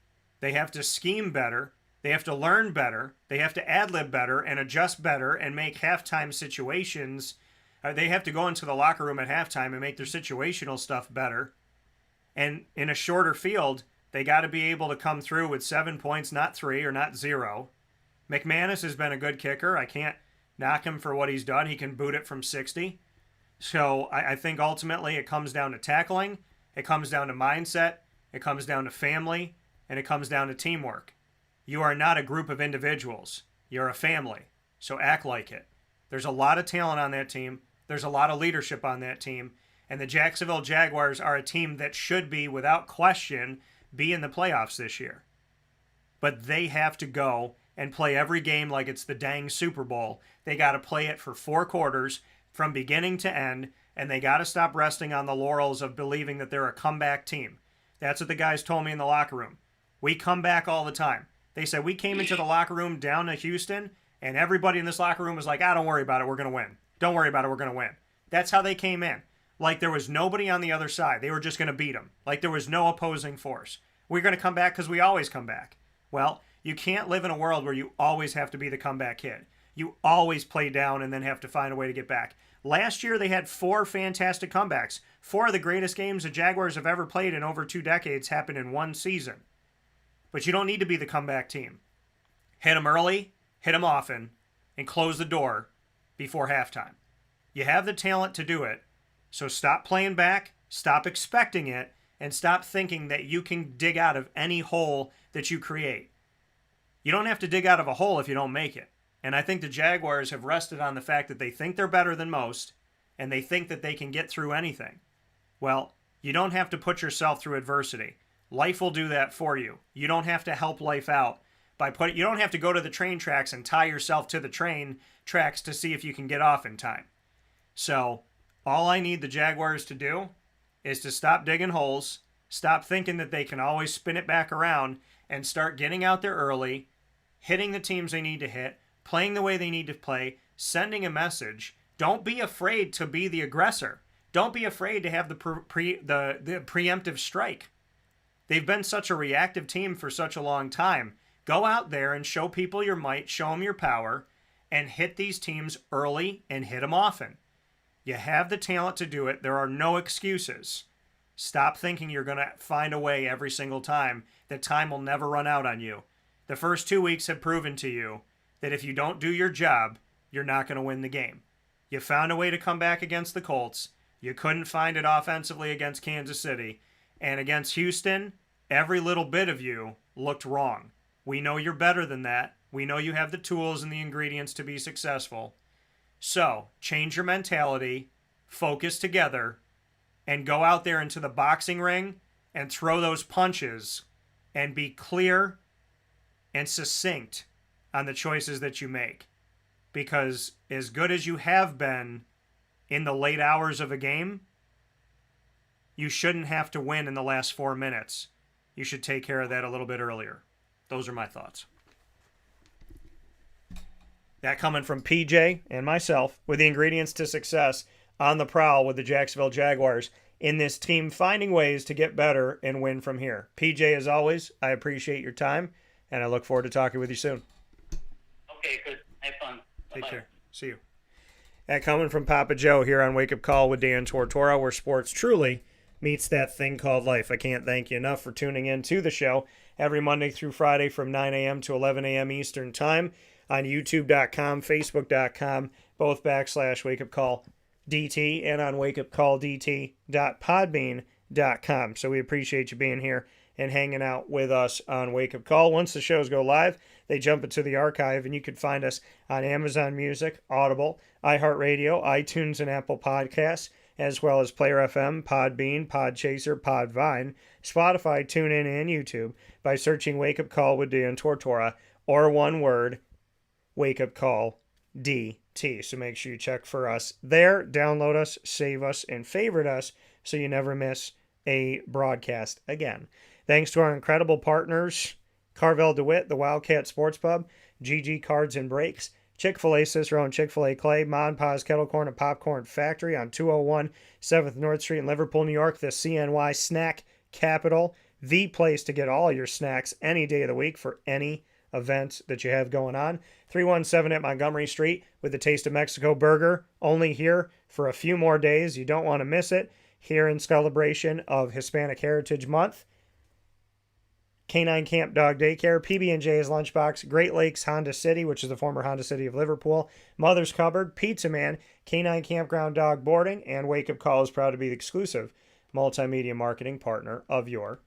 They have to scheme better. They have to learn better. They have to ad-lib better and adjust better and make halftime situations. They have to go into the locker room at halftime and make their situational stuff better. And in a shorter field, they got to be able to come through with 7 points, not 3 or not 0. McManus has been a good kicker. I can't knock him for what he's done. He can boot it from 60. So I think ultimately it comes down to tackling. It comes down to mindset. It comes down to family. And it comes down to teamwork. You are not a group of individuals. You're a family. So act like it. There's a lot of talent on that team. There's a lot of leadership on that team. And the Jacksonville Jaguars are a team that should be, without question, be in the playoffs this year. But they have to go and play every game like it's the dang Super Bowl. They got to play it for 4 quarters from beginning to end, and they got to stop resting on the laurels of believing that they're a comeback team. That's what the guys told me in the locker room. We come back all the time. They said we came into the locker room down to Houston, And everybody in this locker room was like, don't worry about it, we're going to win. Don't worry about it, we're going to win. That's how they came in. Like there was nobody on the other side. They were just going to beat them. Like there was no opposing force. We're going to come back because we always come back. Well, you can't live in a world where you always have to be the comeback kid. You always play down and then have to find a way to get back. Last year, they had 4 fantastic comebacks. 4 of the greatest games the Jaguars have ever played in over 2 decades happened in one season. But you don't need to be the comeback team. Hit them early, hit them often, and close the door before halftime. You have the talent to do it, so stop playing back, stop expecting it, and stop thinking that you can dig out of any hole that you create. You don't have to dig out of a hole if you don't make it. And I think the Jaguars have rested on the fact that they think they're better than most, and they think that they can get through anything. Well, you don't have to put yourself through adversity. Life will do that for you. You don't have to help life out you don't have to go to the train tracks and tie yourself to the train tracks to see if you can get off in time. So, all I need the Jaguars to do is to stop digging holes, stop thinking that they can always spin it back around, and start getting out there early, hitting the teams they need to hit, playing the way they need to play, sending a message. Don't be afraid to be the aggressor. Don't be afraid to have the preemptive strike. They've been such a reactive team for such a long time. Go out there and show people your might, show them your power, and hit these teams early and hit them often. You have the talent to do it. There are no excuses. Stop thinking you're going to find a way every single time. That time will never run out on you. The first 2 weeks have proven to you that if you don't do your job, you're not going to win the game. You found a way to come back against the Colts. You couldn't find it offensively against Kansas City. And against Houston, every little bit of you looked wrong. We know you're better than that. We know you have the tools and the ingredients to be successful. So, change your mentality, focus together, and go out there into the boxing ring and throw those punches and be clear and succinct on the choices that you make. Because as good as you have been in the late hours of a game, you shouldn't have to win in the last 4 minutes. You should take care of that a little bit earlier. Those are my thoughts. That coming from PJ and myself with the ingredients to success on the prowl with the Jacksonville Jaguars in this team finding ways to get better and win from here. PJ, as always, I appreciate your time, and I look forward to talking with you soon. Okay, good. Have fun. Take Bye-bye. care. See you. That coming from Papa Joe here on Wake Up Call with Dan Tortora, where sports truly meets that thing called life. I can't thank you enough for tuning in to the show every Monday through Friday from 9 a.m. to 11 a.m. Eastern Time on YouTube.com, Facebook.com, both /WakeUpCallDT, and on WakeUpCallDT.podbean.com. So we appreciate you being here and hanging out with us on Wake Up Call. Once the shows go live, they jump into the archive, and you can find us on Amazon Music, Audible, iHeartRadio, iTunes, and Apple Podcasts, as well as Player FM, Podbean, Podchaser, Podvine, Spotify, TuneIn, and YouTube by searching Wake Up Call with Dan Tortora, or one word, Wake Up Call DT. So make sure you check for us there, download us, save us, and favorite us so you never miss a broadcast again. Thanks to our incredible partners, Carvel DeWitt, the Wildcat Sports Pub, GG Cards and Breaks, Chick-fil-A Cicero and Chick-fil-A Clay, Mon Pa's Kettle Corn and Popcorn Factory on 201 7th North Street in Liverpool, New York, the CNY Snack Capital, the place to get all your snacks any day of the week for any event that you have going on. 317 at Montgomery Street with the Taste of Mexico Burger, only here for a few more days. You don't want to miss it. Here in celebration of Hispanic Heritage Month. Canine Camp Dog Daycare, PB&J's Lunchbox, Great Lakes Honda City, which is the former Honda City of Liverpool, Mother's Cupboard, Pizza Man, Canine Campground Dog Boarding, and Wake Up Call is proud to be the exclusive multimedia marketing partner of your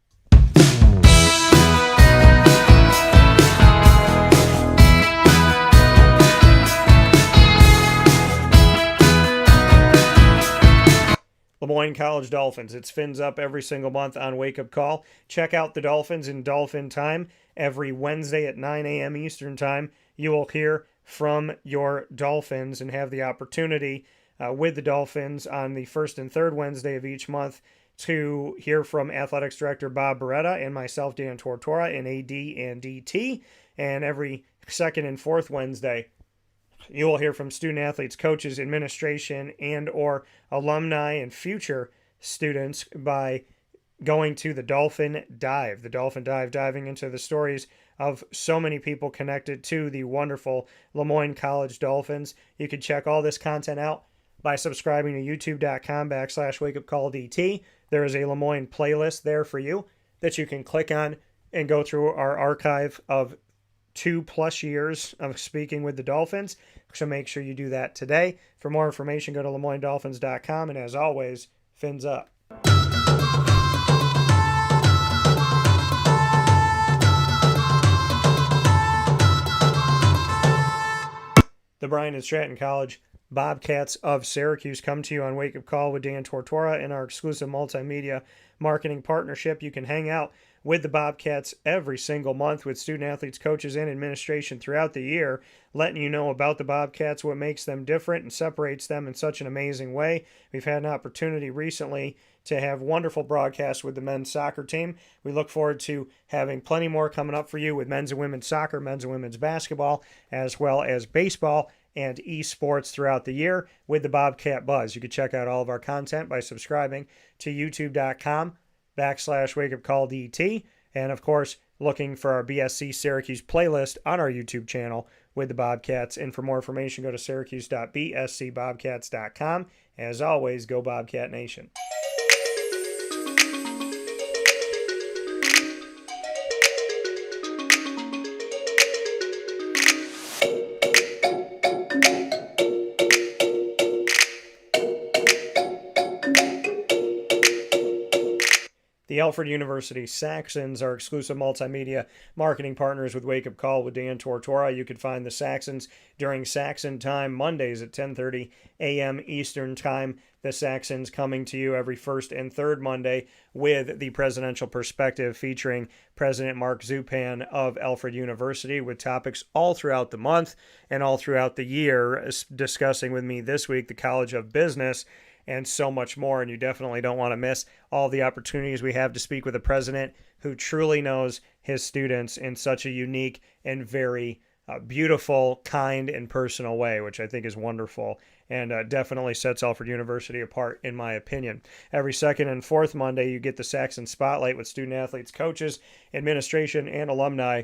Lemoyne College Dolphins. It's Fins Up every single month on Wake Up Call. Check out the Dolphins in Dolphin Time every Wednesday at 9 a.m. Eastern Time. You will hear from your Dolphins and have the opportunity with the Dolphins on the first and third Wednesday of each month to hear from Athletics Director Bob Beretta and myself, Dan Tortora, in AD and DT. And every second and fourth Wednesday You will hear from student athletes, coaches, administration, and or alumni and future students by going to the Dolphin Dive. The Dolphin Dive, diving into the stories of so many people connected to the wonderful Lemoyne College Dolphins. You can check all this content out by subscribing to youtube.com/wakeupcalldt. There is a Lemoyne playlist there for you that you can click on and go through our archive of 2+ years of speaking with the Dolphins. So make sure you do that today. For more information, go to LeMoyneDolphins.com. And as always, fins up. The Bryan and Stratton College Bobcats of Syracuse come to you on Wake Up Call with Dan Tortora in our exclusive multimedia marketing partnership. You can hang out with the Bobcats every single month with student athletes, coaches, and administration throughout the year, letting you know about the Bobcats, what makes them different and separates them in such an amazing way. We've had an opportunity recently to have wonderful broadcasts with the men's soccer team. We look forward to having plenty more coming up for you with men's and women's soccer, men's and women's basketball, as well as baseball and esports throughout the year with the Bobcat Buzz. You can check out all of our content by subscribing to youtube.com/wakeupcalldt. And of course, looking for our BSC Syracuse playlist on our YouTube channel with the Bobcats. And for more information, go to syracuse.bscbobcats.com. As always, go Bobcat Nation. The Alfred University Saxons are exclusive multimedia marketing partners with Wake Up Call with Dan Tortora. You can find the Saxons during Saxon Time, Mondays at 10:30 a.m. Eastern Time. The Saxons coming to you every first and third Monday with the Presidential Perspective featuring President Mark Zupan of Alfred University with topics all throughout the month and all throughout the year, discussing with me this week the College of Business and so much more. And you definitely don't want to miss all the opportunities we have to speak with a president who truly knows his students in such a unique and very beautiful, kind, and personal way, which I think is wonderful and definitely sets Alfred University apart, in my opinion. Every second and fourth Monday, you get the Saxon Spotlight with student athletes, coaches, administration, and alumni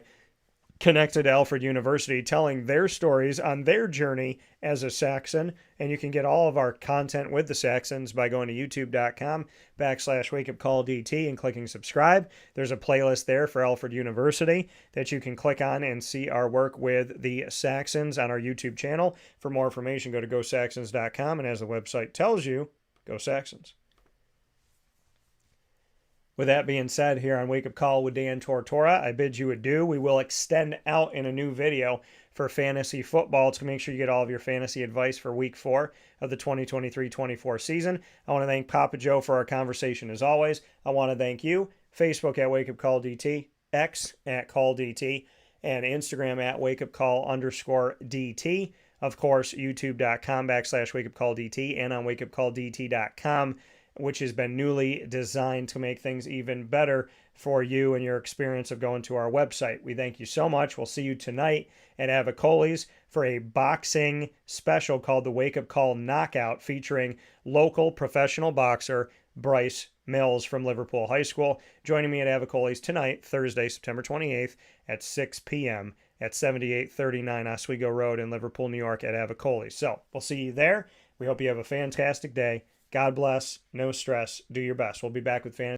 connected to Alfred University, telling their stories on their journey as a Saxon. And you can get all of our content with the Saxons by going to youtube.com/wakeupcalldt and clicking subscribe. There's a playlist there for Alfred University that you can click on and see our work with the Saxons on our YouTube channel. For more information, go to gosaxons.com. And as the website tells you, go Saxons. With that being said, here on Wake Up Call with Dan Tortora, I bid you adieu. We will extend out in a new video for fantasy football to make sure you get all of your fantasy advice for Week 4 of the 2023-24 season. I want to thank Papa Joe for our conversation as always. I want to thank you, Facebook at Wake Up Call DT, X at Call DT, and Instagram at wakeupcall_DT. Of course, youtube.com/wakeupcalldt and on wakeupcalldt.com, which has been newly designed to make things even better for you and your experience of going to our website. We thank you so much. We'll see you tonight at Avicoli's for a boxing special called the Wake Up Call Knockout, featuring local professional boxer Bryce Mills from Liverpool High School. Joining me at Avicoli's tonight, Thursday, September 28th at 6 p.m. at 7839 Oswego Road in Liverpool, New York at Avicoli's. So we'll see you there. We hope you have a fantastic day. God bless. No stress. Do your best. We'll be back with fantasy